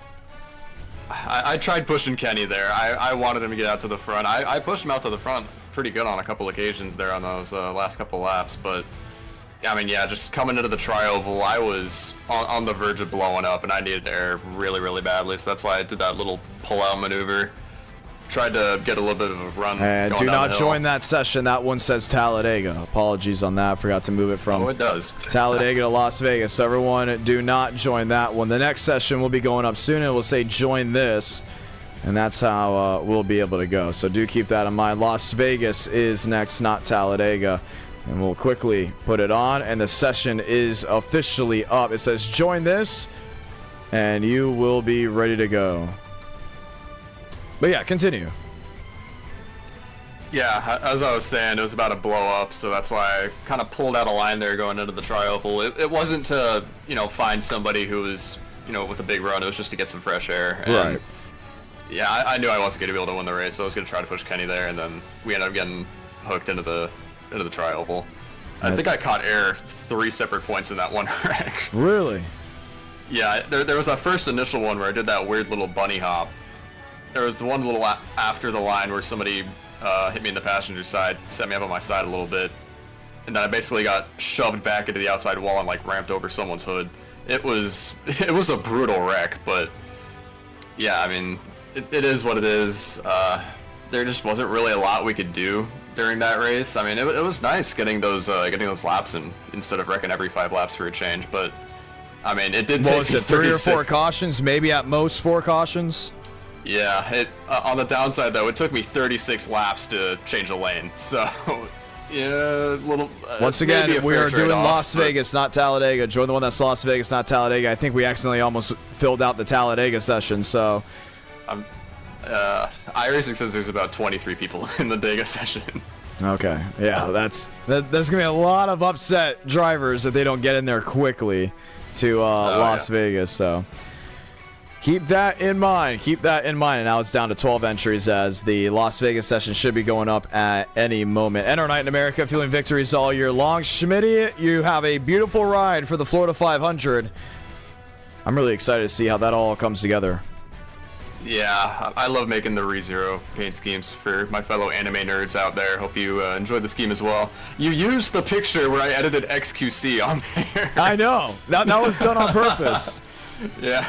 I tried pushing Kenny there. I wanted him to get out to the front. I pushed him out to the front pretty good on a couple occasions there on those last couple laps, but I mean, yeah, just coming into the tri-oval, I was on the verge of blowing up, and I needed air really, really badly, so that's why I did that little pull-out maneuver. Tried to get a little bit of a run. And do not join that session. That one says Talladega. Apologies on that. Forgot to move it from it does. Talladega to Las Vegas. So everyone, do not join that one. The next session will be going up soon. It will say join this, and that's how we'll be able to go. So do keep that in mind. Las Vegas is next, not Talladega. And we'll quickly put it on, and the session is officially up. It says join this, and you will be ready to go. But yeah, continue. Yeah, as I was saying, it was about to blow up, so that's why I kind of pulled out a line there going into the tri-oval. It wasn't to, find somebody who was, with a big run. It was just to get some fresh air. And right. Yeah, I knew I wasn't going to be able to win the race, so I was going to try to push Kenny there, and then we ended up getting hooked into the tri-oval. I think I caught air 3 separate points in that one wreck. Really? Yeah, there was that first initial one where I did that weird little bunny hop. There was the one little after the line where somebody hit me in the passenger side, set me up on my side a little bit, and then I basically got shoved back into the outside wall and like ramped over someone's hood. It was a brutal wreck, but yeah, I mean, it is what it is. There just wasn't really a lot we could do during that race. I mean, it was nice getting those laps in instead of wrecking every 5 laps for a change, but I mean, it did take 3 or 4 cautions, maybe at most 4 cautions. Yeah, on the downside though, it took me 36 laps to change a lane. So, yeah, Once again, we are doing Las Vegas, not Talladega. Join the one that's Las Vegas, not Talladega. I think we accidentally almost filled out the Talladega session. So, iRacing says there's about 23 people in the Dega session. Okay, yeah, there's gonna be a lot of upset drivers if they don't get in there quickly to Las Vegas. So. Keep that in mind. Keep that in mind. And now it's down to 12 entries as the Las Vegas session should be going up at any moment. Enter Night in America, feeling victories all year long. Schmitty, you have a beautiful ride for the Florida 500. I'm really excited to see how that all comes together. Yeah, I love making the ReZero paint schemes for my fellow anime nerds out there. Hope you enjoyed the scheme as well. You used the picture where I edited XQC on there. I know. That was done on purpose. Yeah.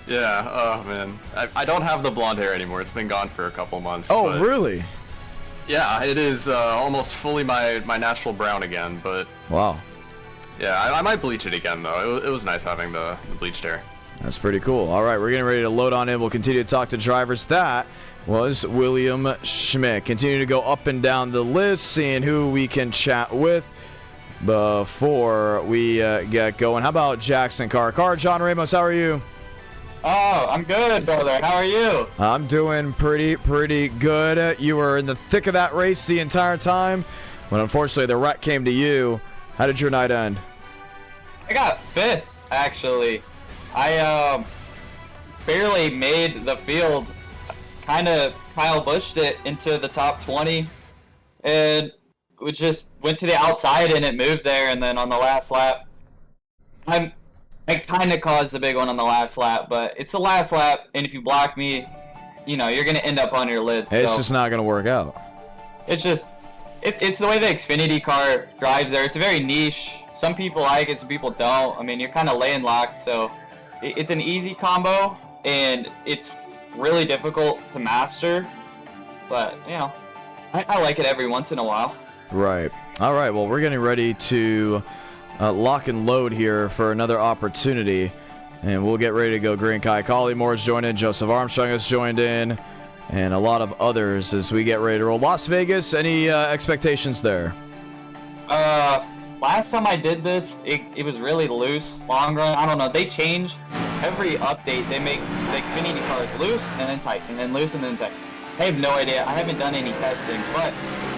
Yeah, oh man. I don't have the blonde hair anymore. It's been gone for a couple months. Oh, really? Yeah, it is almost fully my natural brown again, but... Wow. Yeah, I might bleach it again, though. It was nice having the bleached hair. That's pretty cool. All right, we're getting ready to load on in. We'll continue to talk to drivers. That was William Schmidt. Continue to go up and down the list, seeing who we can chat with before we get going. How about Jackson Carr? John Ramos, how are you? Oh, I'm good, brother. How are you? I'm doing pretty good. You were in the thick of that race the entire time, when unfortunately the wreck came to you. How did your night end? I got 5th, actually. I barely made the field. Kind of Kyle Bushed it into the top 20, and we just went to the outside and it moved there. And then on the last lap, I kind of caused the big one on the last lap, but it's the last lap, and if you block me, you know, you're gonna end up on your lid. It's just not gonna work out. It's just, it's the way the Xfinity car drives there. It's very niche. Some people like it, some people don't. I mean, you're kind of lane locked, so it's an easy combo, and it's really difficult to master. But, you know, I like it every once in a while. Right. All right, well, we're getting ready to lock and load here for another opportunity, and we'll get ready to go green. Kai Colleymore's joined in, Joseph Armstrong has joined in, and a lot of others as we get ready to roll. Las Vegas, any expectations there? Last time I did this, it was really loose, long run. I don't know. They change every update. They make the Xfinity cars loose and then tight, and then loose and then tight. I have no idea. I haven't done any testing, but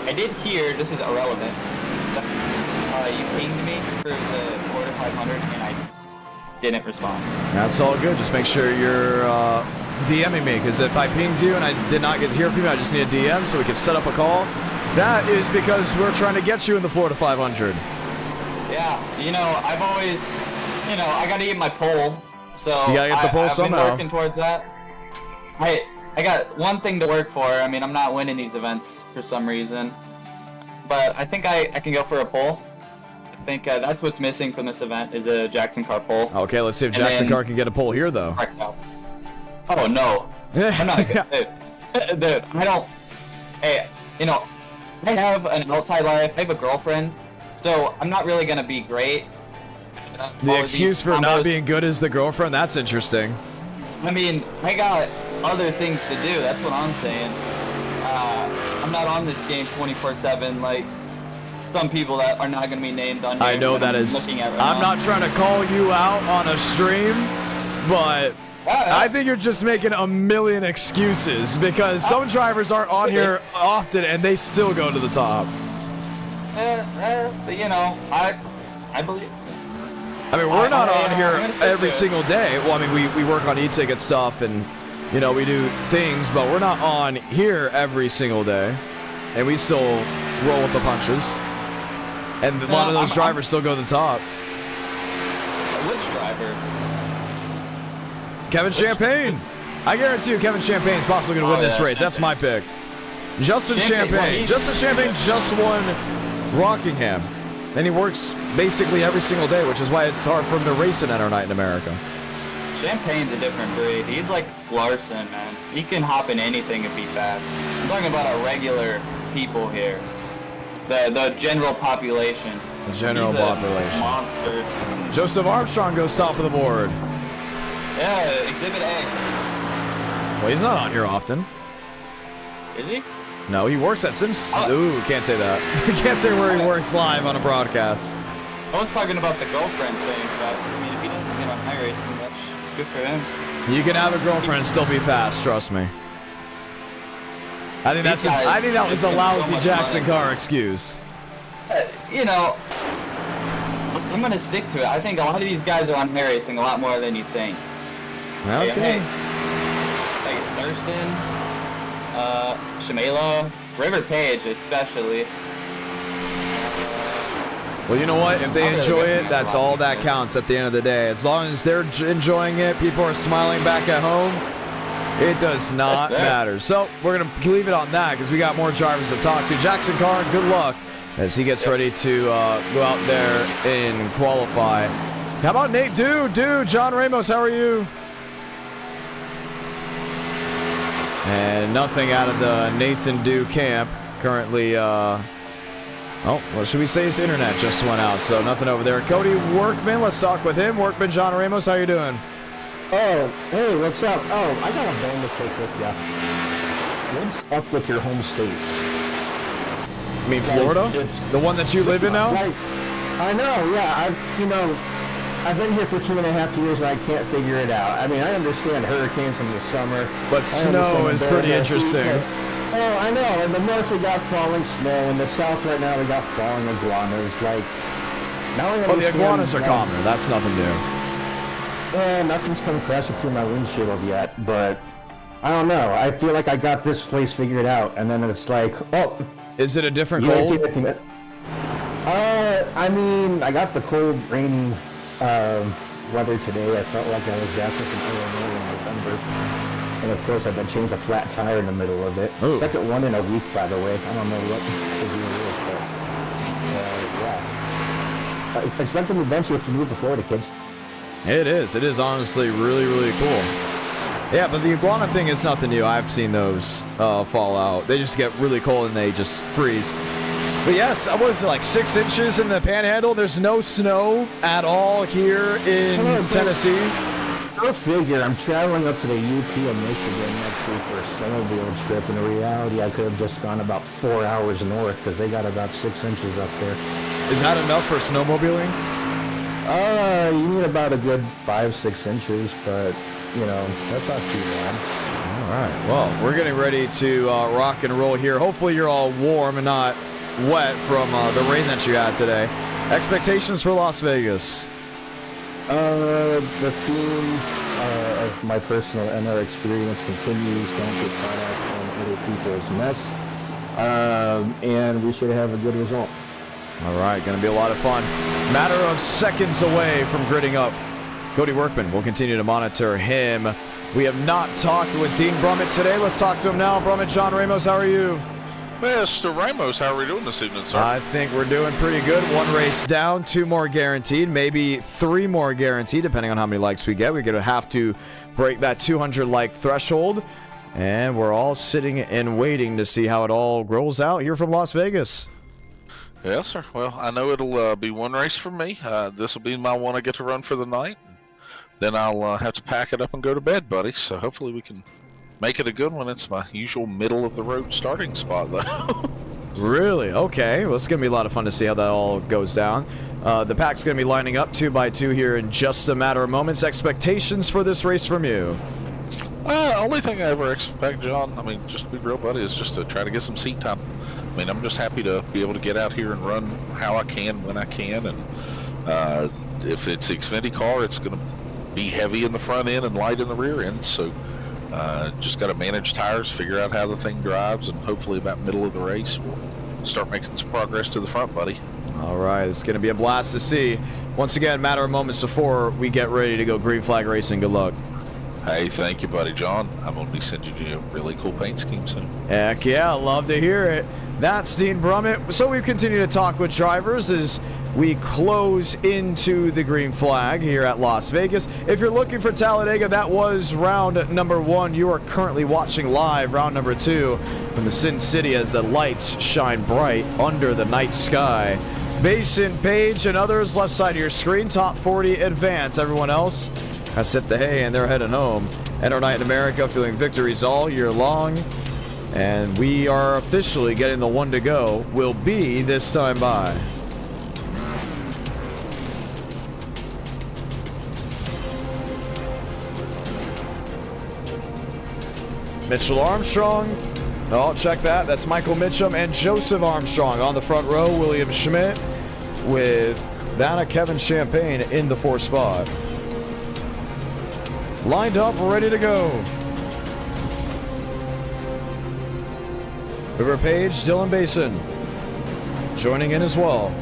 I did hear, this is irrelevant, you pinged me for the quarter 500, and I didn't respond. That's all good. Just make sure you're DMing me, because if I pinged you and I did not get to hear from you, I just need a DM so we can set up a call. That is because we're trying to get you in the Florida 500. Yeah, you know, I've always, you know, I got to get my pole, so you gotta get the pole I've somehow. been working towards that. I got one thing to work for. I mean, I'm not winning these events for some reason, but I think I can go for a pole. I think that's what's missing from this event is a Jackson Carr pole. Okay, let's see if Jackson Carr can get a pole here, though. Oh, no. I'm not good. Dude, I don't... Hey, you know, I have an outside life. I have a girlfriend, so I'm not really going to be great. The excuse for not being good is the girlfriend? That's interesting. I mean, I got other things to do. That's what I'm saying. I'm not on this game 24/7 like some people that are not going to be named on here. I know that is. I'm not trying to call you out on a stream, but I think you're just making a million excuses because some drivers aren't on here often and they still go to the top. You know, I believe. I mean, we're not on here every single day. Well, I mean, we work on e-ticket stuff and, you know, we do things, but we're not on here every single day. And we still roll with the punches. And a lot of those drivers still go to the top. Which drivers? Kevin Champagne. I guarantee you Kevin Champagne's possibly going to win this race. That's my pick. Justin Champagne. Justin Champagne just won Rockingham. And he works basically every single day, which is why it's hard for him to race an Enter Night in America. Champagne's a different breed. He's like Larson, man. He can hop in anything and be fast. I'm talking about our regular people here. The general population. The general population. Monster. Joseph Armstrong goes top of the board. Yeah, Exhibit A. Well, he's not on here often. Is he? No, he works at Sims. Ooh, can't say that. Can't say where he works live on a broadcast. I was talking about the girlfriend thing, but I mean, if he doesn't get on iRacing, that's good for him. You can have a girlfriend and still be fast. Trust me. I think that's just. I think that was a lousy Jackson Carr excuse. You know, I'm gonna stick to it. I think a lot of these guys are on iRacing a lot more than you think. Okay. Like Thurston, Shamela, River Page especially. Well, you know what? If they enjoy it, that's all that counts at the end of the day. As long as they're enjoying it, people are smiling back at home, it does not matter. So we're going to leave it on that because we got more drivers to talk to. Jackson Carr, good luck as he gets ready to go out there and qualify. How about Nate Dude, John Ramos, how are you? And nothing out of the Nathan Dew camp. Currently Oh, well, should we say his internet just went out, so nothing over there. Cody Workman, let's talk with him. Workman, John Ramos, how you doing? Oh, hey, what's up? Oh, I got a bone to pick with ya. What's up with your home state? You mean Florida? The one that you live in now? Like, I know, yeah. I've been here for 2.5 years and I can't figure it out. I mean, I understand hurricanes in the summer. But snow is pretty interesting. Oh, I know. In the north we got falling snow. In the south right now we got falling iguanas. Like, now I understand. Oh, the iguanas are calmer. That's nothing new. Nothing's come crashing through my windshield yet, but I don't know. I feel like I got this place figured out, and then it's like, oh. Is it a different cold? I mean, I got the cold, rainy weather today. I felt like I was back in Illinois in November. And of course, I've been changed a flat tire in the middle of it. Ooh. Second one in a week, by the way. I don't know what the deal is, but yeah. Expect an adventure if you move to Florida, kids. It is. It is honestly really, really cool. Yeah, but the iguana thing is nothing new. I've seen those fall out. They just get really cold and they just freeze. But yes, what is it, like 6 inches in the Panhandle? There's no snow at all here in Tennessee. Go figure. I'm traveling up to the UP of Michigan next week for a snowmobile trip. In reality, I could have just gone about 4 hours north because they got about 6 inches up there. Is that enough for snowmobiling? You need about a good 5-6 inches, but, you know, that's not too bad. All right. Well, we're getting ready to rock and roll here. Hopefully you're all warm and not wet from the rain that you had today. Expectations for Las Vegas? The theme of my personal NR experience continues. Don't get caught up on other people's mess. And we should have a good result. All right, going to be a lot of fun. Matter of seconds away from gridding up. Cody Workman, we'll continue to monitor him. We have not talked with Dean Brummett today. Let's talk to him now. Brummett, John Ramos, how are you? Mr. Ramos, how are we doing this evening, sir? I think we're doing pretty good. 1 race down, 2 more guaranteed, maybe 3 more guaranteed, depending on how many likes we get. We're going to have to break that 200 like threshold. And we're all sitting and waiting to see how it all rolls out here from Las Vegas. Yes, sir. Well, I know it'll be 1 race for me. This will be my one I get to run for the night. Then I'll have to pack it up and go to bed, buddy. So hopefully we can make it a good one. It's my usual middle-of-the-road starting spot, though. Really? Okay. Well, it's going to be a lot of fun to see how that all goes down. The pack's going to be lining up 2 by 2 here in just a matter of moments. Expectations for this race from you? Only thing I ever expect, John, I mean, just to be real, buddy, is just to try to get some seat time. I mean, I'm just happy to be able to get out here and run how I can, when I can, and if it's Xfinity car, it's going to be heavy in the front end and light in the rear end, so just got to manage tires, figure out how the thing drives, and hopefully about middle of the race, we'll start making some progress to the front, buddy. All right, it's going to be a blast to see. Once again, matter of moments before we get ready to go green flag racing. Good luck. Hey, thank you, buddy. John, I'm going to be sending you a really cool paint scheme soon. Heck yeah, love to hear it. That's Dean Brummett. So we continue to talk with drivers as we close into the green flag here at Las Vegas. If you're looking for Talladega, that was round number 1. You are currently watching live round number 2 from the Sin City as the lights shine bright under the night sky. Basin, Page, and others left side of your screen. Top 40 advance. Everyone else has set the hay and they're heading home. Enter Night in America, feeling victories all year long. And we are officially getting the one to go. Will be this time by. Mitchell Armstrong. Oh, check that. That's Michael Mitchum and Joseph Armstrong on the front row. William Schmidt with Vanna Kevin Champagne in the 4th spot. Lined up, ready to go. River Page, Dylan Basin joining in as well.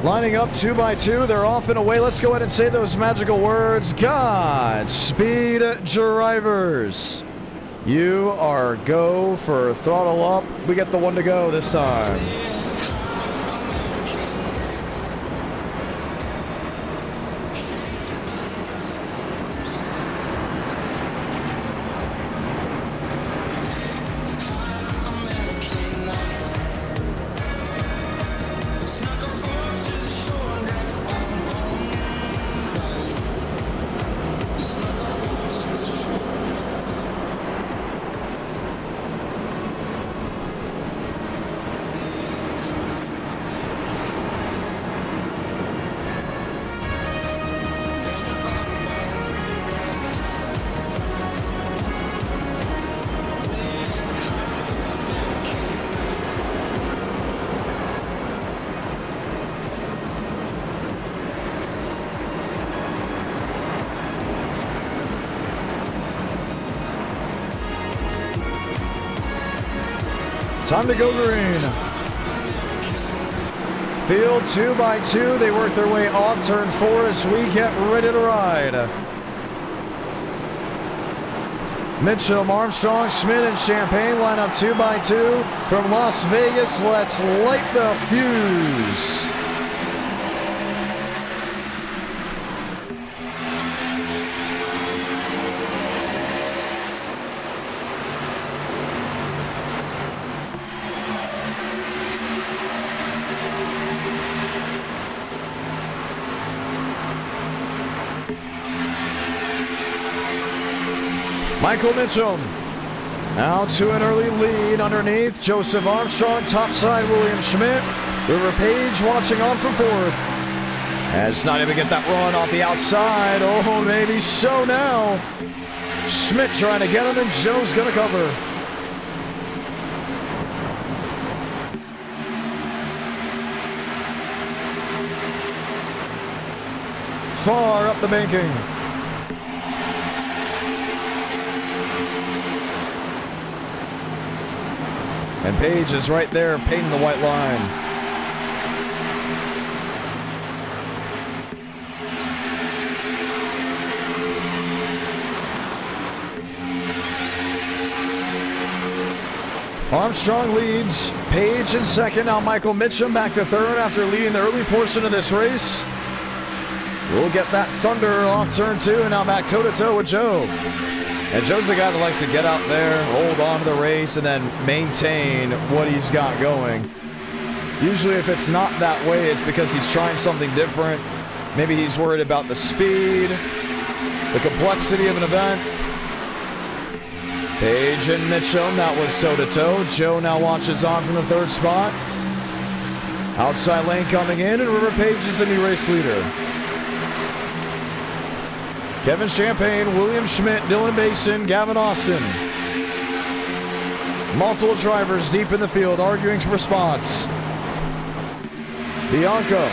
Lining up 2 by 2, they're off and away. Let's go ahead and say those magical words. Godspeed, drivers. You are go for throttle up. We get the one to go this time. Time to go green. Field 2 by 2. They work their way off turn 4 as we get ready to ride. Mitchell, Armstrong, Schmidt, and Champagne line up 2 by 2 from Las Vegas. Let's light the fuse. Michael Mitchell now to an early lead underneath. Joseph Armstrong, topside William Schmidt. River Page watching on for fourth. And it's not even get that run off the outside. Oh, maybe so now. Schmidt trying to get him, and Joe's going to cover. Far up the banking. And Page is right there painting the white line. Armstrong leads. Page in second. Now Michael Mitchum back to third after leading the early portion of this race. We'll get that thunder off turn 2 and now back toe-to-toe with Joe. And Joe's the guy that likes to get out there, hold on to the race, and then maintain what he's got going. Usually if it's not that way, it's because he's trying something different. Maybe he's worried about the speed, the complexity of an event. Page and Mitchell, that was toe-to-toe. Joe now watches on from the third spot. Outside lane coming in, and River Page is the new race leader. Kevin Champagne, William Schmidt, Dylan Basin, Gavin Austin. Multiple drivers deep in the field arguing for spots. Bianco,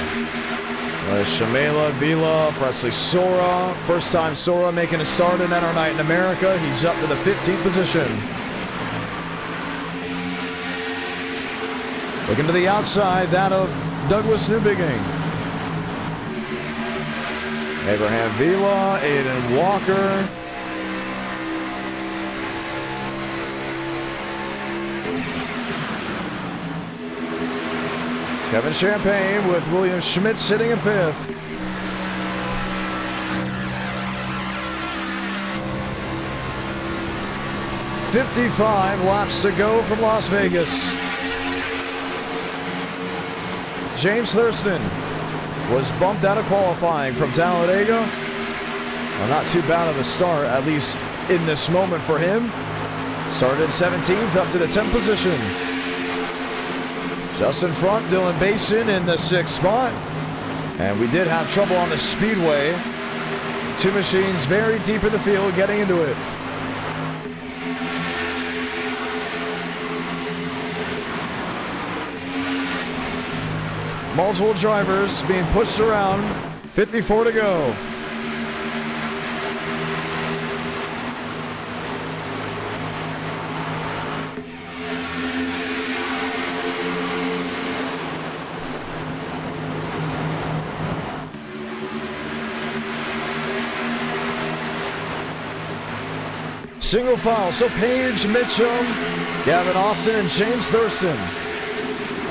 Shamela, Vila, Presley Sora. First time Sora making a start in our night in America. He's up to the 15th position. Looking to the outside, that of Douglas Newbigging. Abraham Vila, Aiden Walker. Kevin Champagne with William Schmidt sitting in fifth. "55 laps to go from Las Vegas." James Thurston was bumped out of qualifying from Talladega. Well, not too bad of a start, at least in this moment for him. Started 17th up to the 10th position. Just in front, Dylan Basin in the 6th spot. And we did have trouble on the speedway. Two machines very deep in the field getting into it. Multiple drivers being pushed around. 54 to go. Single file, so Paige Mitchum, Gavin Austin, and James Thurston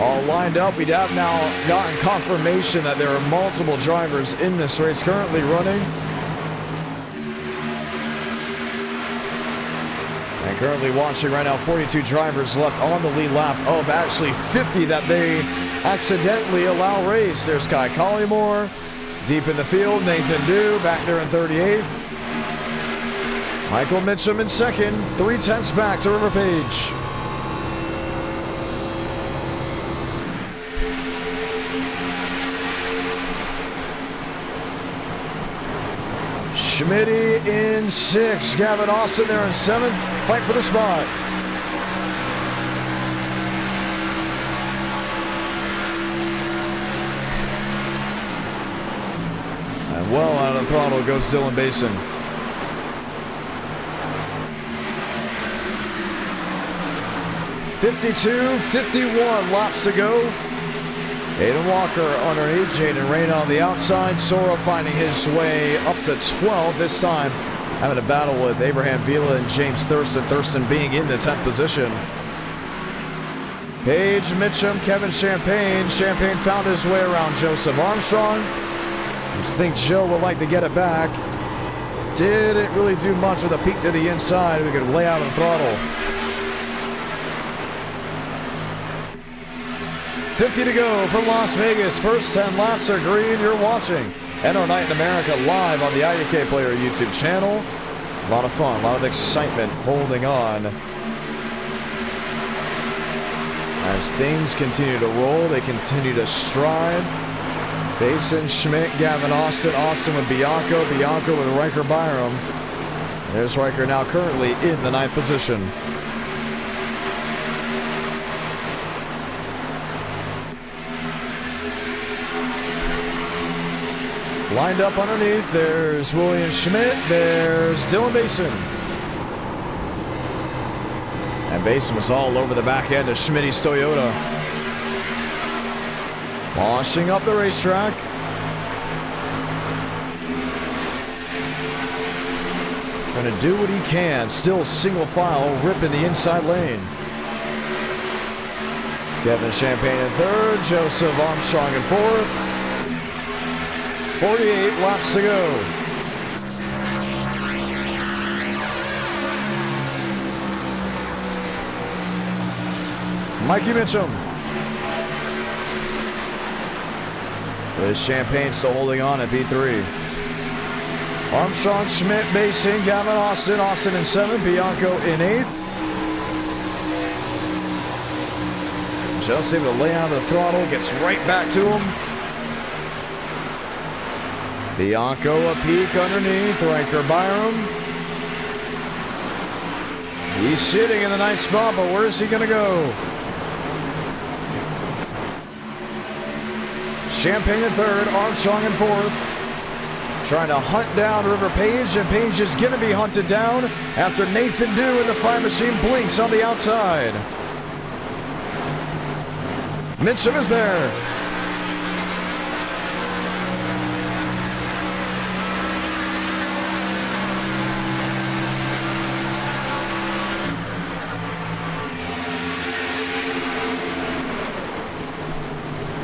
all lined up. We have now gotten confirmation that there are multiple drivers in this race currently running. And currently watching right now, 42 drivers left on the lead lap of actually 50 that they accidentally allow race. There's Kai Collymore, deep in the field. Nathan Dew back there in 38th. Michael Mitchum in second, 3/10 back to River Page. Schmitty in 6th, Gavin Austin there in 7th, fight for the spot. And well out of the throttle goes Dylan Basin. 52-51 laps to go. Aiden Walker underneath, Jaden Rain on the outside. Sora finding his way up to 12 this time. Having a battle with Abraham Vila and James Thurston. Thurston being in the 10th position. Paige Mitchum, Kevin Champagne. Champagne found his way around Joseph Armstrong. I think Joe would like to get it back. Didn't really do much with a peek to the inside. We could lay out the throttle. 50 to go from Las Vegas. First 10 laps are green. You're watching NO Night in America live on the Idk Player YouTube channel. A lot of fun, a lot of excitement holding on. As things continue to roll, they continue to stride. Basin, Schmidt, Gavin Austin, Austin with Bianco, Bianco with Riker Byram. There's Riker now currently in the 9th position. Lined up underneath, there's William Schmidt, there's Dylan Basin. And Basin was all over the back end of Schmidt's Toyota. Washing up the racetrack. Trying to do what he can, still single file, ripping the inside lane. Kevin Champagne in 3rd, Joseph Armstrong in 4th. 48 laps to go. Mikey Mitchum. With Champagne still holding on at P3. Armstrong, Schmidt, Basin, Gavin Austin. Austin in 7th, Bianco in 8th. Just able to lay out the throttle, gets right back to him. Bianco a peek underneath, Riker Byram. He's sitting in the nice spot, but where is he going to go? Champagne in 3rd, Armstrong in 4th. Trying to hunt down River Page, and Page is going to be hunted down after Nathan Dew in the fire machine blinks on the outside. Mitchum is there.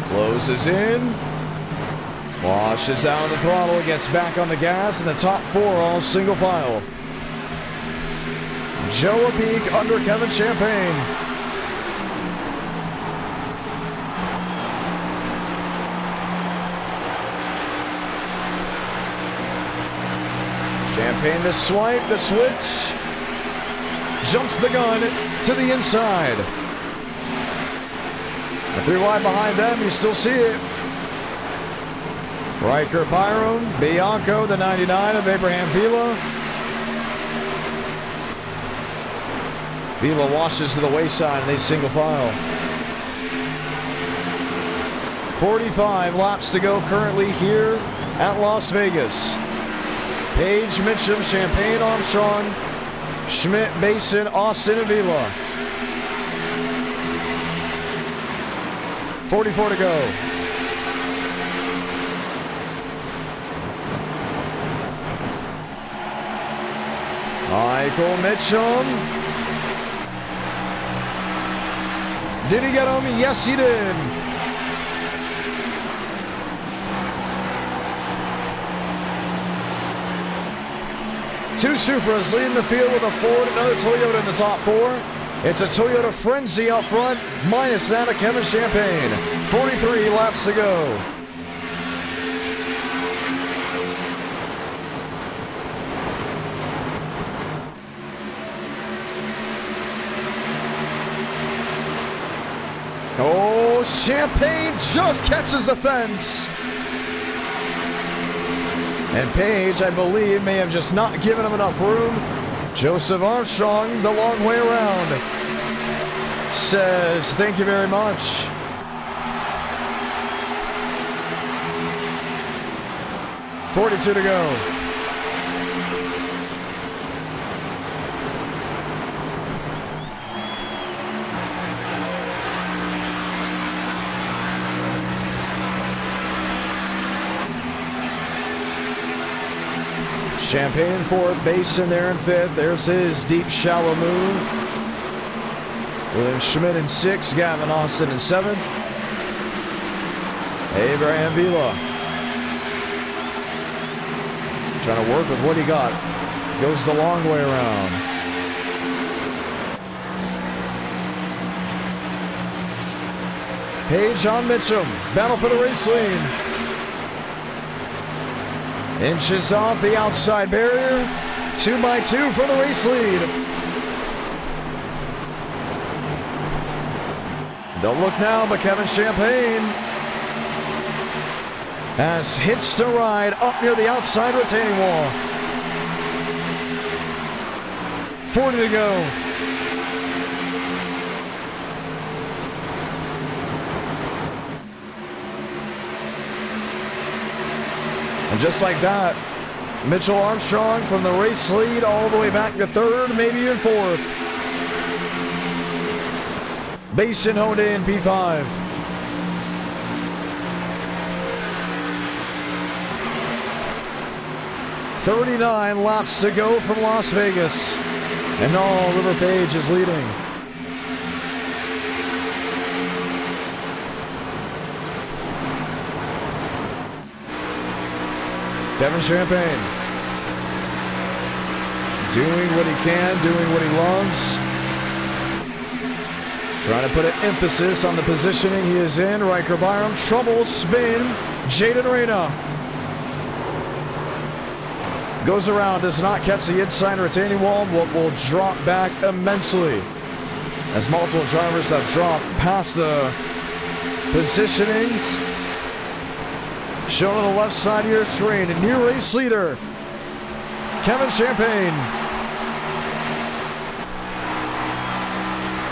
Closes in, washes out the throttle, gets back on the gas, and the top 4 all single file. Joe Apeek under Kevin Champagne. Champagne to swipe, the switch, jumps the gun to the inside. The 3 wide behind them, you still see it. Riker Byram, Bianco, the 99 of Abraham Vila. Vila washes to the wayside and they single file. 45 laps to go currently here at Las Vegas. Page, Mitchum, Champagne, Armstrong, Schmidt, Basin, Austin, and Vila. 44 to go. Michael Mitchum. Did he get him? Yes, he did. Two Supras leading the field with a Ford, another Toyota in the top 4. It's a Toyota Frenzy up front, minus that of Kevin Champagne. 43 laps to go. Oh, Champagne just catches the fence. And Page, I believe, may have just not given him enough room. Joseph Armstrong, the long way around, says thank you very much. .42 to go. Champagne in fourth, Basin there in fifth. There's his deep, shallow move. William Schmidt in sixth, Gavin Austin in seventh. Abraham Vila trying to work with what he got. Goes the long way around. Page on Mitchum. Battle for the race lead. Inches off the outside barrier. 2x2 for the race lead. Don't look now, but Kevin Champagne has hitched a ride up near the outside retaining wall. 40 to go. And just like that, Mitchell Armstrong from the race lead all the way back to third, maybe even fourth. Basin honed in P5. .39 laps to go from Las Vegas. And all River Page is leading. Kevin Champagne doing what he can, doing what he loves. Trying to put an emphasis on the positioning he is in. Riker Byram, trouble, spin. Jaden Reyna goes around, does not catch the inside retaining wall, but will drop back immensely. As multiple drivers have dropped past the positionings. Shown on the left side of your screen, a new race leader, Kevin Champagne.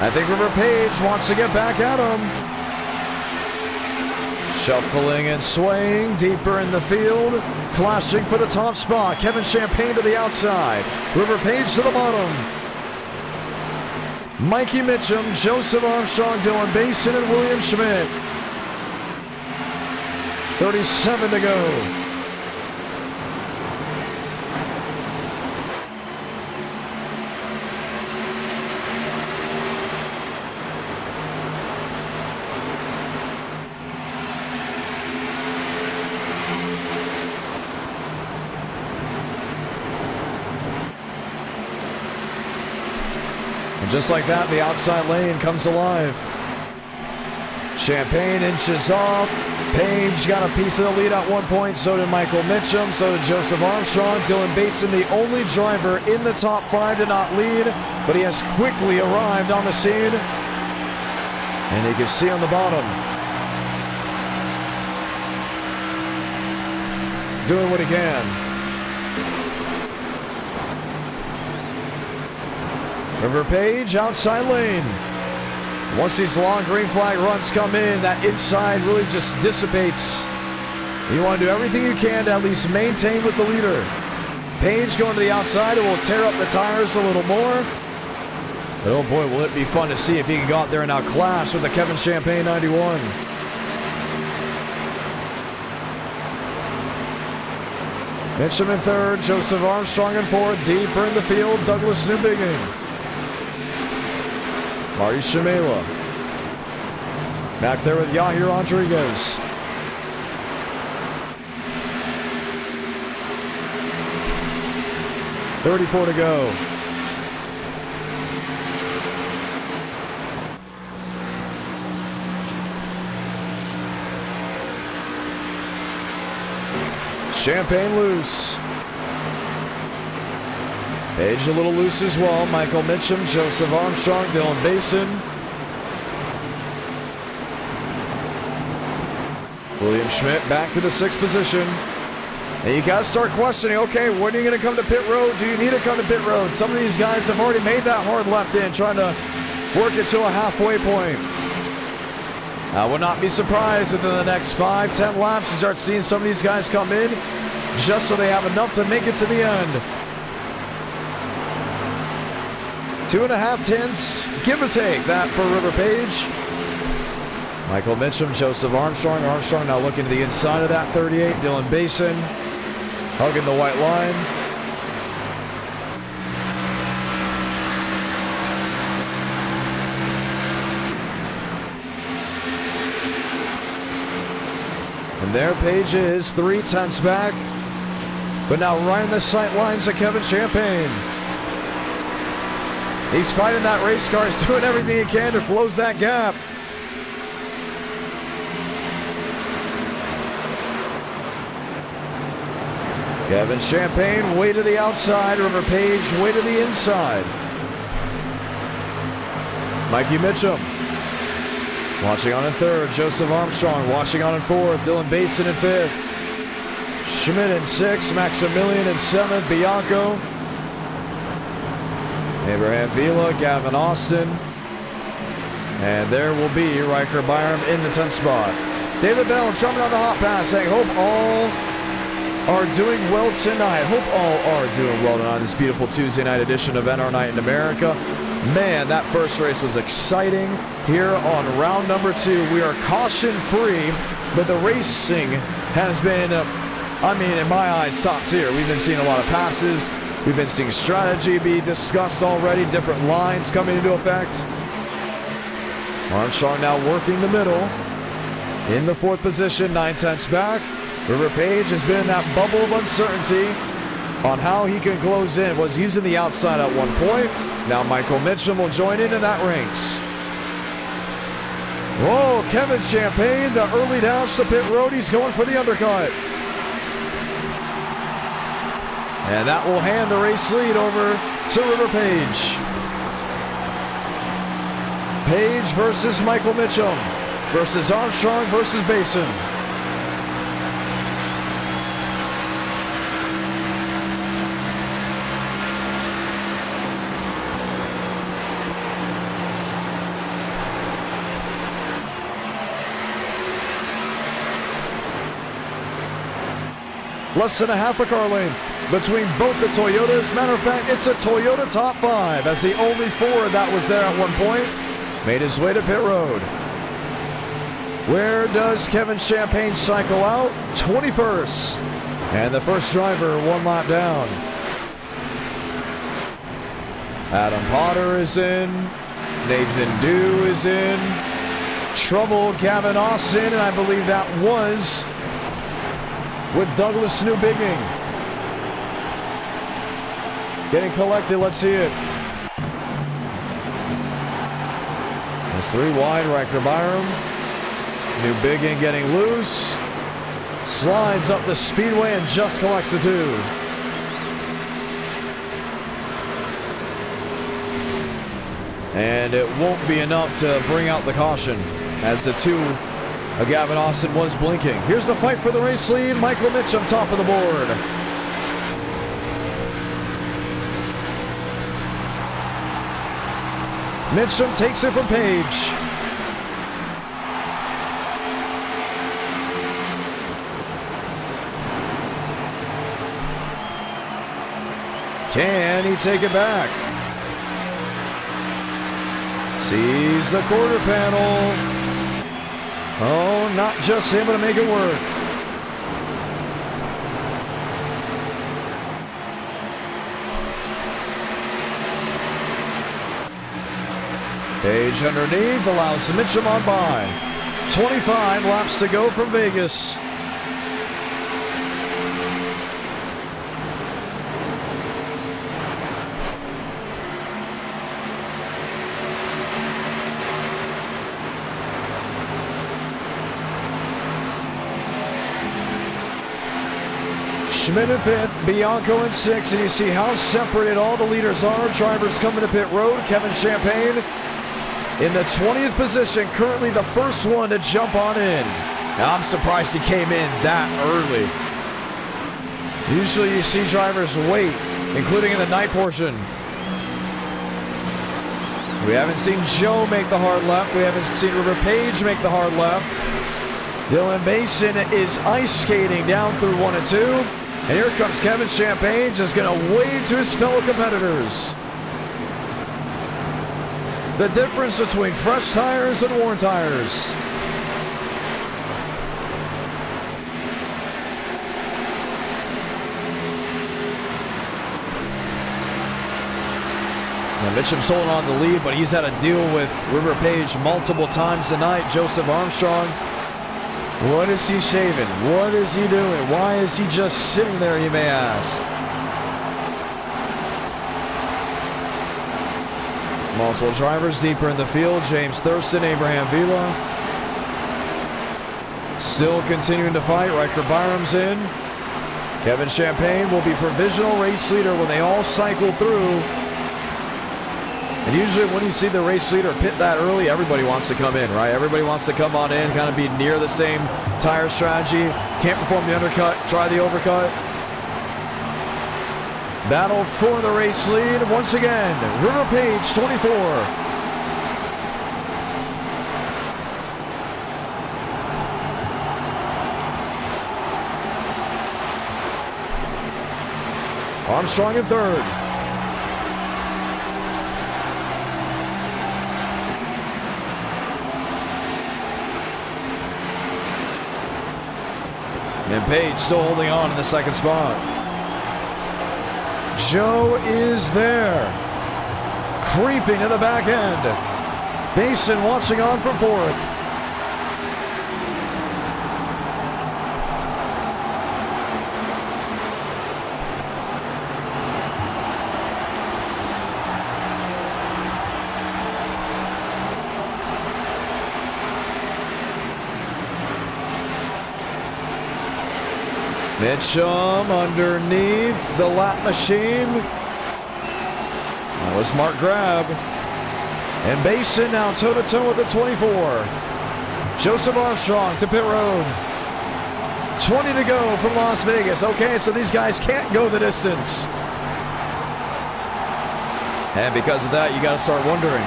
I think River Page wants to get back at him. Shuffling and swaying deeper in the field, clashing for the top spot. Kevin Champagne to the outside, River Page to the bottom. Mikey Mitchum, Joseph Armstrong, Dylan Basin, and William Schmidt. 37 to go. And just like that, the outside lane comes alive. Champagne inches off. Page got a piece of the lead at one point. So did Michael Mitchum. So did Joseph Armstrong. Dylan Basin, the only driver in the top five to not lead, but he has quickly arrived on the scene. And you can see on the bottom, doing what he can. River Page, outside lane. Once these long green flag runs come in, that inside really just dissipates. You want to do everything you can to at least maintain with the leader. Page going to the outside, it will tear up the tires a little more. But oh boy, will it be fun to see if he can go out there and now clash with the Kevin Champagne 91. Mitchum in third, Joseph Armstrong in fourth, deeper in the field, Douglas Newbigging. Marty Shamela. Back there with Yahir Rodriguez. .34 to go. Champagne loose. Page a little loose as well. Michael Mitchum, Joseph Armstrong, Dylan Basin. William Schmidt back to the sixth position. And you got to start questioning, okay, when are you going to come to pit road? Do you need to come to pit road? Some of these guys have already made that hard left in, trying to work it to a halfway point. I would not be surprised within the next 5-10 laps to start seeing some of these guys come in just so they have enough to make it to the end. 2.5 tenths, give or take, that for River Page. Michael Mitchum, Joseph Armstrong. Armstrong now looking to the inside of that 38. Dylan Basin hugging the white line. And there Page is, 3/10 back. But now right in the sight lines of Kevin Champagne. He's fighting that race car. He's doing everything he can to close that gap. Kevin Champagne way to the outside. River Page way to the inside. Mikey Mitchum watching on in third. Joseph Armstrong watching on in fourth. Dylan Basin in fifth. Schmidt in sixth. Maximilian in seventh. Bianco. Abraham Vila. Gavin Austin. And there will be Riker Byram in the 10th spot. David Bell jumping on the hot pass saying, hope all are doing well tonight. Hope all are doing well tonight. This beautiful Tuesday night edition of NR Night in America. Man, that first race was exciting. Here on round number 2, we are caution free, but the racing has been, I mean, in my eyes, top tier. We've been seeing a lot of passes. We've been seeing strategy be discussed already, different lines coming into effect. Armstrong now working the middle. In the 4th position, 9/10 back. River Page has been in that bubble of uncertainty on how he can close in. Was using the outside at one point. Now Michael Mitchum will join in that ranks. Whoa, Kevin Champagne, the early dash to pit road. He's going for the undercut. And that will hand the race lead over to River Page. Page versus Michael Mitchum versus Armstrong versus Basin. Less than a half a car length between both the Toyotas. Matter of fact, it's a Toyota top 5 as the only Ford that was there at one point made his way to pit road. Where does Kevin Champagne cycle out? 21st. And the first driver 1 lap down. Adam Potter is in. Nathan Dew is in. Trouble Gavin Austin, and I believe that was with Douglas Newbigging. Getting collected, let's see it. It's 3 wide, Riker Byram. Newbigging getting loose. Slides up the speedway and just collects the 2. And it won't be enough to bring out the caution as the 2 Gavin Austin was blinking. Here's the fight for the race lead. Michael Mitchum top of the board. Mitchum takes it from Page. Can he take it back? Sees the quarter panel. Oh, not just able to make it work. Page underneath allows Mitchum on by. 25 laps to go from Vegas. Schmidt in 5th, Bianco in 6th, and you see how separated all the leaders are. Drivers coming to pit road. Kevin Champagne in the 20th position, currently the first one to jump on in. Now, I'm surprised he came in that early. Usually you see drivers wait, including in the night portion. We haven't seen Joe make the hard left. We haven't seen River Page make the hard left. Dylan Basin is ice skating down through 1 and 2. And here comes Kevin Champagne, just going to wave to his fellow competitors. The difference between fresh tires and worn tires. Now Mitchum's holding on the lead, but he's had to deal with River Page multiple times tonight. Joseph Armstrong What is he shaving? What is he doing? Why is he just sitting there, you may ask? Multiple drivers deeper in the field. James Thurston, Abraham Vila. Still continuing to fight. Riker Byram's in. Kevin Champagne will be provisional race leader when they all cycle through. And usually when you see the race leader pit that early, everybody wants to come in, right? Everybody wants to come on in, kind of be near the same tire strategy. Can't perform the undercut, try the overcut. Battle for the race lead once again. River Page, 24. Armstrong in third. And Page still holding on in the second spot. Joe is there. Creeping to the back end. Mason watching on for fourth. Mitchum underneath the lap machine. That was Mark Grab. And Basin now toe-to-toe with the 24. Joseph Armstrong to pit road. 20 to go from Las Vegas. Okay, so these guys can't go the distance. And because of that, you got to start wondering.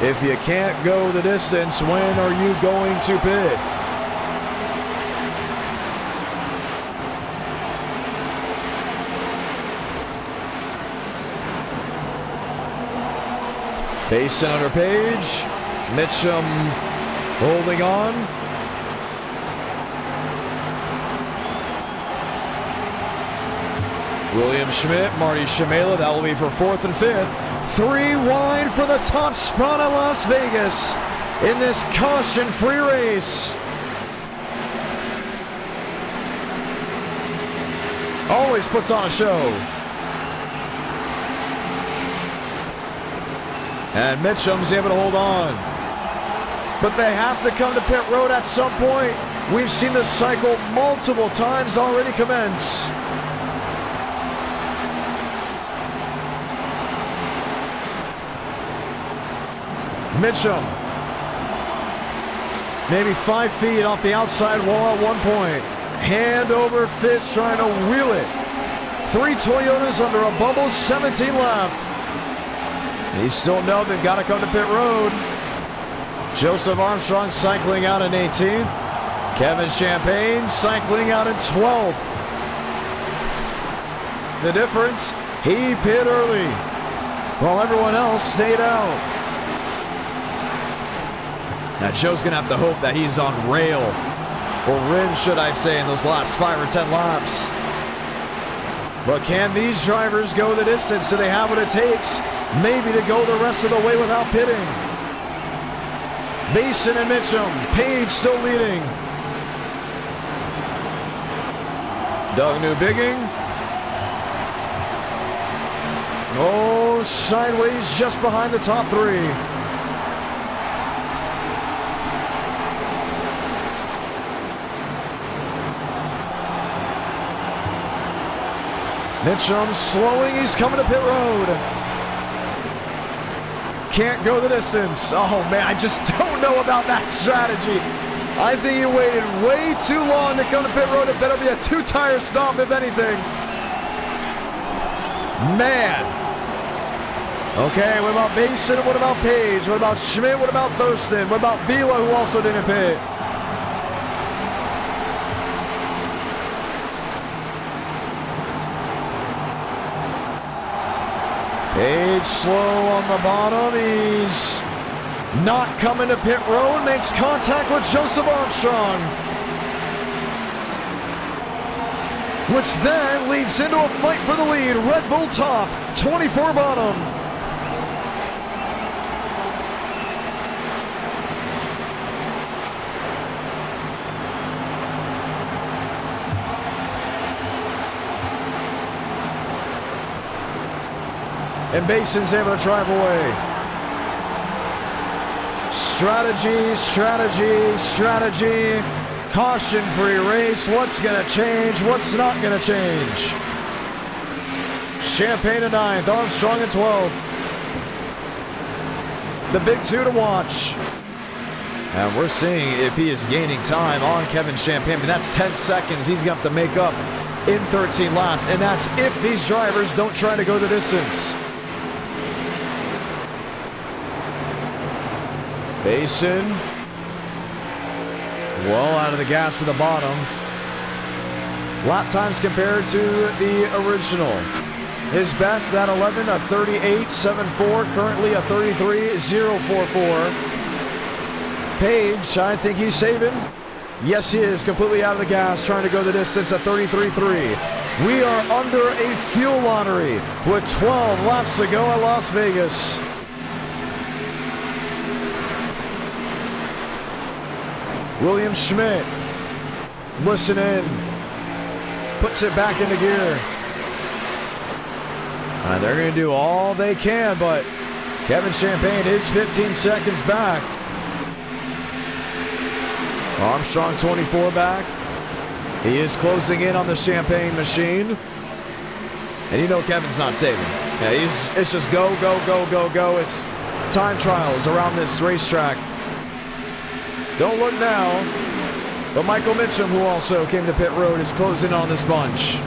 If you can't go the distance, when are you going to pit? Basin under Page. Mitchum holding on. William Schmidt, Marty Shimela, that will be for fourth and fifth. 3 wide for the top spot at Las Vegas in this caution-free race. Always puts on a show. And Mitchum's able to hold on. But they have to come to pit road at some point. We've seen this cycle multiple times already commence. Mitchum. Maybe 5 feet off the outside wall at one point. Hand over fist trying to wheel it. 3 Toyotas under a bubble, 17 left. He's still know they've got to come to pit road. Joseph Armstrong cycling out in 18th. Kevin Champagne cycling out in 12th. The difference, he pit early, while everyone else stayed out. Now Joe's going to have to hope that he's on rail, or rim should I say, in those last 5 or 10 laps. But can these drivers go the distance? Do they have what it takes? Maybe to go the rest of the way without pitting. Basin and Mitchum. Page still leading. Doug Newbigging. Oh, sideways just behind the top 3. Mitchum slowing. He's coming to pit road. Can't go the distance. Oh man, I just don't know about that strategy. I think he waited way too long to come to pit road. It better be a 2-tire stop if anything. Man. Okay, what about Basin? What about Page? What about Schmidt? What about Thurston? What about Vila, who also didn't pit? Page slow on the bottom. He's not coming to pit road. Makes contact with Joseph Armstrong, which then leads into a fight for the lead. Red Bull top, 24 bottom. And Bason's able to drive away. Strategy, strategy, strategy. Caution-free race. What's going to change? What's not going to change? Champagne in 9th. Armstrong in 12th. The big two to watch. And we're seeing if he is gaining time on Kevin Champagne. I mean, that's 10 seconds he's going to have to make up in 13 laps. And that's if these drivers don't try to go the distance. Basin. Well out of the gas at the bottom. Lap times compared to the original. His best, that 11, a 38.74. Currently a 33.044. Page, I think he's saving. Yes, he is. Completely out of the gas, trying to go the distance at 33.3. We are under a fuel lottery with 12 laps to go at Las Vegas. William Schmidt, listen in, puts it back into gear. They're going to do all they can, but Kevin Champagne is 15 seconds back. Armstrong 24 back. He is closing in on the Champagne machine. And you know Kevin's not saving. Yeah, it's just go, go, go, go, go. It's time trials around this racetrack. Don't look now. But Michael Mitchum, who also came to pit road, is closing on this bunch.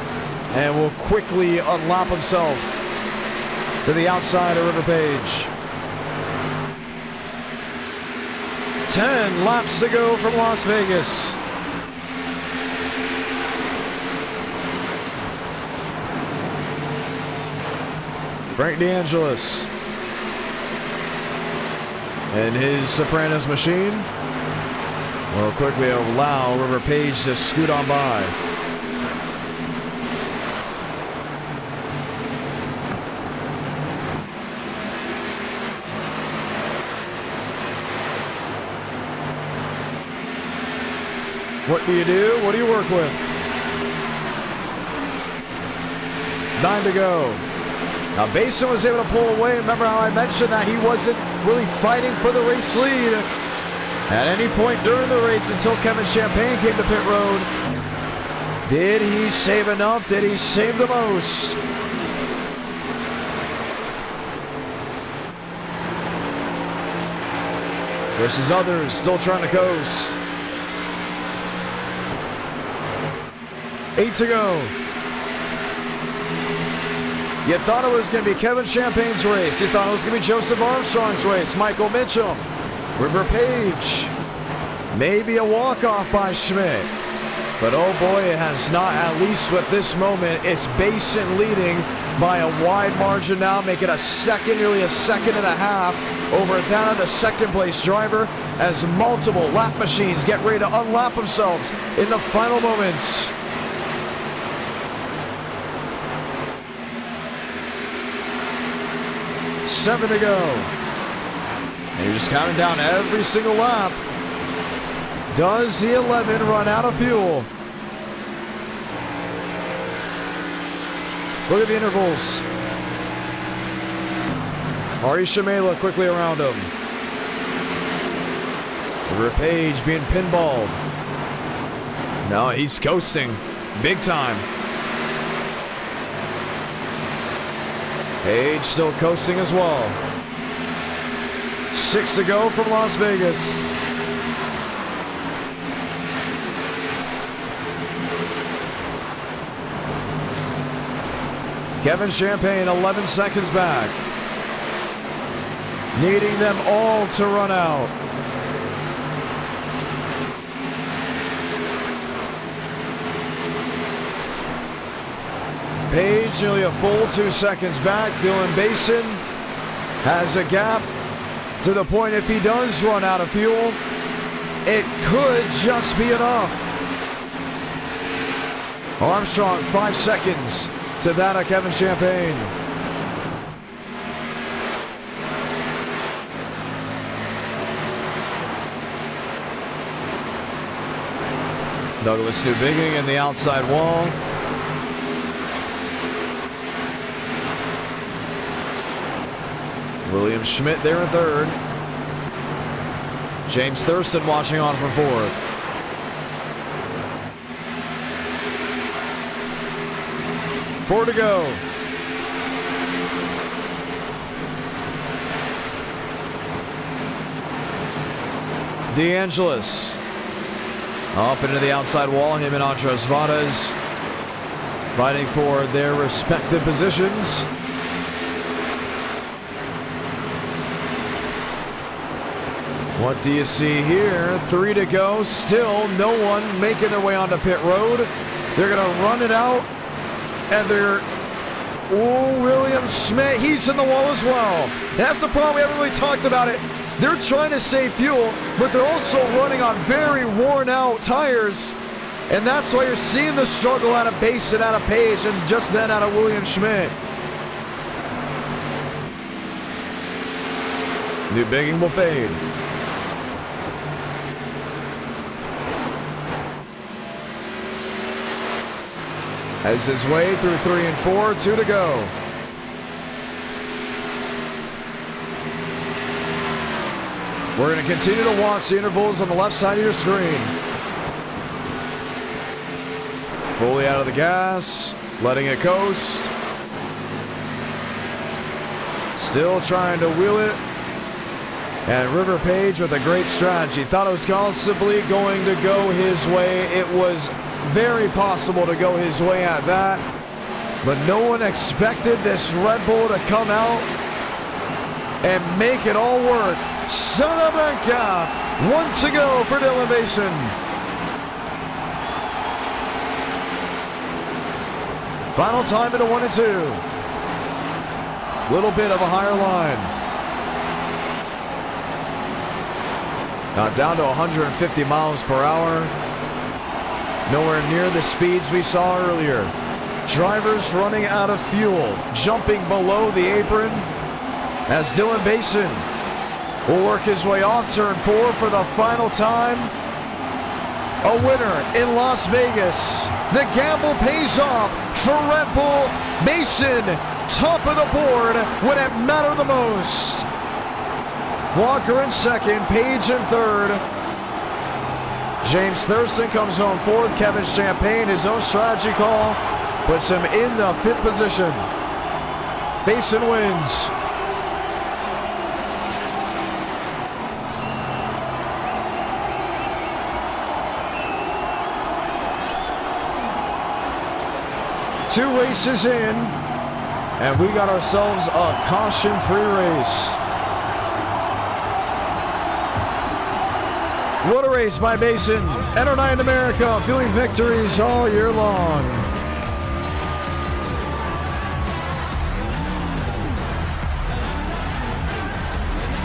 And will quickly unlap himself to the outside of River Page. 10 laps to go from Las Vegas. Frank DeAngelis and his Sopranos machine will quickly allow River Page to scoot on by. What do you do? What do you work with? 9 to go. Now Basin was able to pull away. Remember how I mentioned that he wasn't really fighting for the race lead at any point during the race until Kevin Champagne came to pit road. Did he save enough? Did he save the most? Versus others still trying to coast. 8 to go. You thought it was going to be Kevin Champagne's race. You thought it was going to be Joseph Armstrong's race. Michael Mitchum, River Page. Maybe a walk-off by Schmidt. But oh boy, it has not, at least with this moment. It's Basin leading by a wide margin now, making a second, nearly a second and a half over that of the second place driver as multiple lap machines get ready to unlap themselves in the final moments. Seven to go. And you're just counting down every single lap. Does the 11 run out of fuel? Look at the intervals. Ari Shamela quickly around him. River Page being pinballed. No, he's coasting. Big time. Page still coasting as well. 6 to go from Las Vegas. Kevin Champagne 11 seconds back. Needing them all to run out. Page nearly a full 2 seconds back. Dylan Basin has a gap to the point if he does run out of fuel, it could just be enough. Armstrong 5 seconds to that of Kevin Champagne. Douglas Newbigging in the outside wall. William Schmidt there in third. James Thurston watching on for fourth. Four to go. DeAngelis up into the outside wall. Him and Andres Vadas fighting for their respective positions. What do you see here? 3 to go. Still no one making their way onto pit road. They're going to run it out. And they're... Oh, William Schmidt. He's in the wall as well. That's the problem. We haven't really talked about it. They're trying to save fuel, but they're also running on very worn out tires. And that's why you're seeing the struggle out of Basin, out of Page, and just then out of William Schmidt. New bigging will fade. As his way through 3 and 4, 2 to go. We're going to continue to watch the intervals on the left side of your screen. Fully out of the gas, letting it coast. Still trying to wheel it. And River Page with a great strategy. Thought it was possibly going to go his way. It was very possible to go his way at that. But no one expected this Red Bull to come out and make it all work. Salamanca, 1 to go for Dylan Basin. Final time into 1 and 2. Little bit of a higher line. Now down to 150 miles per hour. Nowhere near the speeds we saw earlier. Drivers running out of fuel, jumping below the apron as Dylan Basin will work his way off turn 4 for the final time. A winner in Las Vegas. The gamble pays off for Red Bull. Basin, top of the board when it mattered the most. Walker in second, Page in third. James Thurston comes home fourth. Kevin Champagne, his own strategy call, puts him in the 5th position. Basin wins. Two races in, and we got ourselves a caution-free race. What a race by Basin. Enter Night in America, feeling victories all year long.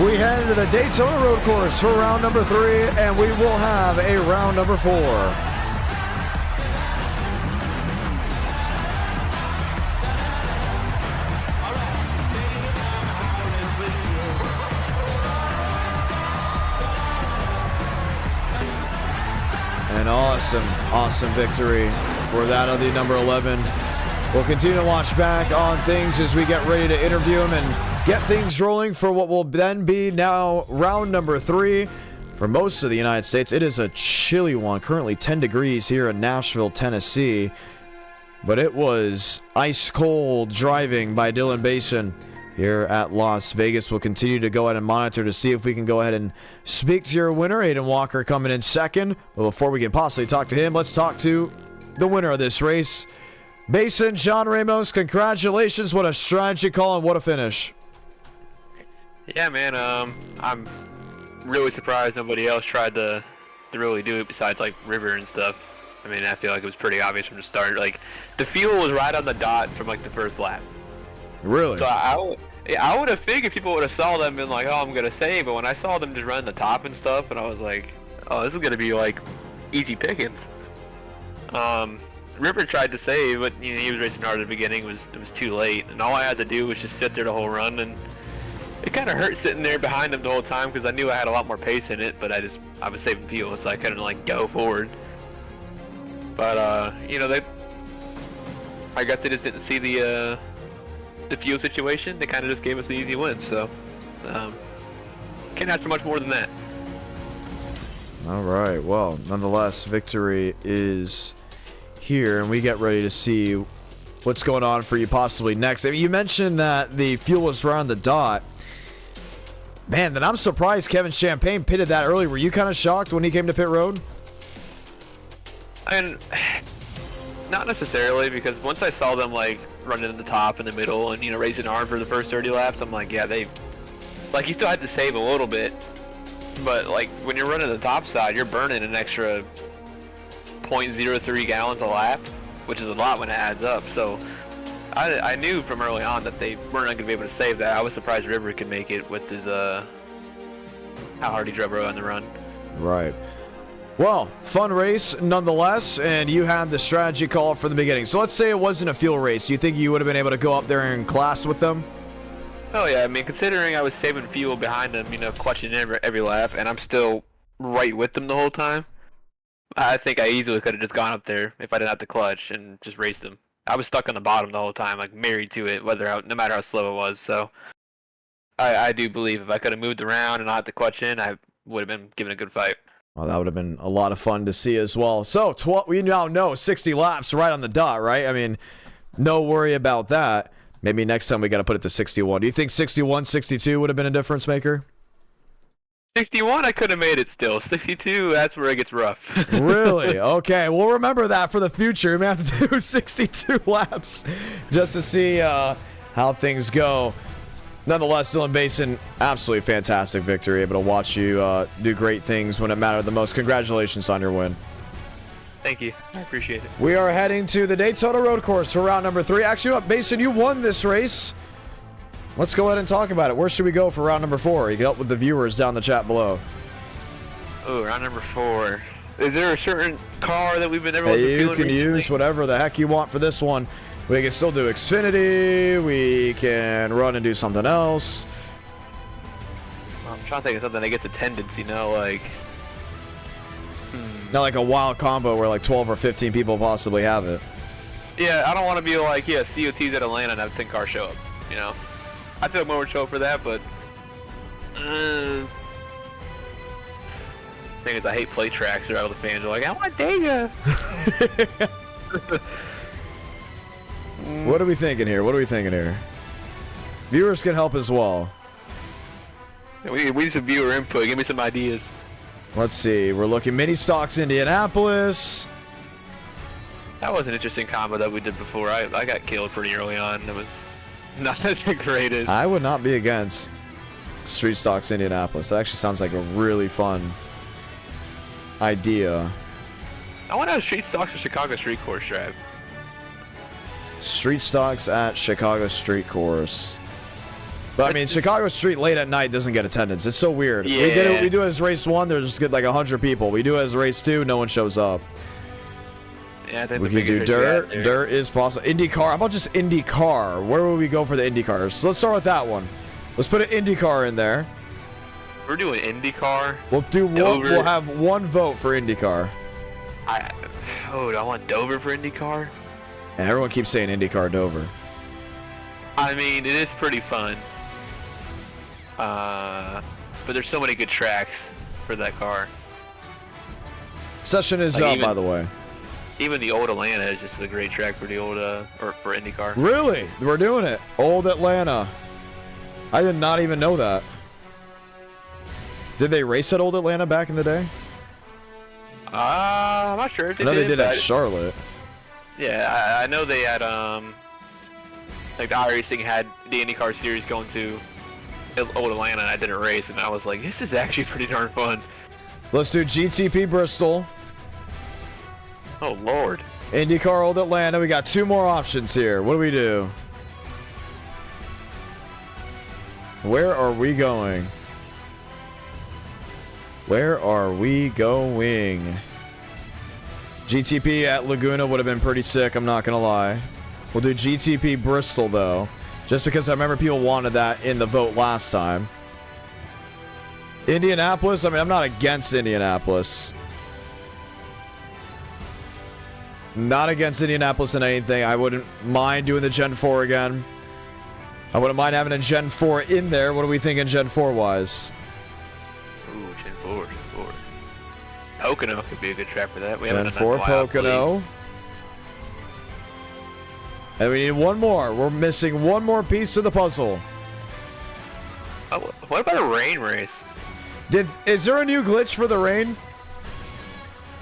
We head into the Daytona Road Course for round number 3, and we will have a round number 4. An awesome victory for that of the number 11. We'll continue to watch back on things as we get ready to interview him and get things rolling for what will then be now round number 3. For most of the United States, it is a chilly one. Currently 10 degrees here in Nashville, Tennessee. But it was ice cold driving by Dylan Basin here at Las Vegas. We'll continue to go ahead and monitor to see if we can go ahead and speak to your winner. Aiden Walker coming in second. But before we can possibly talk to him, let's talk to the winner of this race. Basin, John Ramos, congratulations. What a strategy call and what a finish. Yeah, man, I'm really surprised nobody else tried to really do it besides, like, River and stuff. I mean, I feel like it was pretty obvious from the start. Like, the fuel was right on the dot from, like, the first lap. Really? So I would have figured people would have saw them and been like, oh, I'm going to save. But when I saw them just run the top and stuff, and I was like, oh, this is going to be, like, easy pickings. River tried to save, but, you know, he was racing hard at the beginning. It was too late. And all I had to do was just sit there the whole run. And it kind of hurt sitting there behind him the whole time because I knew I had a lot more pace in it. But I was saving fuel, so I couldn't, like, go forward. But, you know, I guess they just didn't see the fuel situation. They kind of just gave us the easy win, so Can't ask for much more than that. All right. Well, nonetheless, victory is here, and we get ready to see what's going on for you possibly next. I mean, you mentioned that the fuel was around the dot. Man, then I'm surprised Kevin Champagne pitted that early. Were you kind of shocked when he came to pit road? And not necessarily, because once I saw them like running in the top in the middle and raising arm for the first 30 laps, I'm like, yeah, they like you still had to save a little bit, but like when you're running the top side, you're burning an extra 0.03 gallons a lap, which is a lot when it adds up. So I knew from early on that they weren't going to be able to save that. I was surprised River could make it with his how hard he drove on the run. Right. Well, fun race nonetheless, and you had the strategy call from the beginning. So let's say it wasn't a fuel race. You think you would have been able to go up there and class with them? Oh yeah, I mean, considering I was saving fuel behind them, clutching in every lap, and I'm still right with them the whole time, I think I easily could have just gone up there if I didn't have to clutch and just raced them. I was stuck on the bottom the whole time, like married to it, no matter how slow it was. So I do believe if I could have moved around and not had to clutch in, I would have been given a good fight. Well, that would have been a lot of fun to see as well. So we now know 60 laps right on the dot, right? I mean, no worry about that. Maybe next time we got to put it to 61. Do you think 61, 62 would have been a difference maker? 61, I could have made it still. 62, that's where it gets rough. Really? Okay, we'll remember that for the future. We may have to do 62 laps just to see how things go. Nonetheless, Dylan Basin, absolutely fantastic victory. Able to watch you do great things when it mattered the most. Congratulations on your win. Thank you. I appreciate it. We are heading to the Daytona Road Course for round number 3. Actually, Basin, you won this race. Let's go ahead and talk about it. Where should we go for round number 4? You can help with the viewers down in the chat below. Oh, round number 4. Is there a certain car that we've been able to do? You can use whatever the heck you want for this one. We can still do Xfinity. We can run and do something else. I'm trying to think of something that gets attendance, like... Not like a wild combo where like 12 or 15 people possibly have it. Yeah, I don't want to be like, COTs at Atlanta and have 10 cars show up, I feel like more would show up for that, but... thing is, I hate play tracks where all the fans are like, I want Dega! What are we thinking here? Viewers can help as well. We need some viewer input. Give me some ideas. Let's see. We're looking mini stocks Indianapolis. That was an interesting combo that we did before. I got killed pretty early on. It was not the greatest. I would not be against street stocks Indianapolis. That actually sounds like a really fun idea. I want to have street stocks at Chicago Street Course drive. Street stocks at Chicago Street Course. But I mean, Chicago Street late at night doesn't get attendance. It's so weird. Yeah. We do it as race 1, there's get like 100 people. We do it as race 2, no one shows up. Yeah, I think we can do dirt. Dirt is possible. IndyCar. How about just IndyCar? Where will we go for the IndyCars? So let's start with that one. Let's put an IndyCar in there. We're doing IndyCar. We'll do one. We'll have one vote for IndyCar. Do I want Dover for IndyCar? And everyone keeps saying IndyCar Dover. I mean, it is pretty fun. But there's so many good tracks for that car. Session is up, by the way. Even the old Atlanta is just a great track for the old or for IndyCar. Really? We're doing it. Old Atlanta. I did not even know that. Did they race at Old Atlanta back in the day? I'm not sure if they did. I know they did at but... Charlotte. Yeah, I know they had like the iRacing had the IndyCar series going to Old Atlanta, and I did a race, and I was like, this is actually pretty darn fun. Let's do GTP Bristol. Oh Lord. IndyCar Old Atlanta. We got 2 more options here. What do we do? Where are we going? Where are we going? GTP at Laguna would have been pretty sick, I'm not going to lie. We'll do GTP Bristol, though. Just because I remember people wanted that in the vote last time. Indianapolis, I mean, I'm not against Indianapolis. Not against Indianapolis in anything. I wouldn't mind doing the Gen 4 again. I wouldn't mind having a Gen 4 in there. What are we thinking Gen 4 wise? Ooh, Gen 4. Pocono could be a good track for that. We Gen haven't done 4 that in a while, Pocono. And we need one more. We're missing one more piece to the puzzle. Oh, what about a rain race? Is there a new glitch for the rain?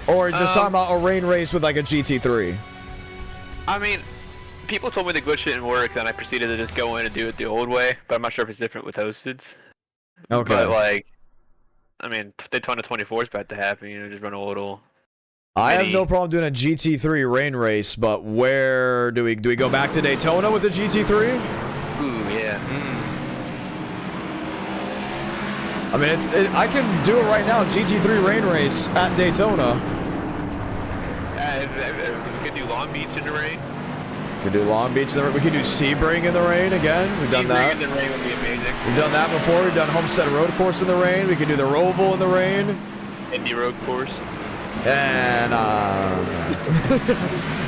Or just talking about a rain race with like a GT3? I mean, people told me the glitch didn't work, then I proceeded to just go in and do it the old way, but I'm not sure if it's different with hosteds. Okay. But like, I mean, Daytona 24 is about to happen, you know, just run a little... I have no problem doing a GT3 rain race, but where do we go back to Daytona with the GT3? Ooh, yeah. I mean, I can do it right now, GT3 rain race at Daytona. We could do Long Beach in the rain. We could do Long Beach in the rain. We could do Sebring in the rain again. We've done that. Sebring in the rain would be amazing. We've done that before. We've done Homestead Road Course in the rain. We could do the Roval in the rain. Indy Road Course. And I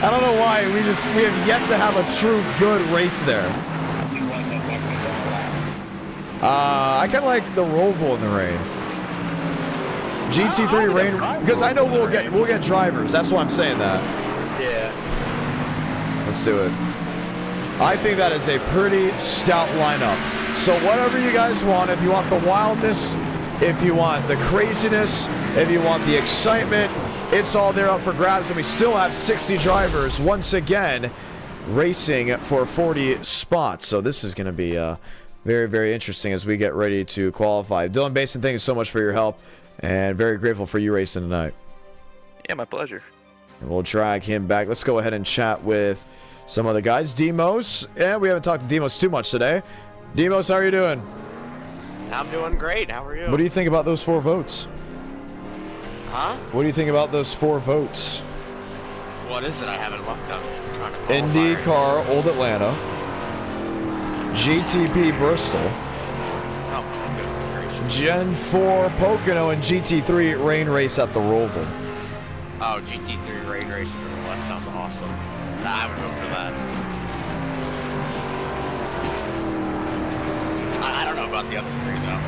don't know why we have yet to have a true good race there. I kind of like the Roval in the rain. GT3 rain, because I know we'll get drivers. That's why I'm saying that. Yeah. Let's do it. I think that is a pretty stout lineup. So whatever you guys want, if you want the wildness, if you want the craziness, if you want the excitement, it's all there up for grabs. And we still have 60 drivers once again racing for 40 spots. So this is going to be very, very interesting as we get ready to qualify. Dylan Basin, thank you so much for your help, and very grateful for you racing tonight. Yeah, my pleasure. And we'll drag him back. Let's go ahead and chat with some other guys. Demos, yeah, we haven't talked to Demos too much today. Demos, how are you doing? I'm doing great. How are you? What do you think about those 4 votes? Huh? What do you think about those 4 votes? What is it? I haven't looked up. IndyCar Old Atlanta, GTP Bristol, Gen 4 Pocono, and GT3 Rain Race at the Roval. Oh, GT3 Rain Race. Well, that sounds awesome. I would vote for that. I don't know about the other 3 though.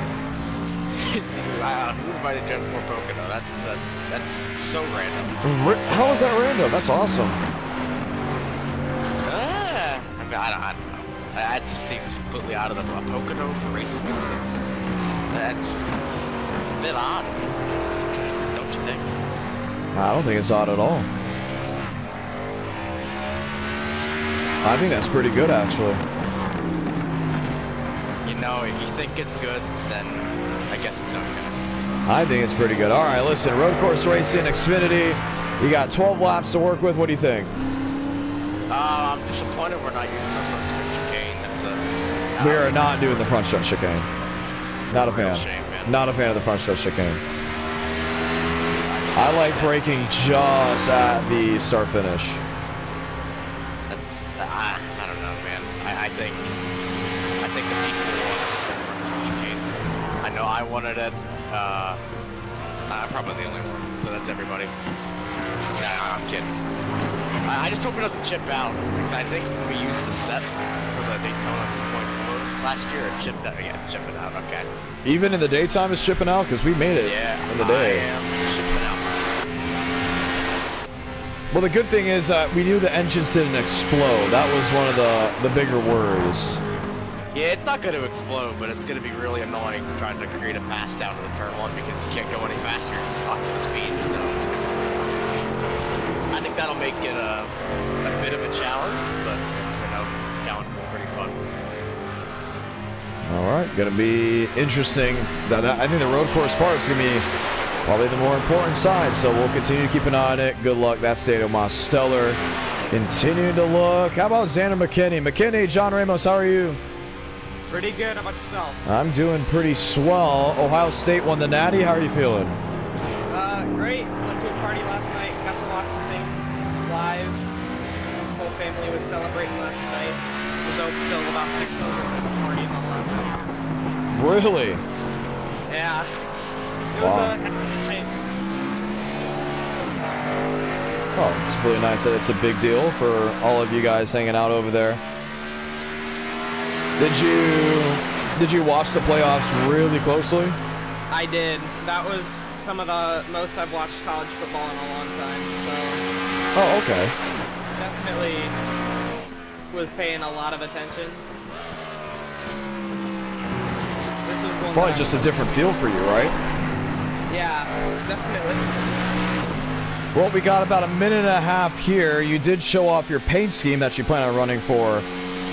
Who invited Gen 4 Pocono? That's so random. How is that random? That's awesome. I mean, I don't know. That just seems completely out of the Pocono racing. That's a bit odd, don't you think? I don't think it's odd at all. I think that's pretty good, actually. You know, if you think it's good, then I guess it's okay. I think it's pretty good. All right, listen, road course racing, Xfinity. You got 12 laps to work with. What do you think? I'm disappointed we're not using the front stretch chicane. We are not doing the front stretch chicane. Not a fan. Shame, not a fan of the front stretch chicane. I like braking just at the start finish. That's I don't know, man. I think the people want the front stretch chicane. I know I wanted it. I'm probably the only one, so that's everybody. Nah, I'm kidding. I just hope it doesn't chip out, because I think we used the set for the Daytona 2.4 last year. It chipped out. Yeah, it's chipping out. Okay. Even in the daytime, it's chipping out because we made it in the day. I am chipping out. Well, the good thing is we knew the engines didn't explode. That was one of the bigger worries. Yeah, it's not going to explode, but it's going to be really annoying trying to create a pass down to the turn 1 because you can't go any faster. You're just locked to the speed. So I think that'll make it a bit of a challenge, but you know, challenge will be pretty fun. All right, going to be interesting. I think the road course part is going to be probably the more important side, so we'll continue to keep an eye on it. Good luck. That's Dado Mosteller. Continuing to look. How about Xander McKinney? McKinney, John Ramos, how are you? Pretty good. How about yourself? I'm doing pretty swell. Ohio State won the Natty. How are you feeling? Great. Went to a party last night. Got to watch the thing live. The whole family was celebrating last night. It was open till about 6 o'clock at the party on last night. Really? Yeah. It Wow. was Oh, it's really nice that it's a big deal for all of you guys hanging out over there. Did you watch the playoffs really closely? I did. That was some of the most I've watched college football in a long time. So. Oh, okay. Definitely was paying a lot of attention. This was one Probably just a different feel for you, right? Yeah, definitely. Well, we got about a minute and a half here. You did show off your paint scheme that you plan on running for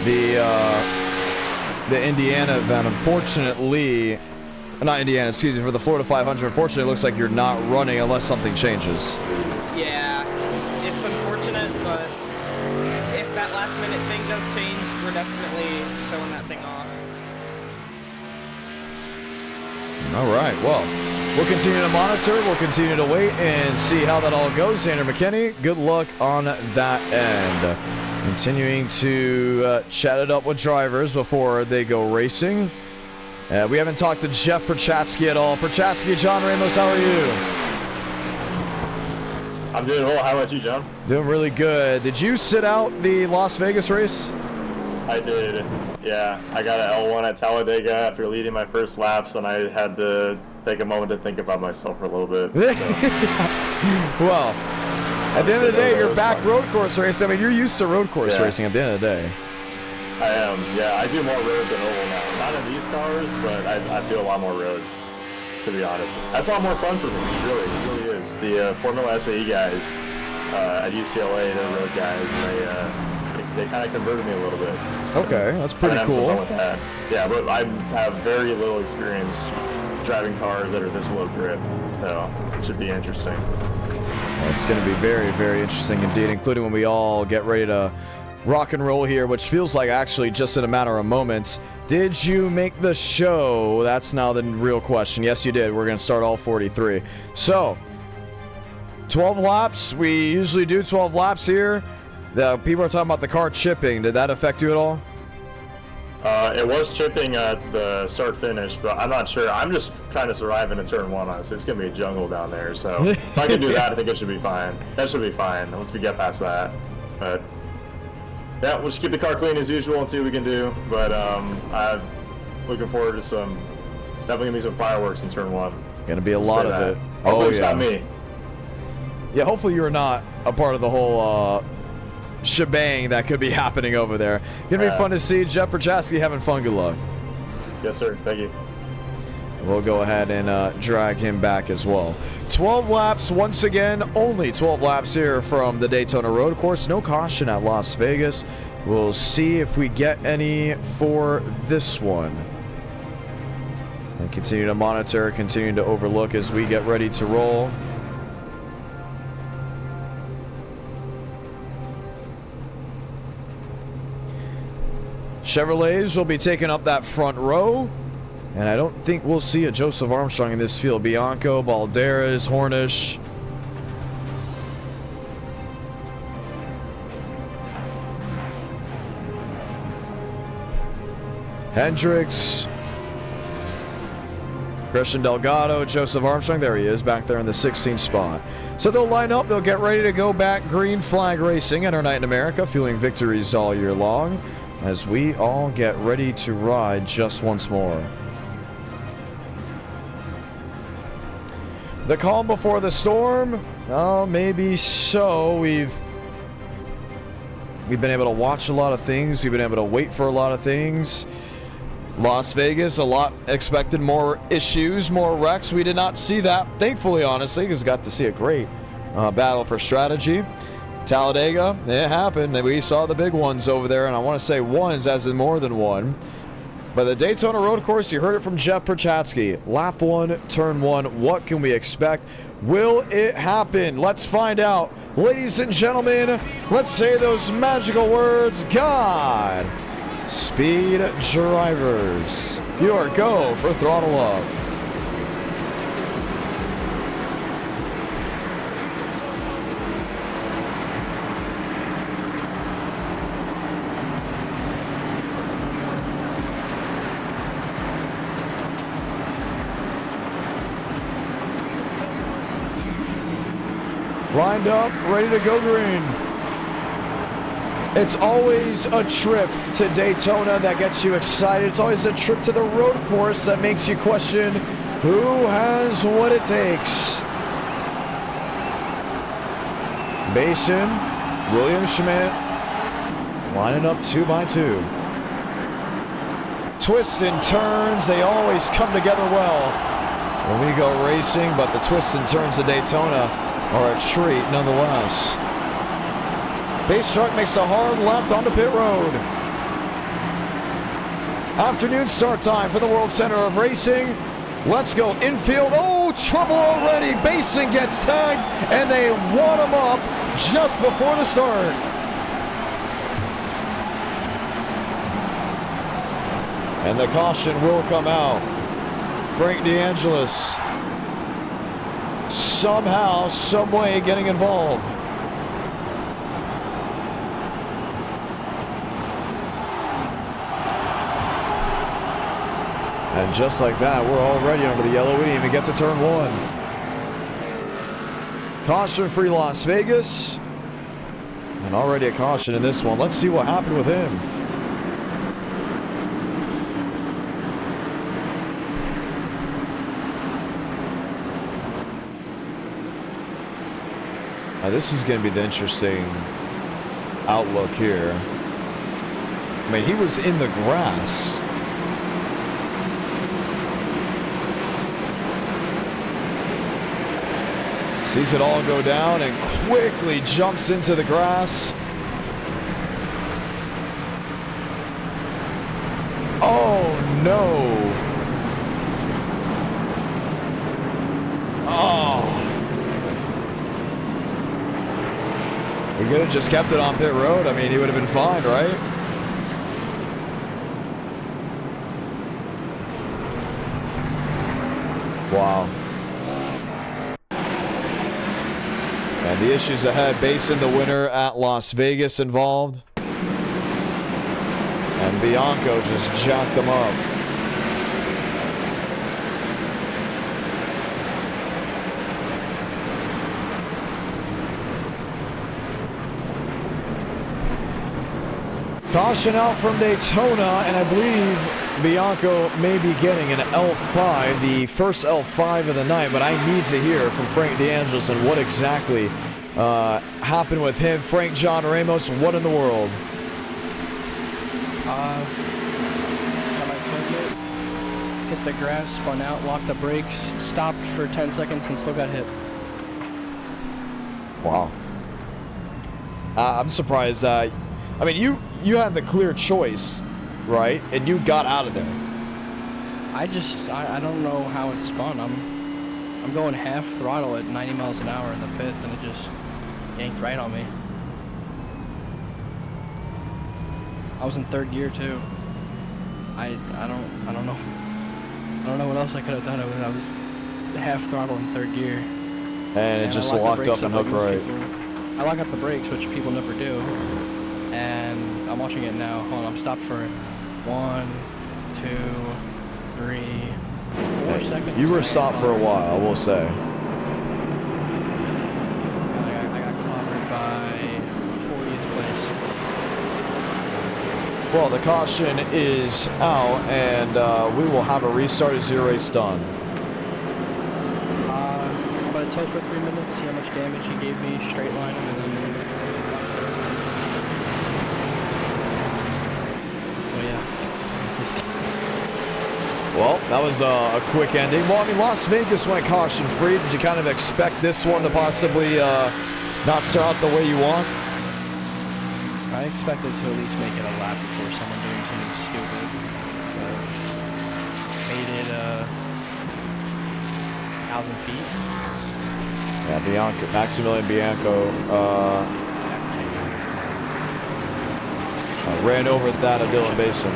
the Indiana event. Unfortunately, not Indiana, excuse me, for the Florida 500. Unfortunately, it looks like you're not running unless something changes. Yeah, it's unfortunate, but if that last minute thing does change, we're definitely showing that thing off. All right, well, we'll continue to monitor. We'll continue to wait and see how that all goes. Andrew McKinney, good luck on that end. Continuing to chat it up with drivers before they go racing. We haven't talked to Jeff Perchatsky at all. Perchatsky, John Ramos, how are you? I'm doing well. How about you, John? Doing really good. Did you sit out the Las Vegas race? I did. Yeah, I got an L1 at Talladega after leading my first laps, and I had to take a moment to think about myself for a little bit. So. Well, at the end of the day, you're back road course racing. I mean, you're used to road course racing at the end of the day. I am. Yeah, I do more road than oval now. Not in these cars, but I do a lot more road, to be honest. That's a lot more fun for me, really. It really is. The Formula SAE guys at UCLA, they're road guys, and they kind of converted me a little bit. Okay, that's pretty cool. With that. Yeah, but I have very little experience driving cars that are this low grip, so it should be interesting. It's going to be very, very interesting indeed, including when we all get ready to rock and roll here, which feels like actually just in a matter of moments. Did you make the show? That's now the real question. Yes, you did. We're going to start all 43. So, 12 laps. We usually do 12 laps here. The people are talking about the car chipping. Did that affect you at all? It was chipping at the start finish, but I'm not sure. I'm just trying to survive in a turn one, honestly. It's going to be a jungle down there, so if I can do that, I think it should be fine. That should be fine once we get past that. But yeah, we'll just keep the car clean as usual and see what we can do. But I'm looking forward to definitely going to be some fireworks in turn one. Going to be a lot of it. Hopefully it's not me. Yeah, hopefully you're not a part of the whole shebang that could be happening over there. Gonna be fun to see. Jeff Perchatsky having fun. Good luck. Yes, sir. Thank you. We'll go ahead and drag him back as well. 12 laps once again. Only 12 laps here from the Daytona Road Course. No caution at Las Vegas. We'll see if we get any for this one. And continue to monitor, continue to overlook as we get ready to roll. Chevrolets will be taking up that front row, and I don't think we'll see a Joseph Armstrong in this field. Bianco, Balderas, Hornish. Hendricks. Christian Delgado, Joseph Armstrong. There he is, back there in the 16th spot. So they'll line up, they'll get ready to go back. Green flag racing at our night in America, fueling victories all year long, as we all get ready to ride just once more. The calm before the storm? Oh, maybe so. We've been able to watch a lot of things. We've been able to wait for a lot of things. Las Vegas, a lot expected, more issues, more wrecks. We did not see that, thankfully, honestly, because we got to see a great battle for strategy. Talladega, it happened. We saw the big ones over there, and I want to say ones as in more than one. But the Daytona Road Course, you heard it from Jeff Perchatsky. Lap 1, turn 1, what can we expect? Will it happen? Let's find out. Ladies and gentlemen, let's say those magical words, God Speed drivers. Your go for throttle up. Lined up, ready to go green. It's always a trip to Daytona that gets you excited. It's always a trip to the road course that makes you question who has what it takes. Basin, William Schmidt, lining up 2 by 2. Twists and turns, they always come together well when we go racing, but the twists and turns of Daytona are a treat nonetheless. Base truck makes a hard left onto pit road. Afternoon start time for the World Center of Racing. Let's go infield. Oh, trouble already. Basin gets tagged, and they wad him up just before the start. And the caution will come out. Frank DeAngelis somehow, some way getting involved. And just like that, we're already under the yellow. We didn't even get to turn 1. Caution-free Las Vegas. And already a caution in this one. Let's see what happened with him. Now this is going to be the interesting outlook here. I mean, he was in the grass. Sees it all go down and quickly jumps into the grass. Oh no. Oh. We could have just kept it on pit road. I mean, he would have been fine, right? Wow. And the issues ahead. Basin, the winner at Las Vegas, involved. And Bianco just jacked them up. Caution out from Daytona, and I believe Bianco may be getting an L5, the first L5 of the night, but I need to hear from Frank DeAngelis and what exactly happened with him. Frank John Ramos, what in the world? Hit the grass, spun out, locked the brakes, stopped for 10 seconds, and still got hit. Wow. I'm surprised that, I mean, you had the clear choice, right? And you got out of there. I don't know how it spun. I'm going half throttle at 90 miles an hour in the pits, and it just yanked right on me. I was in third gear too. I don't know. I don't know what else I could have done. I was half throttle in third gear. And it just locked up and hooked right. I lock up the brakes, which people never do. And I'm watching it now. Hold on, I'm stopped for 1, 2, 3, 4 seconds. You were stopped for a while, I will say. I got clobbered by 40th place. Well, the caution is out, and we will have a restart as your race done. I'm going to tilt for 3 minutes, see how much damage he gave me, straight line, and then... Well, that was a quick ending. Well, I mean, Las Vegas went caution-free. Did you kind of expect this one to possibly not start out the way you want? I expected to at least make it a lap before someone doing something stupid. Made it 1,000 feet. Yeah, Maximilian Bianco ran over that of Dylan Basin.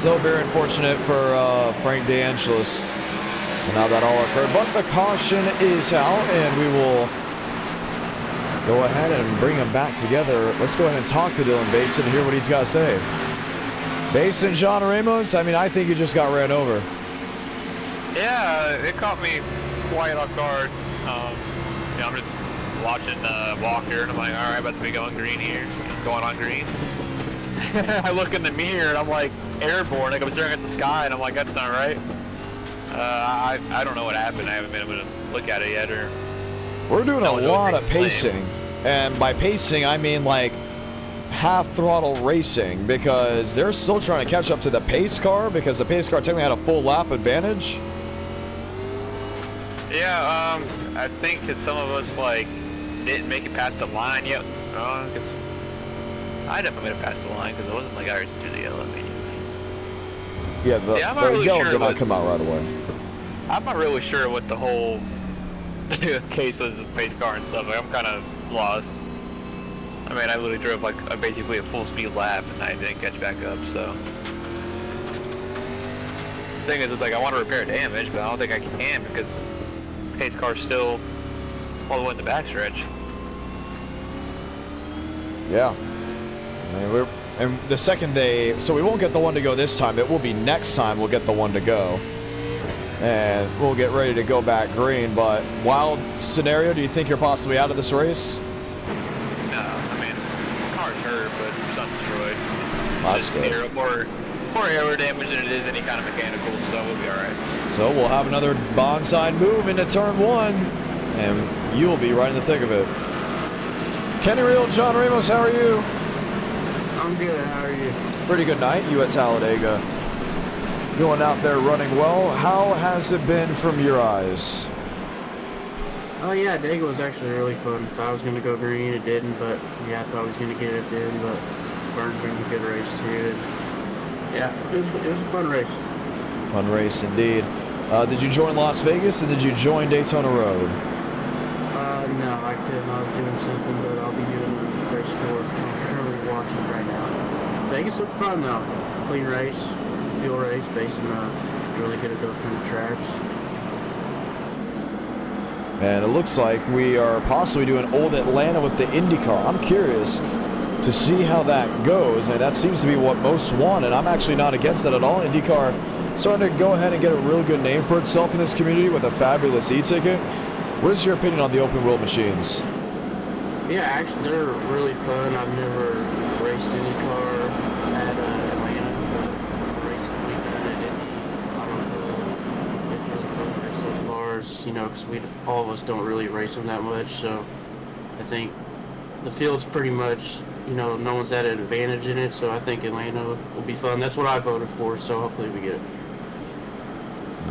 So very unfortunate for Frank DeAngelis and how that all occurred. But the caution is out, and we will go ahead and bring them back together. Let's go ahead and talk to Dylan Basin and hear what he's got to say. Basin, John Ramos, I mean, I think he just got ran over. Yeah, it caught me quite off guard. You know, I'm just watching Walker, and I'm like, all right, about to be going green here. going on green. I look in the mirror and I'm like airborne. Like I'm staring at the sky and I'm like, that's not right. I don't know what happened. I haven't been able to look at it yet. Or We're doing a lot of pacing, and by pacing I mean like half throttle racing, because they're still trying to catch up to the pace car, because the pace car technically had a full lap advantage. Yeah, I think that some of us like didn't make it past the line yet. Cause I definitely made it past the line because it wasn't like I was through the yellow immediately. Yeah, the really yellow sure did not what- come out right away. I'm not really sure what the whole case was with pace car and stuff. Like, I'm kind of lost. I mean, I literally drove like basically a full speed lap and I didn't catch back up. So the thing is, it's like I want to repair damage, but I don't think I can because pace car's still all the way in the backstretch. Yeah. I mean, and the second they, so we won't get the one to go this time. It will be next time we'll get the one to go. And we'll get ready to go back green. But wild scenario, do you think you're possibly out of this race? No, I mean, the car's hurt, but it's not destroyed. That's good. It's more aero damage than it is any kind of mechanical, so we'll be alright. So we'll have another bonsai move into turn one, and you'll be right in the thick of it. Kenny Real, John Ramos, how are you? I'm good, how are you? Pretty good night. You at Talladega. Going out there running well. How has it been from your eyes? Oh yeah, Dega was actually really fun. Thought I was going to go green, it didn't, but yeah, I thought I was going to get it at the end, but Burns was a good race too. And yeah, it was a fun race. Fun race indeed. Did you join Las Vegas, and did you join Daytona Road? No, I couldn't. I was doing something, but I'll be doing race 4. I'm currently watching right now. Vegas looked fun though. Clean race, fuel race, basing really good at those kind of tracks. And it looks like we are possibly doing Old Atlanta with the IndyCar. I'm curious to see how that goes, and that seems to be what most want, and I'm actually not against that at all. IndyCar starting to go ahead and get a real good name for itself in this community with a fabulous e-ticket. What is your opinion on the open wheel machines? Yeah, actually, they're really fun. I've never raced IndyCar at Atlanta, but the races we've done at Indy, I don't know, it's really fun to race those cars, you know, because all of us don't really race them that much, so I think the field's pretty much, you know, no one's at an advantage in it, so I think Atlanta will be fun. That's what I voted for, so hopefully we get it.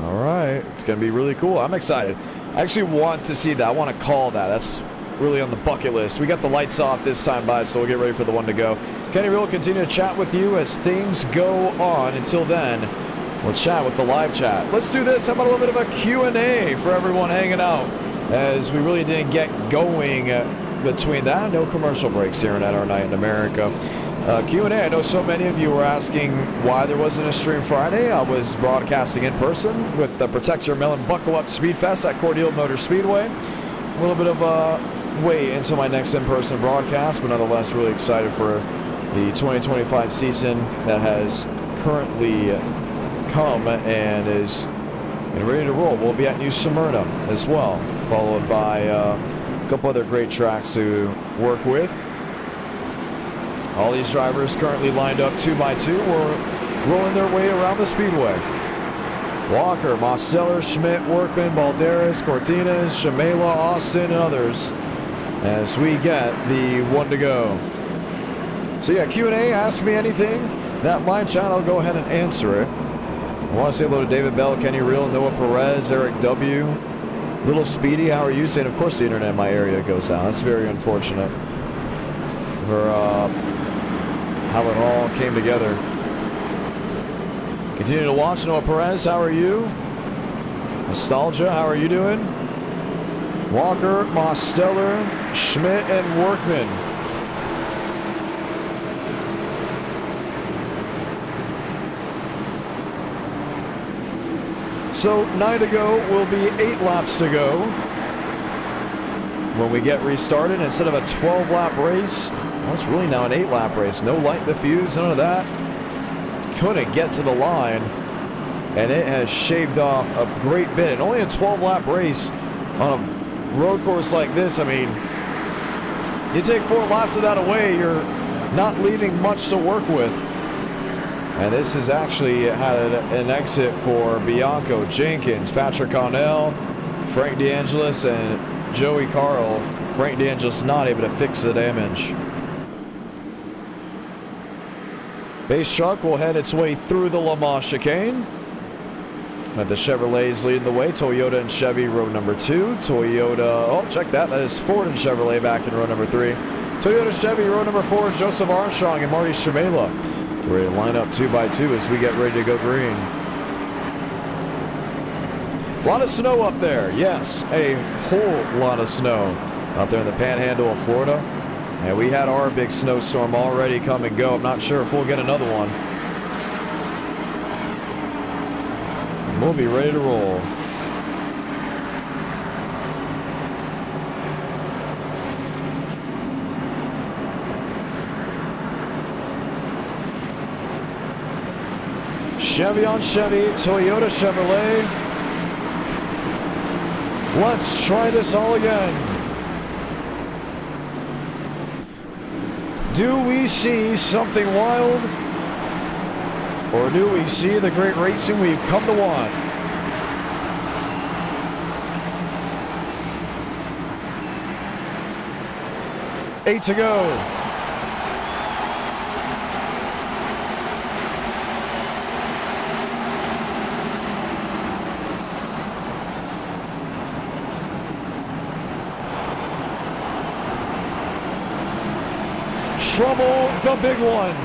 All right, it's going to be really cool. I'm excited. I actually want to see that. I want to call that. That's really on the bucket list. We got the lights off this time by, so we'll get ready for the one to go. Kenny Real will continue to chat with you as things go on. Until then, we'll chat with the live chat. Let's do this. How about a little bit of a Q&A for everyone hanging out, as we really didn't get going between that. No commercial breaks here at our Night in America. Q&A. I know so many of you were asking why there wasn't a stream Friday. I was broadcasting in person with the Protect Your Melon Buckle Up Speed Fest at Cordele Motor Speedway. A little bit of a way into my next in-person broadcast, but nonetheless really excited for the 2025 season that has currently come and is ready to roll. We'll be at New Smyrna as well, followed by a couple other great tracks to work with. All these drivers currently lined up 2x2 were rolling their way around the speedway. Walker, Mosteller, Schmidt, Workman, Balderas, Cortinas, Shamela, Austin, and others as we get the one to go. So yeah, Q&A, ask me anything. That live chat, I'll go ahead and answer it. I want to say hello to David Bell, Kenny Real, Noah Perez, Eric W. Little Speedy, how are you? Saying, of course the internet in my area goes out. That's very unfortunate for how it all came together. Continue to watch. Noah Perez, how are you? Nostalgia, how are you doing? Walker, Mosteller, Schmidt, and Workman. So 9 to go will be 8 laps to go when we get restarted. Instead of a 12-lap race, well, it's really now an 8-lap race. No light in the fuse, none of that. Couldn't get to the line, and it has shaved off a great bit. And only a 12-lap race on a road course like this, I mean, you take 4 laps of that away, you're not leaving much to work with. And this has actually had an exit for Bianco, Jenkins, Patrick Connell, Frank DeAngelis, and Joey Carl. Frank DeAngelis not able to fix the damage. Base truck will head its way through the Le Mans chicane. But the Chevrolets leading the way. Toyota and Chevy, row number 2. Toyota, oh, check that. That is Ford and Chevrolet back in row number 3. Toyota, Chevy, row number 4. Joseph Armstrong and Marty Shimela. Ready to line up 2 by 2 as we get ready to go green. A lot of snow up there. Yes, a whole lot of snow out there in the panhandle of Florida. And we had our big snowstorm already come and go. I'm not sure if we'll get another one. We'll be ready to roll. Chevy on Chevy, Toyota Chevrolet. Let's try this all again. Do we see something wild? Or do we see the great racing we've come to want? Eight to go. Trouble, the big one.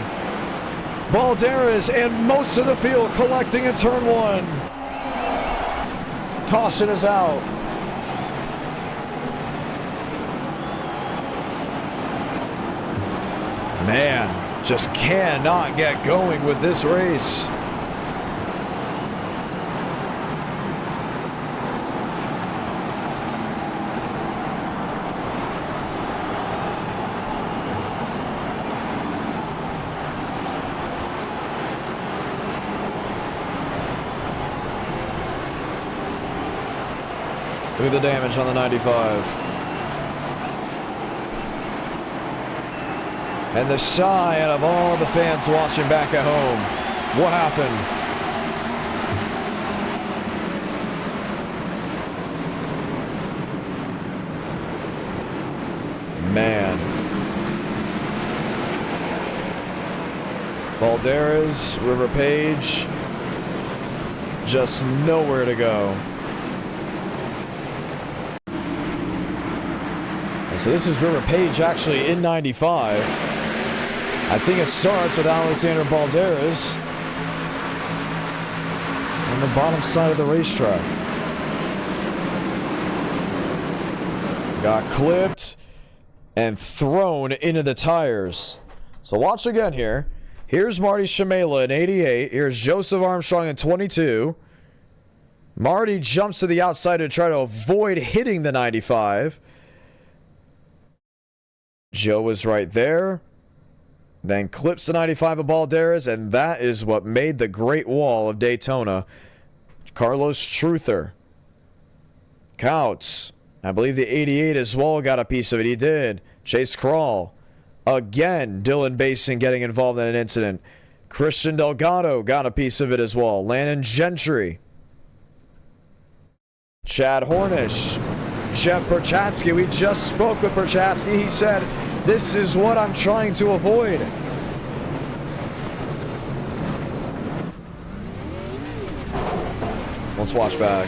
Balderas and most of the field collecting in turn 1. Caution is out. Man, just cannot get going with this race. Look at the damage on the 95. And the sigh out of all the fans watching back at home. What happened? Man. Balderas, River Page, just nowhere to go. So this is River Page actually in 95. I think it starts with Alexander Balderas on the bottom side of the racetrack. Got clipped and thrown into the tires. So watch again here. Here's Marty Shimela in 88. Here's Joseph Armstrong in 22. Marty jumps to the outside to try to avoid hitting the 95. Joe is right there. Then clips the 95 of Balderas, and that is what made the Great Wall of Daytona. Carlos Truther. Couts. I believe the 88 as well got a piece of it. He did. Chase Crawl. Again, Dylan Basin getting involved in an incident. Christian Delgado got a piece of it as well. Landon Gentry. Chad Hornish. Jeff Berchatsky. We just spoke with Berchatsky. He said, this is what I'm trying to avoid. Let's watch back.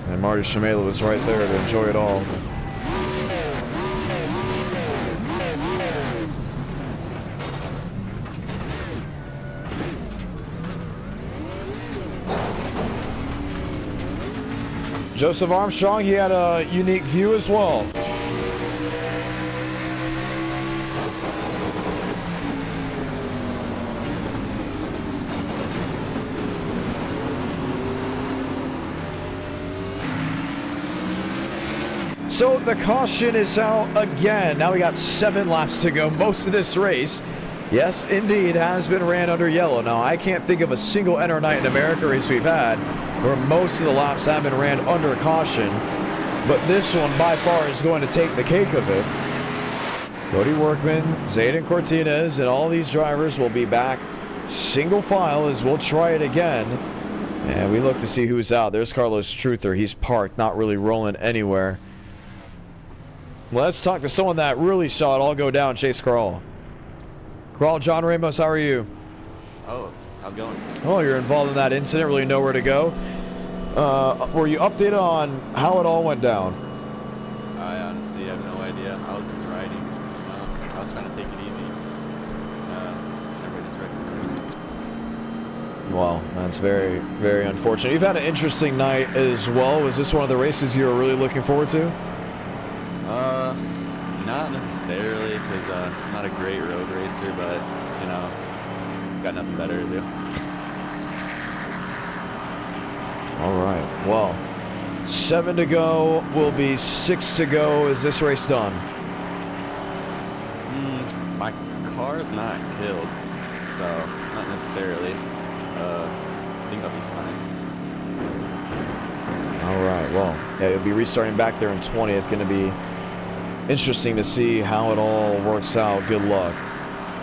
And Marty Shimela was right there to enjoy it all. Joseph Armstrong, he had a unique view as well. So the caution is out again. Now we got 7 laps to go, most of this race. Yes, indeed, has been ran under yellow. Now, I can't think of a single Enter Night in America race we've had where most of the laps have been ran under caution, but this one by far is going to take the cake of it. Cody Workman, Zayden Cortinez, and all these drivers will be back single file as we'll try it again. And we look to see who's out. There's Carlos Truther. He's parked, not really rolling anywhere. Let's talk to someone that really saw it all go down, Chase Carl. Carl, John Ramos, how are you? Oh, how's it going? Oh, you're involved in that incident, really know where to go. Were you updated on how it all went down? I honestly have no idea. I was just riding. I was trying to take it easy. Everybody just wrecked. Well, that's very, very unfortunate. You've had an interesting night as well. Was this one of the races you were really looking forward to? Not necessarily, because I'm not a great road racer, but, you know, got nothing better to do. All right, well, 7 to go, will be 6 to go. Is this race done? My car's not killed, so not necessarily. I think I'll be fine. All right, well, yeah, you'll be restarting back there in 20th. Going to be interesting to see how it all works out. Good luck.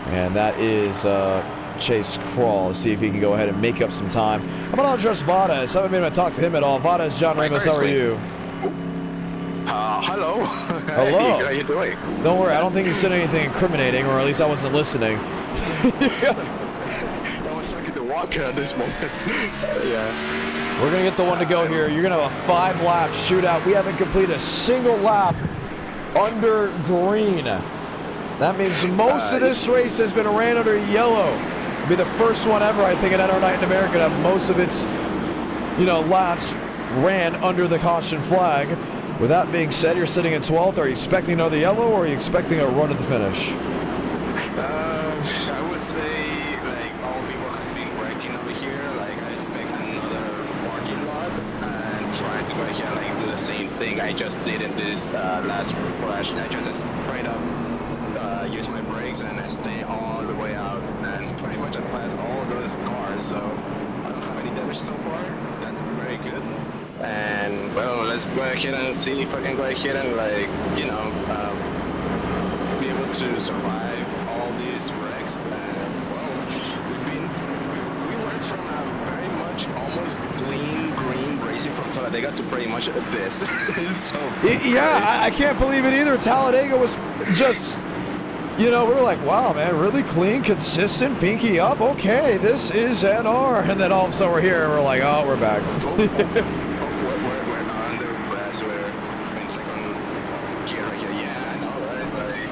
And that is Chase Crawl. Let's see if he can go ahead and make up some time. How about Andres Vadas? I haven't been able to talk to him at all. Vadas, John Ramos, how are you? Hello. Hello. Hey, how you doing? Don't worry, I don't think you said anything incriminating, or at least I wasn't listening. I was talking to Walker at this moment. Yeah. We're going to get the one to go here. You're going to have a 5-lap shootout. We haven't completed a single lap under green. That means most of this race has been ran under yellow. It'll be the first one ever, I think, at Enter Night in America to have most of its, laps ran under the caution flag. With that being said, you're sitting in 12th. Are you expecting another yellow, or are you expecting a run to the finish? I would say, all people has been braking over here. I expect another parking lot and trying to go here, do the same thing I just did in this last splash. I just straight up use my brakes and I stay all the way out and pretty much I passed all those cars, so I don't have any damage so far. That's very good. And well, let's go ahead and see if I can go ahead and be able to survive all these wrecks. And well, we went from a very much almost clean green racing from Talladega to pretty much this. So yeah, I can't believe it either. Talladega was just, we were like, wow, man, really clean, consistent, pinky up. Okay, this is NR. And then all of a sudden we're here and we're like, oh, we're back. We're not under grass. We're in second gear right here. Yeah, I know, right?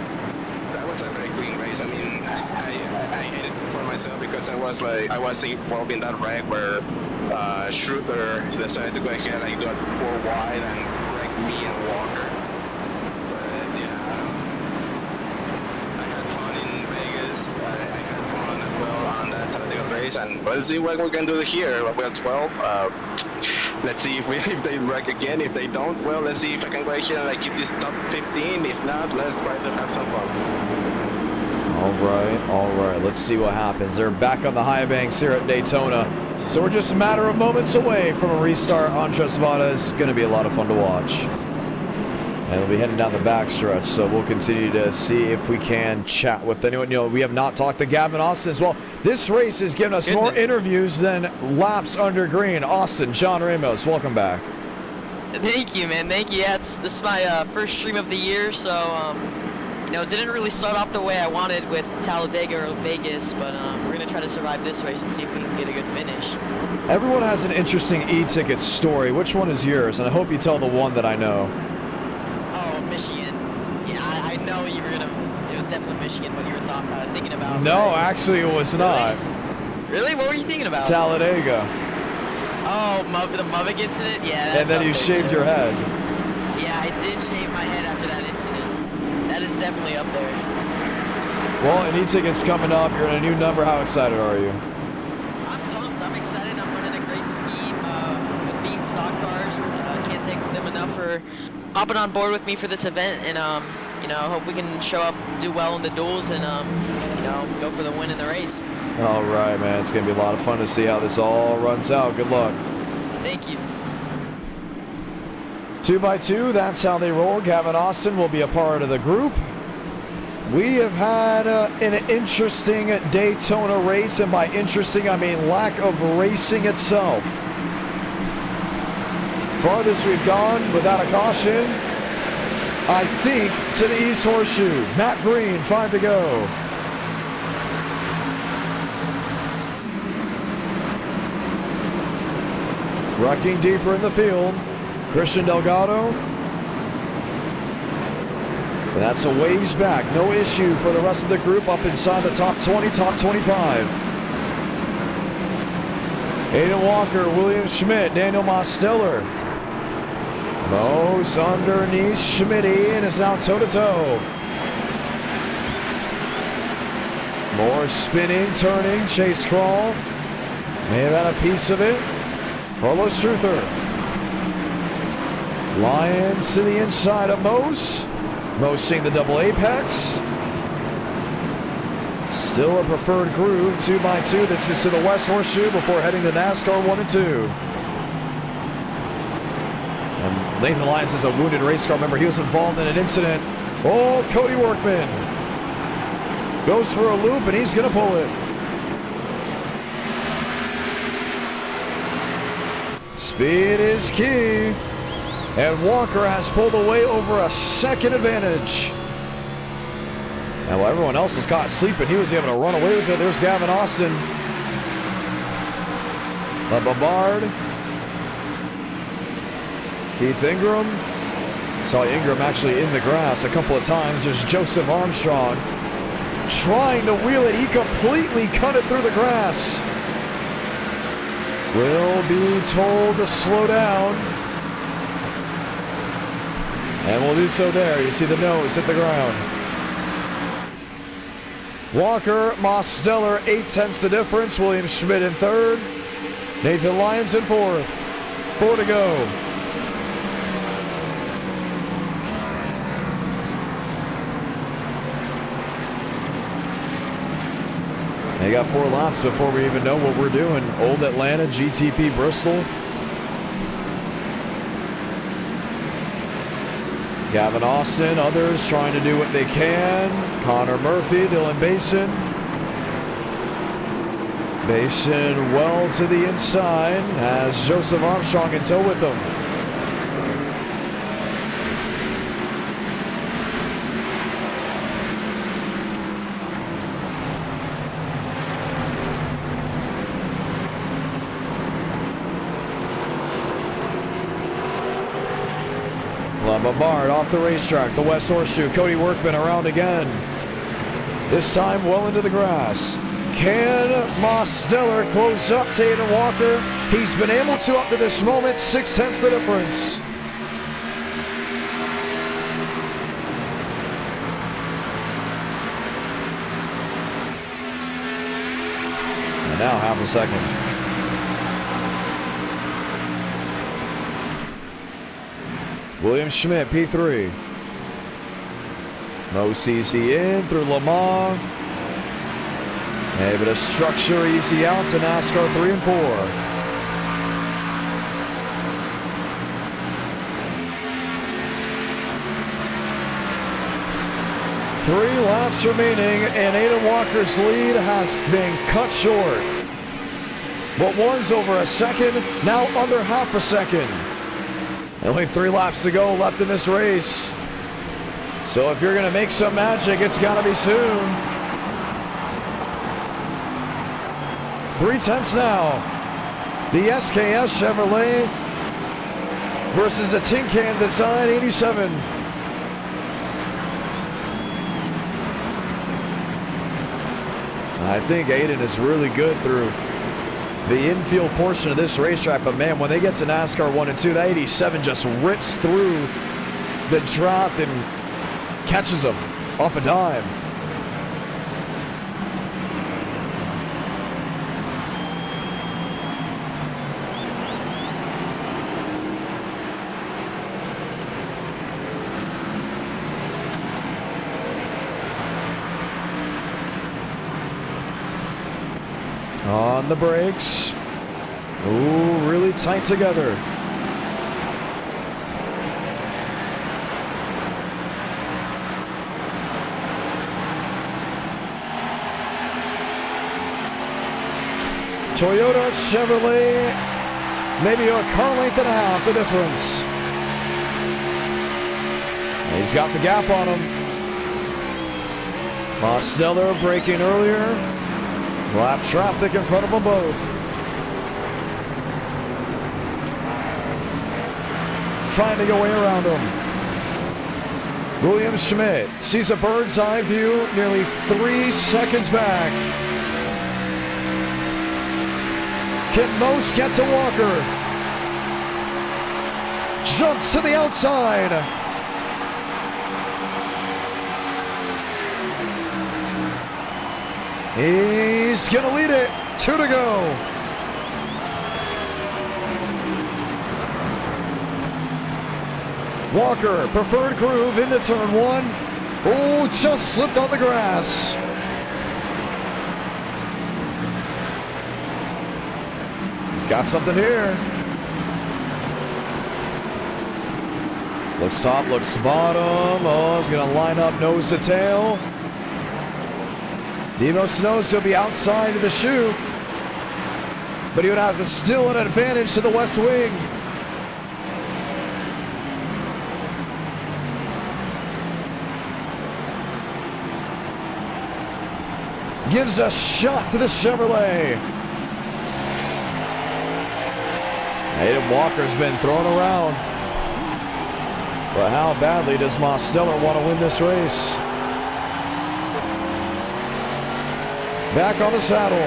That was a very clean race. I mean, I hate it for myself because I was involved in that wreck where Schroeder decided to go ahead and do it 4 wide and wreck me and Walker. But yeah, I had fun in Vegas. I had fun as well on that Talladega race, and let's see what we can do here. We're 12. Let's see if they wreck again. If they don't, well, let's see if I can go ahead and keep this top 15. If not, let's try to have some fun. All right. Let's see what happens. They're back on the high banks here at Daytona. So we're just a matter of moments away from a restart. Andres Vadas is going to be a lot of fun to watch. And we'll be heading down the backstretch, so we'll continue to see if we can chat with anyone. We have not talked to Gavin Austin as well. This race has given us more interviews than laps under green. Austin, John Ramos, welcome back. Thank you, man. Thank you. Yeah, this is my first stream of the year, so didn't really start off the way I wanted with Talladega or Vegas, but we're gonna try to survive this race and see if we can get a good finish. Everyone has an interesting e-ticket story. Which one is yours? And I hope you tell the one that I know. Oh, Michigan. Yeah, I know you were gonna. It was definitely Michigan. What you were thinking about. No, right? actually, it was not. Really? What were you thinking about? Talladega. Oh, the Mubbock incident? Yeah. And then you shaved your head. Yeah, I did shave my head after that incident. That is definitely up there. Well, an e-ticket's coming up. You're in a new number. How excited are you? I'm pumped. I'm excited. I'm running a great scheme with being stock cars. Can't thank them enough for hopping on board with me for this event. And, I hope we can show up, do well in the duels, and, go for the win in the race. All right, man. It's going to be a lot of fun to see how this all runs out. Good luck. Thank you. 2x2, that's how they roll. Gavin Austin will be a part of the group. We have had an interesting Daytona race, and by interesting, I mean lack of racing itself. Farthest we've gone without a caution, I think, to the East Horseshoe. Matt Green, 5 to go. Wrecking deeper in the field, Christian Delgado. That's a ways back. No issue for the rest of the group up inside the top 20, top 25. Aiden Walker, William Schmidt, Daniel Mosteller. Mose underneath Schmitty and is now toe-to-toe. More spinning, turning, Chase Crawl. May have had a piece of it. Carlos Truther. Lions to the inside of Mose. Mose seeing the double apex. Still a preferred groove, 2x2. This is to the West Horseshoe before heading to NASCAR 1 and 2. And Nathan Lyons is a wounded race car member. He was involved in an incident. Oh, Cody Workman goes for a loop and he's going to pull it. Speed is key. And Walker has pulled away over a second advantage. And while everyone else was caught sleeping, he was able to run away with it. There's Gavin Austin. Bombard. Keith Ingram. Saw Ingram actually in the grass a couple of times. There's Joseph Armstrong trying to wheel it. He completely cut it through the grass. Will be told to slow down. And we'll do so there. You see the nose hit the ground. Walker, Mosteller, 0.8 the difference. William Schmidt in third. Nathan Lyons in fourth. 4 to go. They got 4 laps before we even know what we're doing. Old Atlanta, GTP Bristol. Gavin Austin, others trying to do what they can. Connor Murphy, Dylan Basin. Basin well to the inside, has Joseph Armstrong in tow with him. Bombard off the racetrack, the West Horseshoe. Cody Workman around again. This time well into the grass. Can Mosteller close up to Aiden Walker? He's been able to up to this moment, 0.6 the difference. And now half a second. William Schmidt, P3. Mo CC in through Lamar. Able to structure easy out to NASCAR 3 and 4. Three laps remaining, and Aiden Walker's lead has been cut short. What was over a second, now under half a second. Only 3 laps to go left in this race. So if you're going to make some magic, it's got to be soon. 3/10 now. The SKS Chevrolet versus the Tin Can Design 87. I think Aiden is really good through the infield portion of this racetrack, but man, when they get to NASCAR 1 and 2, that 87 just rips through the draft and catches them off a dime. on the brakes. Ooh, really tight together. Toyota, Chevrolet, maybe a car length and a half, the difference. He's got the gap on him. Mosteller braking earlier. Lap traffic in front of them both. Finding a way around him. William Schmidt sees a bird's eye view nearly 3 seconds back. Can most get to Walker? Jumps to the outside. He's gonna lead it. 2 to go. Walker, preferred groove into turn 1. Oh, just slipped on the grass. He's got something here. Looks top, looks bottom. Oh, he's gonna line up nose to tail. Demos knows he'll be outside of the chute, but he would have still an advantage to the west wing. Gives a shot to the Chevrolet. Hayden Walker's been thrown around. But how badly does Mosteller want to win this race? Back on the saddle.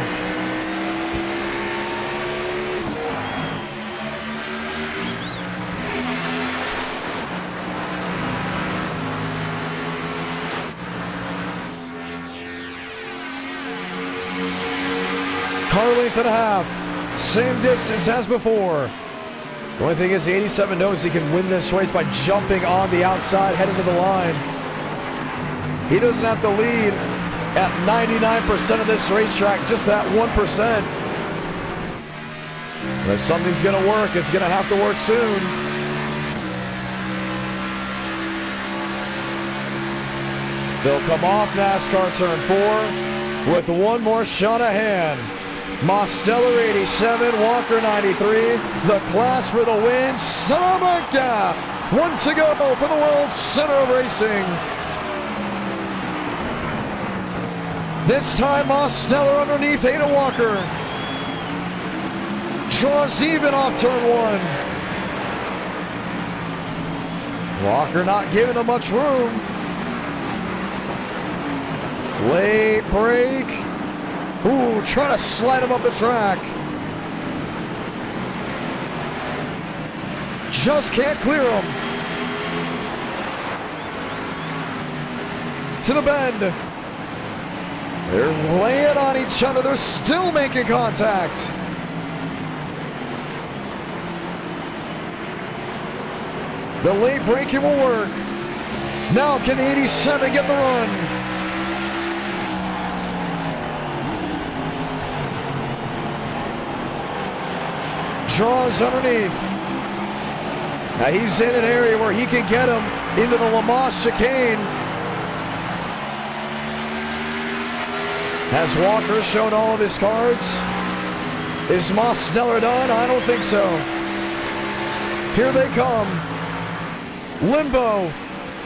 Car length and a half. Same distance as before. The only thing is the 87 knows he can win this race by jumping on the outside, heading to the line. He doesn't have to lead at 99% of this racetrack, just that 1%. But if something's going to work, it's going to have to work soon. They'll come off NASCAR turn 4 with one more shot ahead. Mosteller 87, Walker 93. The class for the win. Salamanca. 1 to go for the World Center of Racing. This time Mosteller underneath Ada Walker. Draws even off turn 1. Walker not giving him much room. Late break. Ooh, trying to slide him up the track. Just can't clear him. To the bend. They're laying on each other. They're still making contact. The late braking will work. Now can 87 get the run? Draws underneath. Now he's in an area where he can get him into the Lamos chicane. Has Walker shown all of his cards? Is Mosteller done? I don't think so. Here they come. Limbo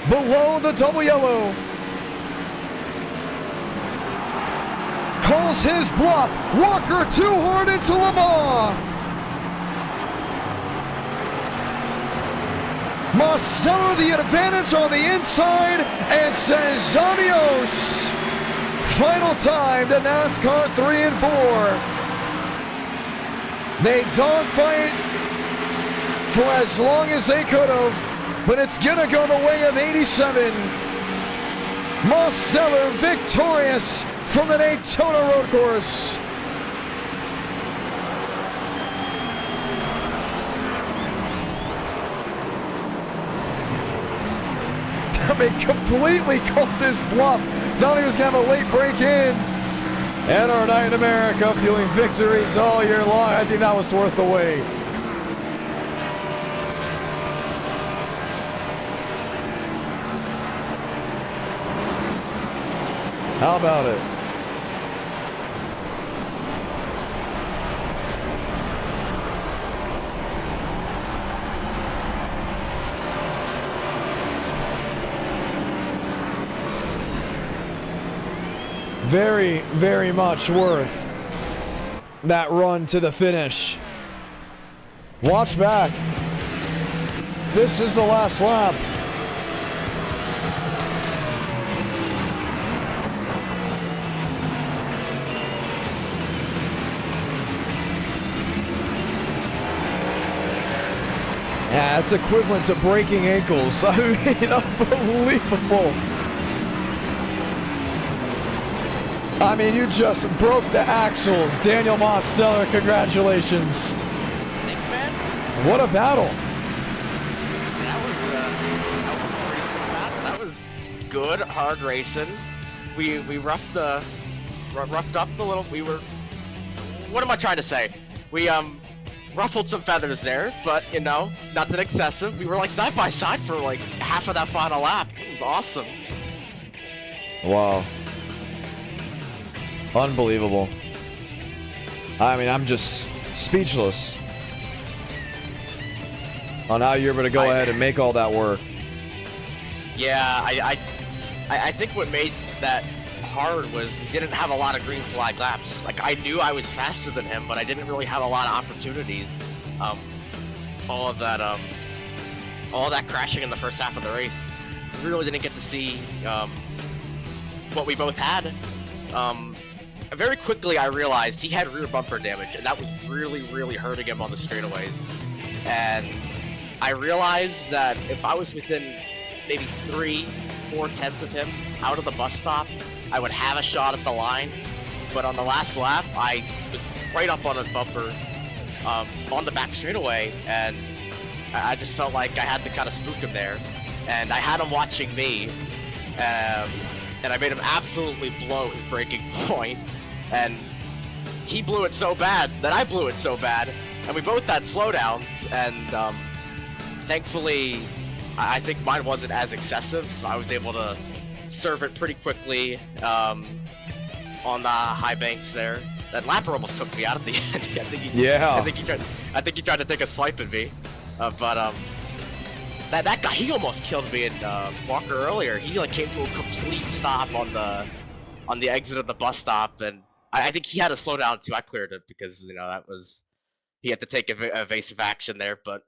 below the double yellow. Calls his bluff. Walker too hard into Lamar. Mosteller the advantage on the inside and says adios. Final time to NASCAR 3 and 4. They dogfight for as long as they could have, but it's gonna go the way of 87. Mosteller victorious from the Daytona road course. I mean, completely called this bluff. Thought he was gonna have a late break in. And our night in America, fueling victories all year long. I think that was worth the wait. How about it? Very, very much worth that run to the finish. Watch back. This is the last lap. Yeah, it's equivalent to breaking ankles. I mean, unbelievable. I mean, you just broke the axles. Daniel Mosteller, congratulations. Thanks, man. What a battle. That was good, hard racing. We roughed up a little. We were. What am I trying to say? We ruffled some feathers there, but you know, nothing excessive. We were like side by side for like half of that final lap. It was awesome. Wow. Unbelievable. I mean, I'm just speechless on how you're able to go ahead and make all that work. Yeah, I think what made that hard was we didn't have a lot of green flag laps. Like, I knew I was faster than him, but I didn't really have a lot of opportunities. All of that crashing in the first half of the race, we really didn't get to see what we both had. Very quickly I realized he had rear bumper damage, and that was really, really hurting him on the straightaways. And I realized that if I was within maybe 3-4 tenths of him out of the bus stop, I would have a shot at the line. But on the last lap, I was right up on his bumper on the back straightaway, and I just felt like I had to kind of spook him there. And I had him watching me, and I made him absolutely blow his braking point, and he blew it so bad that I blew it so bad, and we both had slowdowns, and thankfully I think mine wasn't as excessive, so I was able to serve it pretty quickly on the high banks there. That lapper almost took me out at the end. I think he tried to take a swipe at me, but that guy, he almost killed me in Walker earlier. He like came to a complete stop on the exit of the bus stop, and I think he had to slow down too. I cleared it because, you know, he had to take evasive action there, but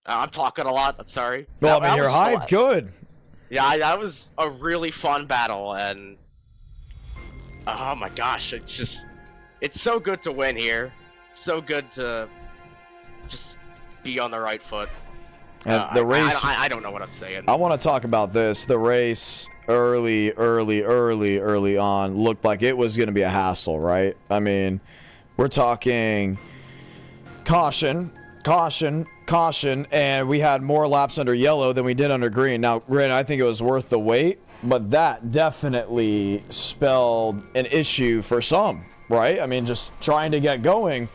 I'm talking a lot. I'm sorry. Well, I mean, you're hyped. Good. Yeah, that was a really fun battle, and oh my gosh, it's so good to win here. It's so good to just be on the right foot. And the race, I don't know what I'm saying. I want to talk about this. The race early on looked like it was going to be a hassle, right? I mean, we're talking caution, and we had more laps under yellow than we did under green. Now, granted, I think it was worth the wait, but that definitely spelled an issue for some, right? I mean, just trying to get going.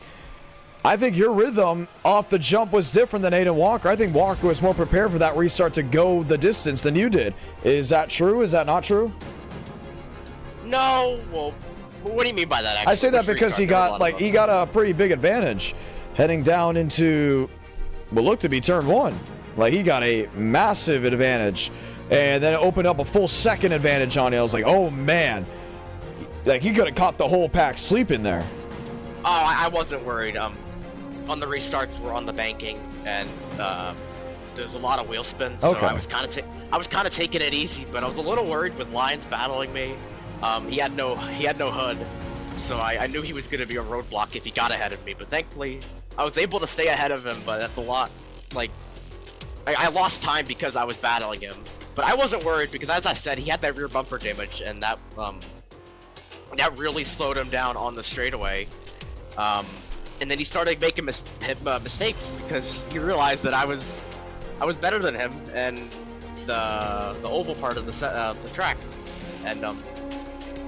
I think your rhythm off the jump was different than Aiden Walker. I think Walker was more prepared for that restart to go the distance than you did. Is that true? Is that not true? No. Well, what do you mean by that? Actually? I say that because he got a pretty big advantage heading down into what looked to be turn one. Like, he got a massive advantage, and then it opened up a full second advantage on it. I was like, oh man, like he could have caught the whole pack sleeping there. Oh, I wasn't worried. On the restarts, we're on the banking, and there's a lot of wheel spins. So okay. I was kind of taking it easy, but I was a little worried with Lyons battling me. He had no hood, so I knew he was going to be a roadblock if he got ahead of me. But thankfully, I was able to stay ahead of him. But that's a lot. Like, I lost time because I was battling him. But I wasn't worried because, as I said, he had that rear bumper damage, and that really slowed him down on the straightaway. And then he started making mistakes because he realized that I was better than him in the oval part of the track, and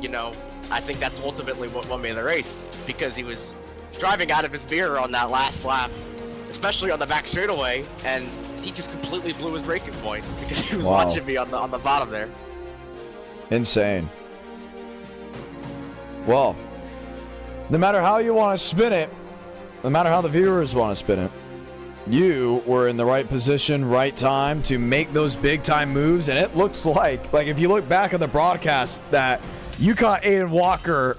you know, I think that's ultimately what won me the race, because he was driving out of his mirror on that last lap, especially on the back straightaway, and he just completely blew his braking point because he was watching me on the bottom there. Insane. Well, no matter how you want to spin it, no matter how the viewers want to spin it, you were in the right position, right time to make those big time moves, and it looks like if you look back at the broadcast, that you caught Aiden Walker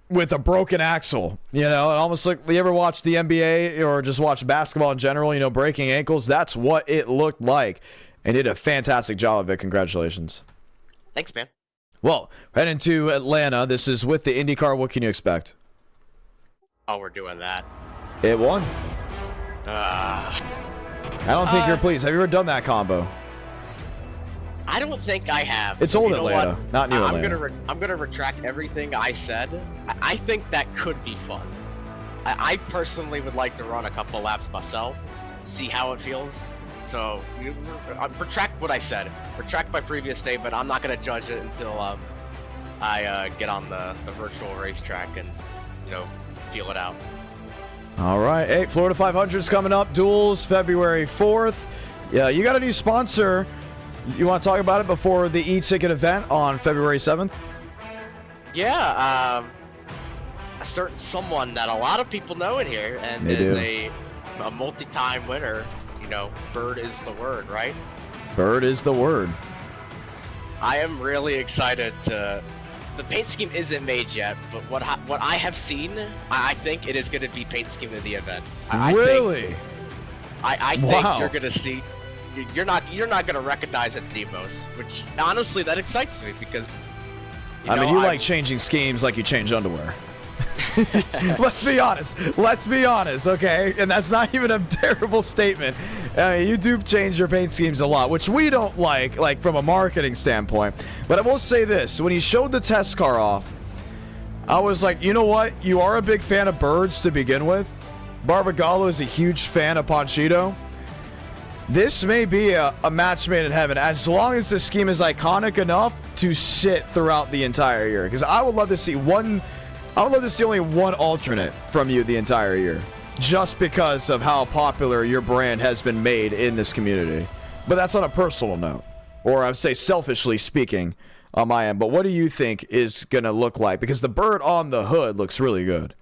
with a broken axle. You know, it almost like, you ever watch the NBA or just watch basketball in general, you know, breaking ankles? That's what it looked like, and did a fantastic job of it. Congratulations. Thanks, man. Well, heading to Atlanta. This is with the IndyCar. What can you expect? Oh, we're doing that. It won. I don't think you're pleased. Have you ever done that combo? I don't think I have. It's So old you know Atlanta, what? not new I'm Atlanta. gonna retract everything I said. I think that could be fun. I personally would like to run a couple laps myself, see how it feels. So retract what I said. Retract my previous statement. I'm not gonna judge it until I get on the virtual racetrack and feel it out. All right. Hey, Florida 500's coming up. Duels February 4th. Yeah, you got a new sponsor. You want to talk about it before the e-ticket event on February 7th? Yeah, a certain someone that a lot of people know in here, and They is do. a multi-time winner. Bird is the word, right? Bird is the word. I am really excited to. The paint scheme isn't made yet, but what I have seen, I think it is going to be paint scheme of the event. Really? I think Wow. you're going to see. You're not going to recognize it's Demos, which honestly that excites me because. I mean, you like changing schemes like you change underwear. Let's be honest, okay? And that's not even a terrible statement. I mean, you do change your paint schemes a lot, which we don't like from a marketing standpoint. But I will say this, when he showed the test car off, I was like, you know what? You are a big fan of birds to begin with. Barbagallo is a huge fan of Panchito. This may be a match made in heaven, as long as the scheme is iconic enough to sit throughout the entire year. Because I would love to see only one alternate from you the entire year, just because of how popular your brand has been made in this community. But that's on a personal note, or I would say selfishly speaking on my end. But what do you think is going to look like? Because the bird on the hood looks really good.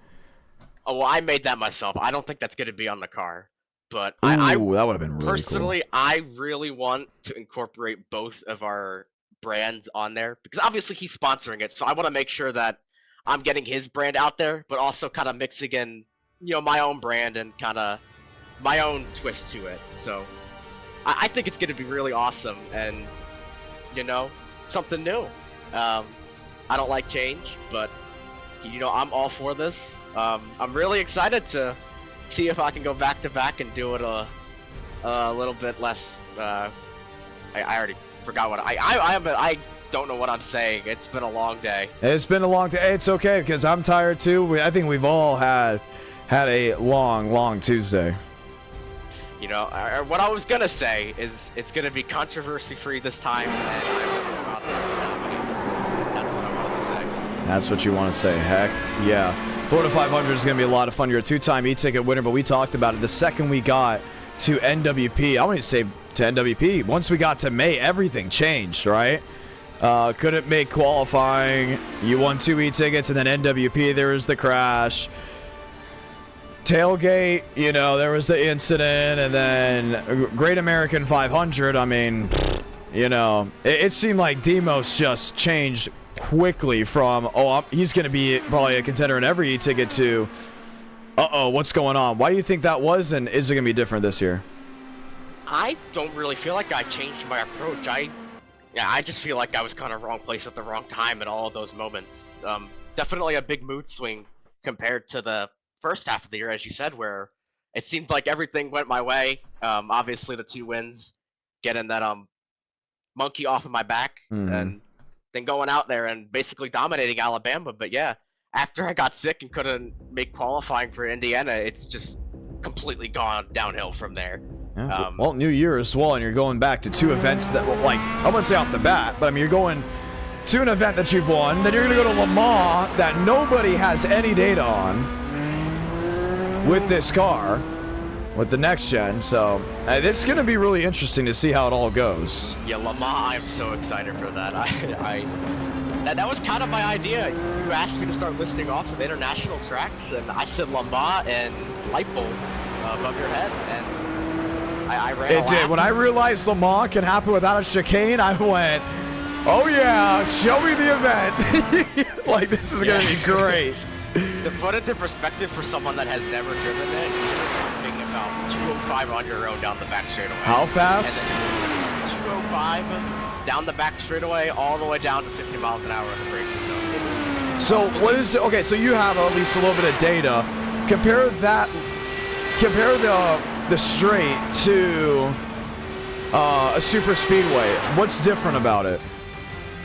Oh, well, I made that myself. I don't think that's going to be on the car. But Ooh, that would have been really personally, I really want to incorporate both of our brands on there, because obviously he's sponsoring it, so I want to make sure that I'm getting his brand out there, but also kind of mixing in, my own brand and kind of my own twist to it. So I think it's going to be really awesome and, something new. I don't like change, but, I'm all for this. I'm really excited to see if I can go back to back and do it a little bit less. I already forgot what I don't know what I'm saying. It's been a long day. It's been a long day. It's okay, because I'm tired too. I think we've all had a long Tuesday. What I was gonna say is it's gonna be controversy free this time, and that's what I wanted to say. That's what you want to say. Heck yeah. Florida 500 is going to be a lot of fun. You're a two-time e-ticket winner, but we talked about it. The second we got to NWP, I wouldn't say to NWP, once we got to May, everything changed, right? Couldn't make qualifying. You won 2 e-tickets, and then NWP, there was the crash. Tailgate, there was the incident, and then Great American 500, I mean, it seemed like Demos just changed quickly from, he's going to be probably a contender in every e-ticket to, what's going on? Why do you think that was, and is it going to be different this year? I don't really feel like I changed my approach. I just feel like I was kind of wrong place at the wrong time in all of those moments. Definitely a big mood swing compared to the first half of the year, as you said, where it seemed like everything went my way. Obviously the 2 wins, getting that monkey off of my back, and then going out there and basically dominating Alabama. But yeah, after I got sick and couldn't make qualifying for Indiana, it's just completely gone downhill from there. Yeah. New year as well, and you're going back to 2 events that, I wouldn't say off the bat, but I mean, you're going to an event that you've won. Then you're going to go to Le Mans that nobody has any data on with this car, with the next gen. So it's going to be really interesting to see how it all goes. Yeah, Le Mans, I'm so excited for that. That was kind of my idea. You asked me to start listing off some international tracks, and I said Le Mans and Lightbulb above your head, and I ran It did. When I realized Le Mans can happen without a chicane, I went, oh yeah, show me the event. Like, this is going to be great. To put it into perspective for someone that has never driven it, you're talking about 205 on your own down the back straightaway. How fast? 205 down the back straightaway, all the way down to 50 miles an hour in the braking zone. So what is okay? So you have at least a little bit of data. Compare the straight to a super speedway. What's different about it?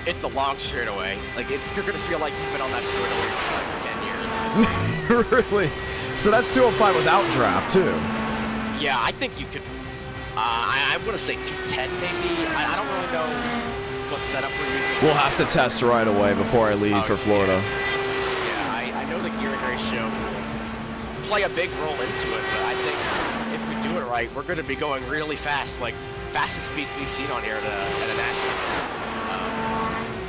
It's a long straightaway. Like, you're gonna feel like you've been on that straightaway for like 10 years. Really? So that's 205 without draft too. Yeah, I think you could. I want to say 210 maybe. I don't really know what setup we're using. We'll have to test right away before I leave for Florida. Yeah, I know the gearing ratio will play a big role into it, but I think if we do it right, we're going to be going really fast, like fastest speeds we've seen on here at a NASCAR.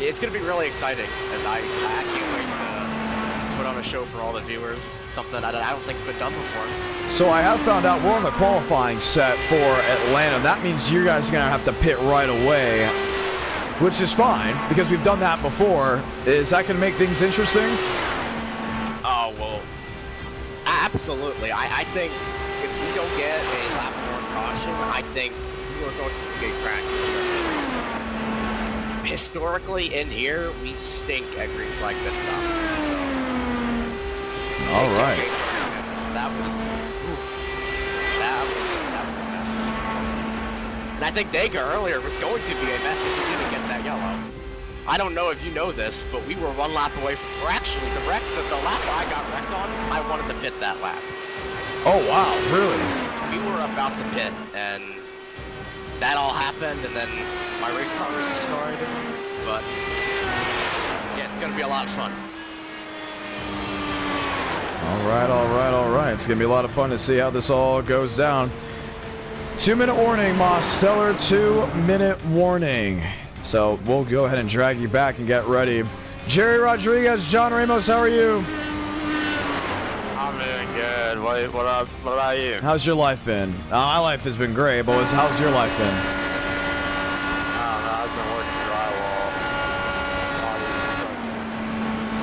It's going to be really exciting, and I can't wait to put on a show for all the viewers, something that I don't think's been done before. So I have found out we're on the qualifying set for Atlanta. That means you guys are going to have to pit right away, which is fine because we've done that before. Is that going to make things interesting? Oh, well, absolutely. I think if we don't get a lap one caution, I think we're going to see a crash. Historically, in here, we stink at green flag pit stops. So, all right. That was a mess. And I think Dega earlier was going to be a mess if we didn't get that yellow. I don't know if you know this, but we were one lap away from, or actually the lap I got wrecked on, I wanted to pit that lap. Oh wow, really? We were about to pit, and that all happened, and then my race car was destroyed. But yeah, it's gonna be a lot of fun. All right. It's going to be a lot of fun to see how this all goes down. 2-minute warning, Moss. Stellar 2-minute warning. So we'll go ahead and drag you back and get ready. Jerry Rodriguez, John Ramos, how are you? I'm doing good. What about you? How's your life been? My life has been great, but how's your life been? I've been working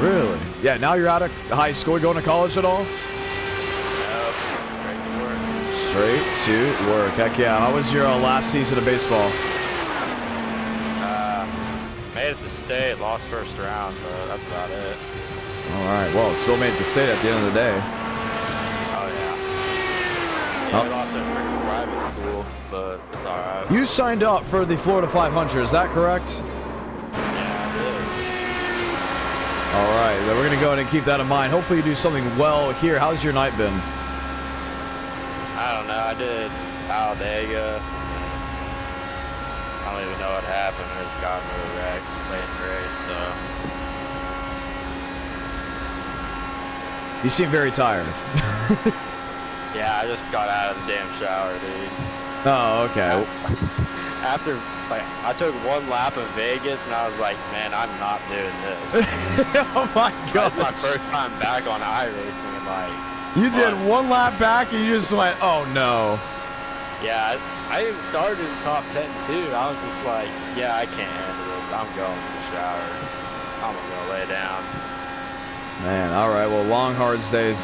Really? Yeah, now you're out of high school. You going to college at all? Straight to work. Heck yeah. How was your last season of baseball? Made it to state, lost first round, but that's about it. All right. Well, still made it to state at the end of the day. Oh, yeah. We lost it for private school, but it's all right. You signed up for the Florida 500, is that correct? All right, then we're going to go ahead and keep that in mind. Hopefully you do something well here. How's your night been? I don't know. I did Talladega. I don't even know what happened. I just got into a wreck late in the race, so. You seem very tired. Yeah, I just got out of the damn shower, dude. Oh, okay. After, like, I took one lap of Vegas, and I was like, man, I'm not doing this. Oh my god! That's my first time back on iRacing, and like. You did one lap back, and you just went, oh no. Yeah, I even started in the top 10 too. I was just like, yeah, I can't handle this. I'm going to the shower. I'm gonna lay down. Man, all right. Well, long hard day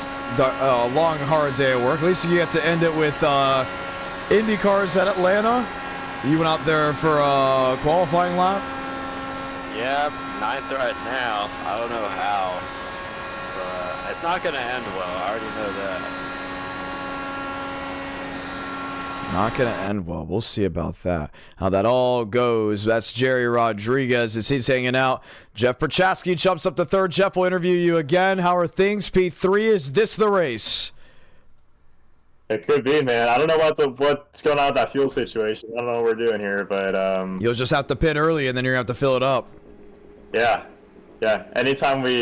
at work. At least you get to end it with IndyCars at Atlanta. You went out there for a qualifying lap? Yeah, 9th right now. I don't know how, but it's not going to end well. I already know that. Not going to end well. We'll see about that. How that all goes. That's Jerry Rodriguez as he's hanging out. Jeff Prochaski jumps up to third. Jeff will interview you again. How are things? P3, is this the race? It could be, man. I don't know what's going on with that fuel situation. I don't know what we're doing here, but you'll just have to pit early, and then you're going to have to fill it up. Yeah. Anytime we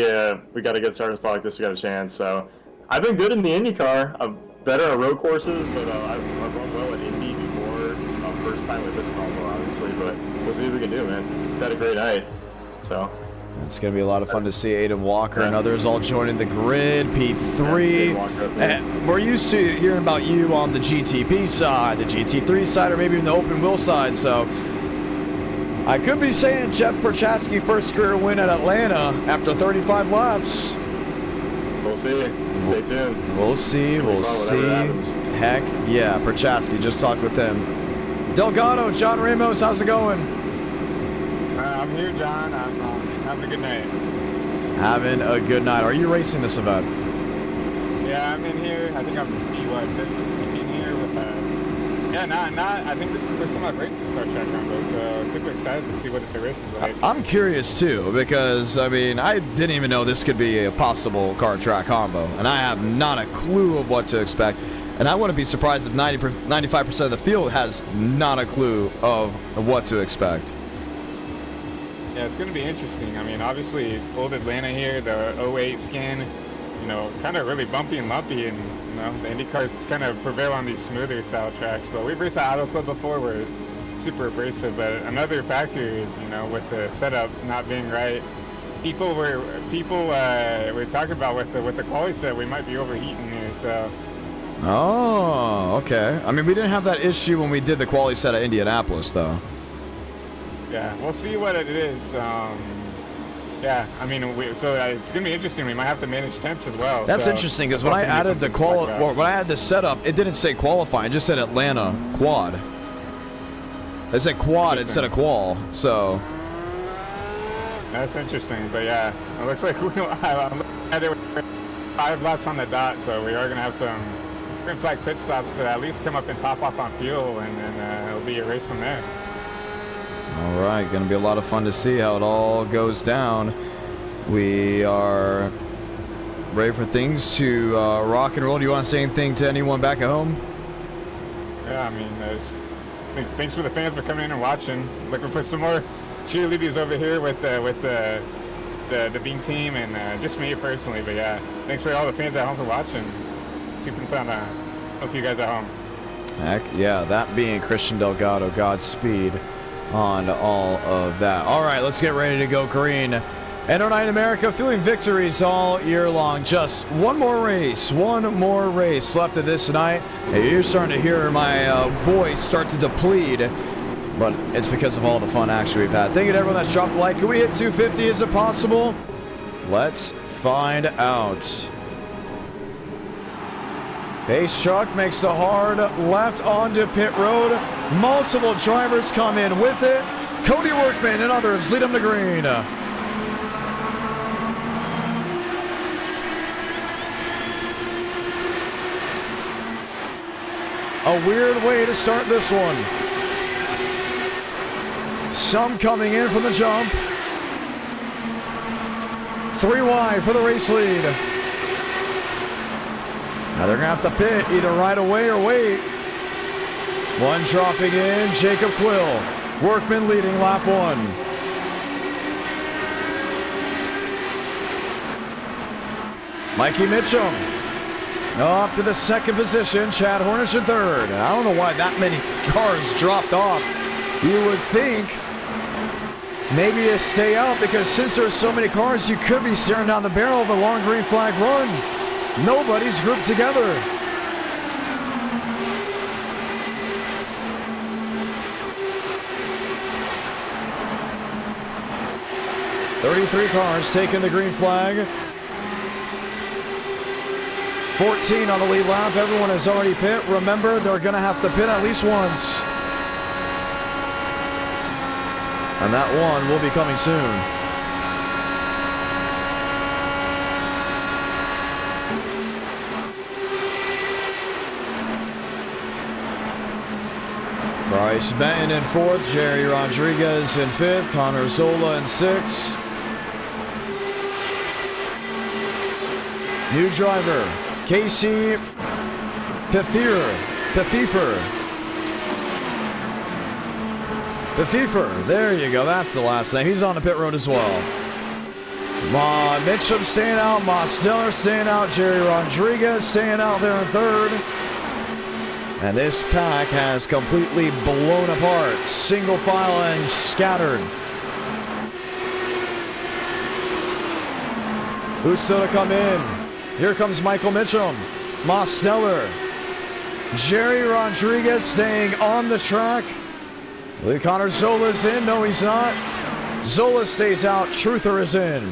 got a good starting spot like this, we got a chance. So I've been good in the IndyCar. I'm better at road courses, but I've run well at Indy before. First time with this combo, obviously, but we'll see what we can do, man. We've had a great night. So it's going to be a lot of fun to see Aiden Walker and others all joining the grid. P3. And we're used to hearing about you on the GTP side, the GT3 side, or maybe even the open wheel side. So I could be saying Jeff Perchatsky first career win at Atlanta after 35 laps. We'll see. Stay tuned. We'll see. We'll see. Heck yeah. Perchatsky, just talked with him. Delgado, John Ramos, how's it going? I'm here, John. I'm having a good night. Having a good night. Are you racing this event? Yeah, I'm in here. I think I'm in here with I think this is the first time I've raced this car track combo, so super excited to see what the race is like. I'm curious too, because I mean, I didn't even know this could be a possible car track combo, and I have not a clue of what to expect. And I wouldn't be surprised if 95% of the field has not a clue of what to expect. Yeah, it's going to be interesting. I mean, obviously, old Atlanta here, the 08 skin, you know, kind of really bumpy and lumpy, and, you know, the Indy cars kind of prevail on these smoother style tracks. But we've raced at Auto Club before, we're super abrasive. But another factor is, you know, with the setup not being right, people were talking about with the quality set, we might be overheating here, so. Oh, okay. I mean, we didn't have that issue when we did the quality set at Indianapolis, though. Yeah, we'll see what it is. Yeah, I mean, so it's gonna be interesting. We might have to manage temps as well. That's interesting because when I added the when I had the setup, it didn't say qualifying; it just said Atlanta quad. It said quad instead of qual. So that's interesting. But yeah, it looks like I'm looking at it with 5 laps on the dot, so we are gonna have some green flag pit stops to at least come up and top off on fuel, and then it'll be a race from there. All right, going to be a lot of fun to see how it all goes down. We are ready for things to rock and roll. Do you want to say anything to anyone back at home? Yeah, I mean, thanks for the fans for coming in and watching. Looking for some more cheerleaders over here with the Beam team and just me personally. But yeah, thanks for all the fans at home for watching. Super fun. Hope you guys at home. Heck yeah, that being Christian Delgado, Godspeed on all of that. All right, let's get ready to go green. NO9 America feeling victories all year long. Just one more race left of this night. Hey, you're starting to hear my voice start to deplete, but it's because of all the fun action we've had. Thank you to everyone that's dropped a like. Can we hit 250? Is it possible? Let's find out. Pace truck makes the hard left onto pit road. Multiple drivers come in with it. Cody Workman and others lead them to green. A weird way to start this one. Some coming in from the jump. 3 wide for the race lead. Now they're going to have to pit either right away or wait. One dropping in, Jacob Quill. Workman leading lap 1. Mikey Mitchum up to the 2nd position. Chad Hornish in 3rd. And I don't know why that many cars dropped off. You would think maybe to stay out, because since there's so many cars, you could be staring down the barrel of a long green flag run. Nobody's grouped together. $33 cars taking the green flag. 14 on the lead lap. Everyone has already pit. Remember, they're going to have to pit at least once. And that one will be coming soon. Bryce Benton in 4th, Jerry Rodriguez in 5th, Connor Zola in 6th. New driver, Casey Pfeiffer The Pfeiffer. There you go. That's the last name. He's on the pit road as well. Mitchum staying out. Mosteller staying out. Jerry Rodriguez staying out there in third. And this pack has completely blown apart. Single file and scattered. Who's still to come in? Here comes Michael Mitchum. Mosteller. Jerry Rodriguez staying on the track. Lee Connor Zola's in. No, he's not. Zola stays out. Truther is in.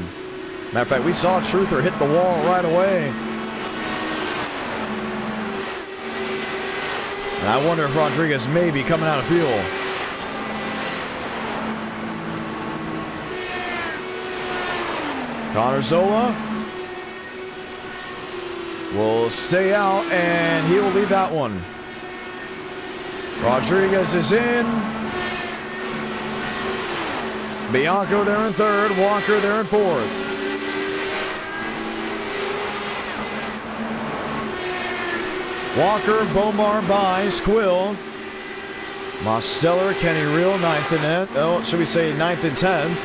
Matter of fact, we saw Truther hit the wall right away. And I wonder if Rodriguez may be coming out of fuel. Connor Zola will stay out, and he will leave that one. Rodriguez is in. Bianco there in third. Walker there in fourth. Walker, Bomar, Buys, Quill. Mosteller, Kenny Reel, 9th and 10th. Oh, should we say 9th and 10th?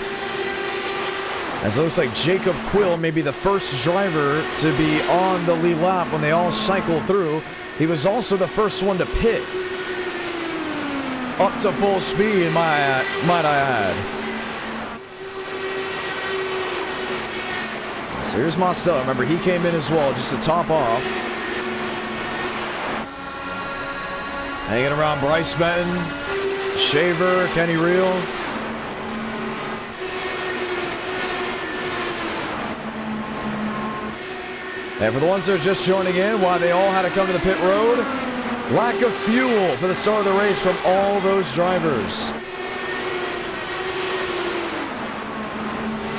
As it looks like Jacob Quill may be the first driver to be on the lead lap when they all cycle through. He was also the first one to pit. Up to full speed, might I add. So here's Mosteller. Remember, he came in as well just to top off. Hanging around Bryce Benton, Shaver, Kenny Reel. And for the ones that are just joining in, why they all had to come to the pit road, lack of fuel for the start of the race from all those drivers.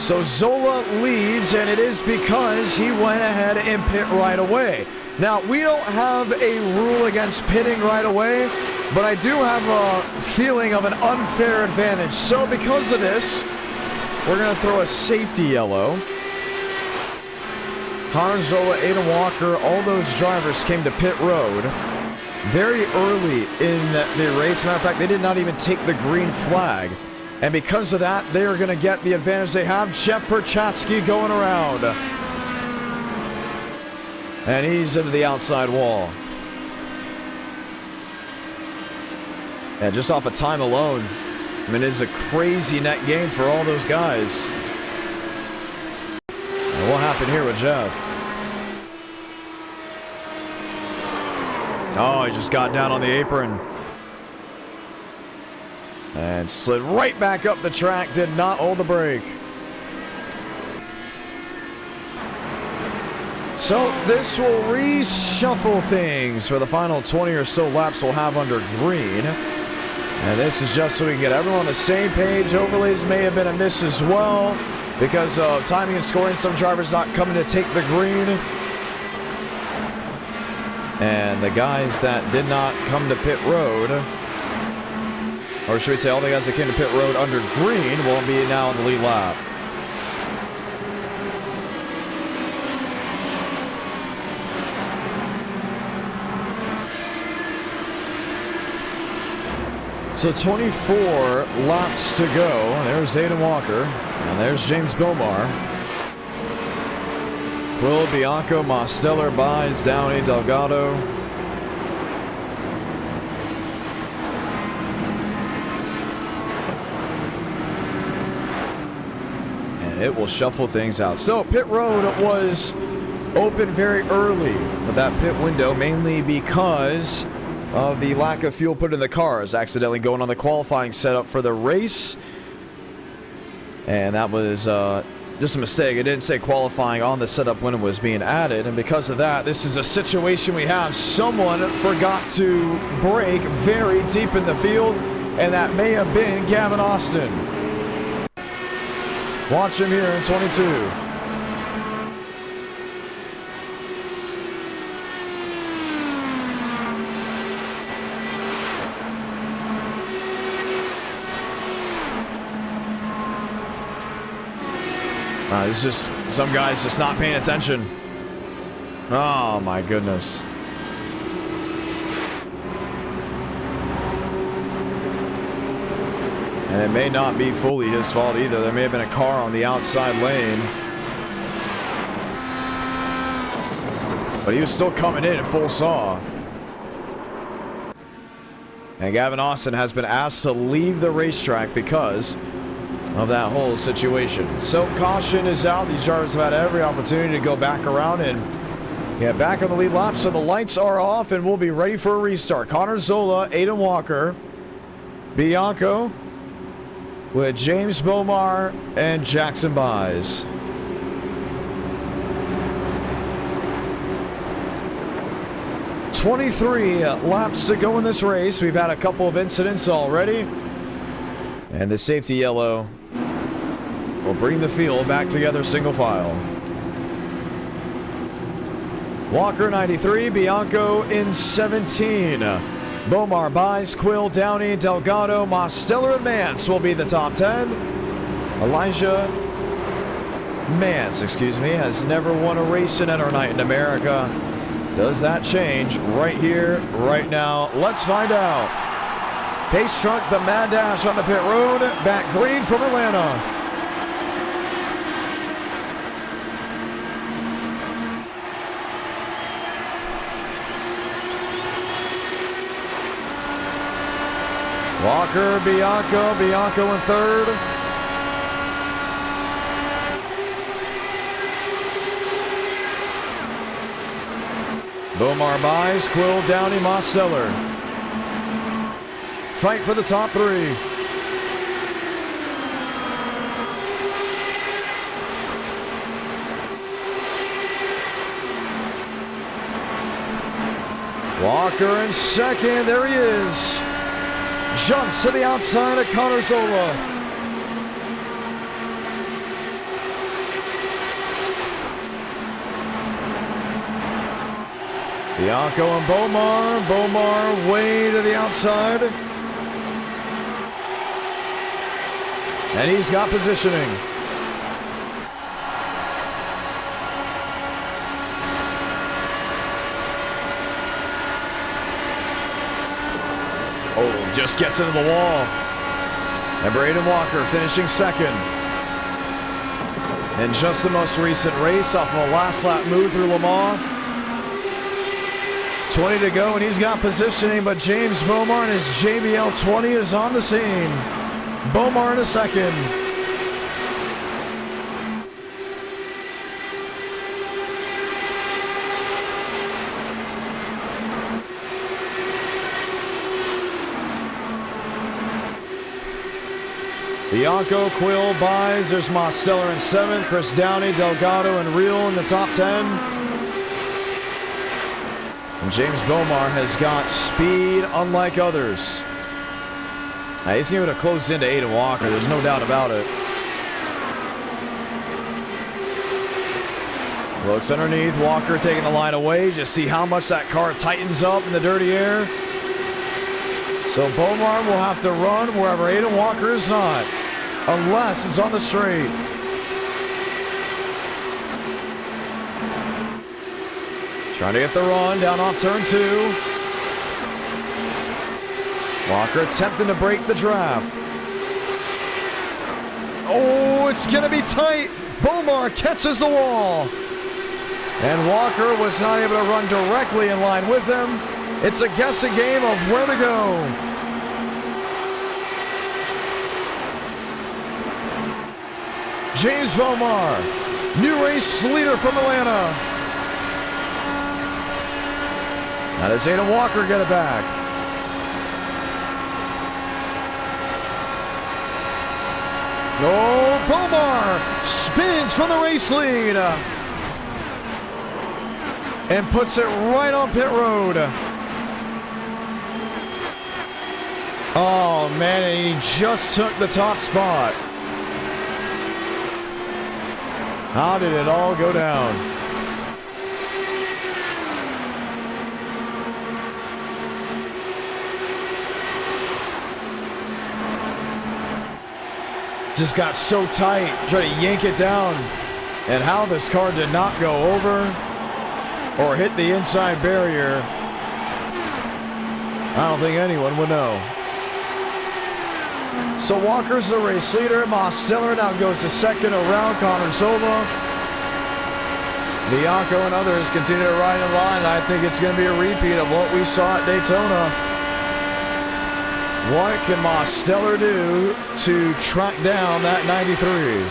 So Zola leads, and it is because he went ahead and pit right away. Now, we don't have a rule against pitting right away, but I do have a feeling of an unfair advantage. So because of this, we're going to throw a safety yellow. Connor Zola, Aiden Walker, all those drivers came to pit road very early in the race. Matter of fact, they did not even take the green flag. And because of that, they are going to get the advantage they have. Jeff Perchatsky going around. And he's into the outside wall. And just off of time alone, I mean, it's a crazy net gain for all those guys. And what happened here with Jeff? Oh, he just got down on the apron. And slid right back up the track, did not hold the brake. So this will reshuffle things for the final 20 or so laps we'll have under green. And this is just so we can get everyone on the same page. Overlays may have been a miss as well because of timing and scoring. Some drivers not coming to take the green. And the guys that did not come to pit road, or should we say all the guys that came to pit road under green, will be now on the lead lap. So 24 laps to go. There's Aiden Walker. And there's James Bilmar. Quill, Bianco, Mosteller, Buys, Downey, Delgado. And it will shuffle things out. So pit road was open very early with that pit window, mainly because of the lack of fuel put in the cars, accidentally going on the qualifying setup for the race. And that was just a mistake. It didn't say qualifying on the setup when it was being added. And because of that, this is a situation we have. Someone forgot to brake very deep in the field, and that may have been Gavin Austin. Watch him here in 22. It's just some guys just not paying attention. Oh my goodness. And it may not be fully his fault either. There may have been a car on the outside lane. But he was still coming in at full saw. And Gavin Austin has been asked to leave the racetrack because of that whole situation. So caution is out. These drivers have had every opportunity to go back around and get back on the lead lap. So the lights are off and we'll be ready for a restart. Connor Zola, Aiden Walker, Bianco with James Bomar and Jackson Buys. $23 laps to go in this race. We've had a couple of incidents already. And the safety yellow will bring the field back together single file. Walker 93, Bianco in 17. Bomar, Buys, Quill, Downey, Delgado, Mosteller, and Mance will be the top 10. Elijah Mance, has never won a race in Enter Night in America. Does that change right here, right now? Let's find out. Pace truck, the Mad Dash on the pit road. Back green from Atlanta. Walker, Bianco in third. Bomar, Buys, Quill, Downey, Mosteller. Fight for the top three. Walker in second. There he is. Jumps to the outside of Connor Zola. Bianco and Bomar. Bomar way to the outside. And he's got positioning. Oh, just gets into the wall. And Braden Walker finishing second. In just the most recent race off of a last lap move through Le Mans. 20 to go and he's got positioning, but James Bomar and his JBL 20 is on the scene. Bomar in a second. Bianco, Quill, Buys. There's Mosteller in 7th. Chris Downey, Delgado, and Real in the top 10. And James Bomar has got speed unlike others. He's going to close into Aiden Walker. There's no doubt about it. Looks underneath. Walker taking the line away. Just see how much that car tightens up in the dirty air. So Bomar will have to run wherever Aiden Walker is not. Unless it's on the straight. Trying to get the run down off turn 2. Walker attempting to break the draft. Oh, it's going to be tight. Bomar catches the wall. And Walker was not able to run directly in line with him. It's a guessing game of where to go. James Bomar, new race leader from Atlanta. Now does Aiden Walker get it back? Oh, Bomar spins for the race lead. And puts it right on pit road. Oh man, and he just took the top spot. How did it all go down? Just got so tight, trying to yank it down. And how this car did not go over or hit the inside barrier, I don't think anyone would know. So Walker's the race leader. Mosteller now goes to second around Connor Zola. Bianco and others continue to ride in line. I think it's going to be a repeat of what we saw at Daytona. What can Mosteller do to track down that 93?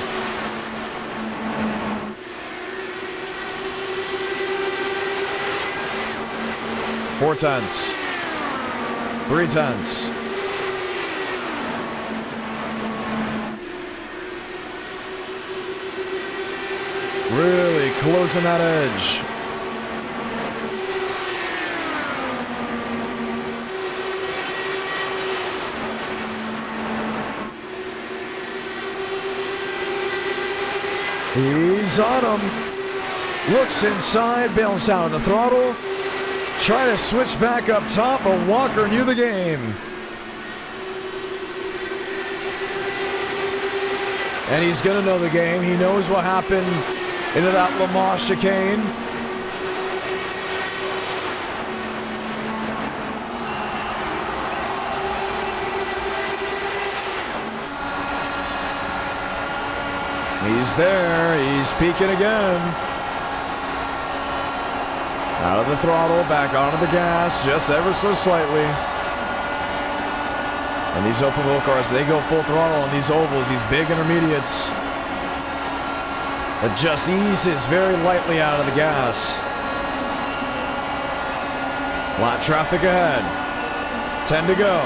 Four tenths. 3 tenths. Really closing that edge. He's on him. Looks inside, bails out of the throttle. Trying to switch back up top, but Walker knew the game. And he's going to know the game. He knows what happened into that Le Mans chicane. He's there. He's peaking again. Out of the throttle, back onto the gas, just ever so slightly. And these open wheel cars, they go full throttle on these ovals, these big intermediates. It just eases very lightly out of the gas. Lap traffic ahead. 10 to go.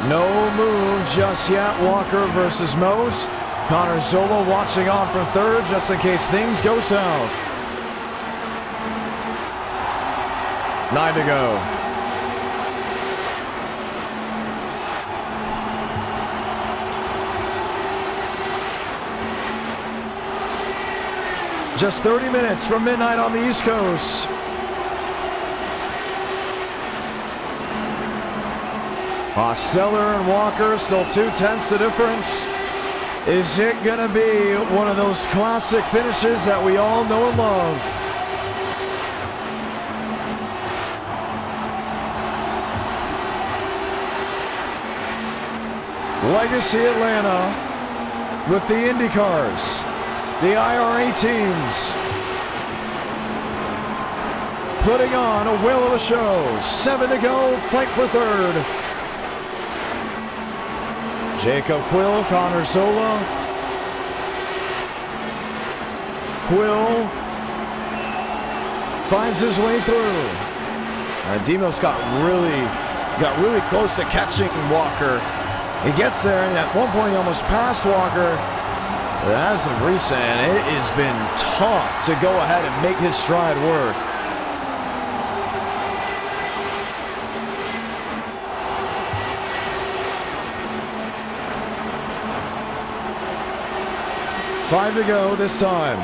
No move just yet. Walker versus Mose. Connor Zola watching on from third just in case things go south. 9 to go. Just 30 minutes from midnight on the East Coast. Mosteller and Walker still 2 tenths the difference. Is it going to be one of those classic finishes that we all know and love? Legacy Atlanta with the IndyCars, the iRatings, putting on a whale of a show. 7 to go, fight for third. Jacob Quill, Connor Zola. Quill finds his way through. Demos got really close to catching Walker. He gets there, and at one point he almost passed Walker. But as of recent, it has been tough to go ahead and make his stride work. Five to go this time.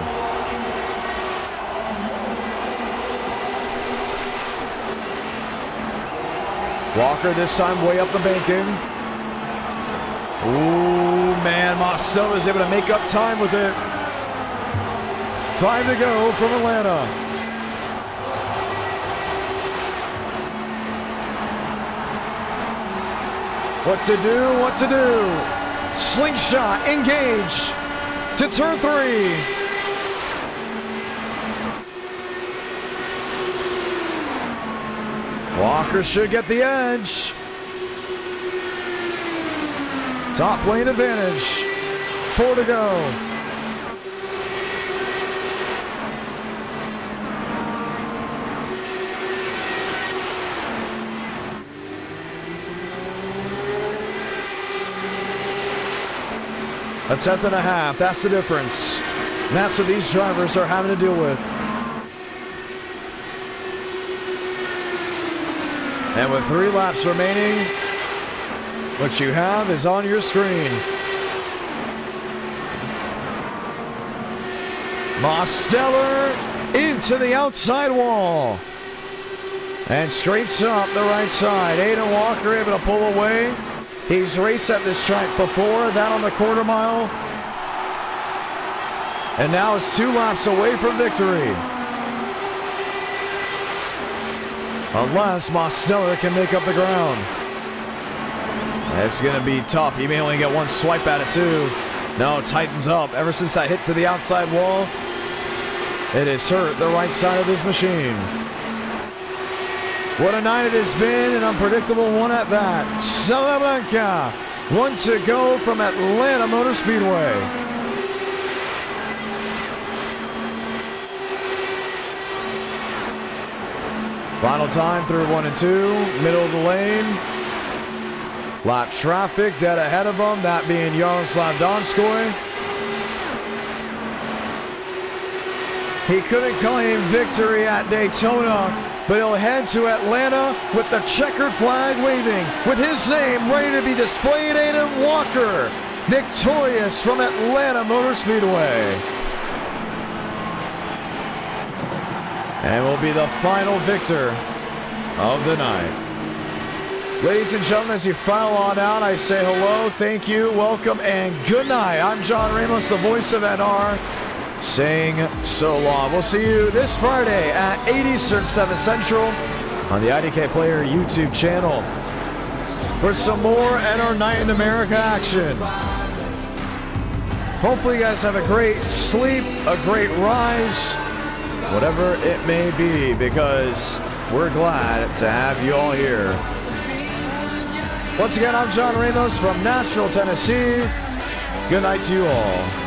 Walker this time way up the banking. Ooh, man, Mosteller is able to make up time with it. 5 to go from Atlanta. What to do, what to do. Slingshot, engage to turn 3. Walker should get the edge. Top lane advantage. 4 to go. A tenth and a half, that's the difference. And that's what these drivers are having to deal with. And with 3 laps remaining, what you have is on your screen. Mosteller into the outside wall. And scrapes up the right side. Aiden Walker able to pull away. He's raced at this track before, that on the quarter mile. And now is 2 laps away from victory. unless Mosteller can make up the ground. It's going to be tough. He may only get one swipe at it, too. No, it tightens up. Ever since that hit to the outside wall, it has hurt the right side of his machine. What a night it has been, an unpredictable one at that. Salamanca, one to go from Atlanta Motor Speedway. Final time through 1 and 2, middle of the lane. Lap traffic dead ahead of him, that being Yaroslav Donskoy. He couldn't claim victory at Daytona, but he'll head to Atlanta with the checkered flag waving, with his name ready to be displayed. Aiden Walker, victorious from Atlanta Motor Speedway. And will be the final victor of the night. Ladies and gentlemen, as you file on out, I say hello, thank you, welcome, and good night. I'm John Ramos, the voice of NR, saying so long. We'll see you this Friday at 8 Eastern, 7 Central on the IDK Player YouTube channel for some more NR Night in America action. Hopefully you guys have a great sleep, a great rise, whatever it may be, because we're glad to have you all here. Once again, I'm John Ramos from Nashville, Tennessee. Good night to you all.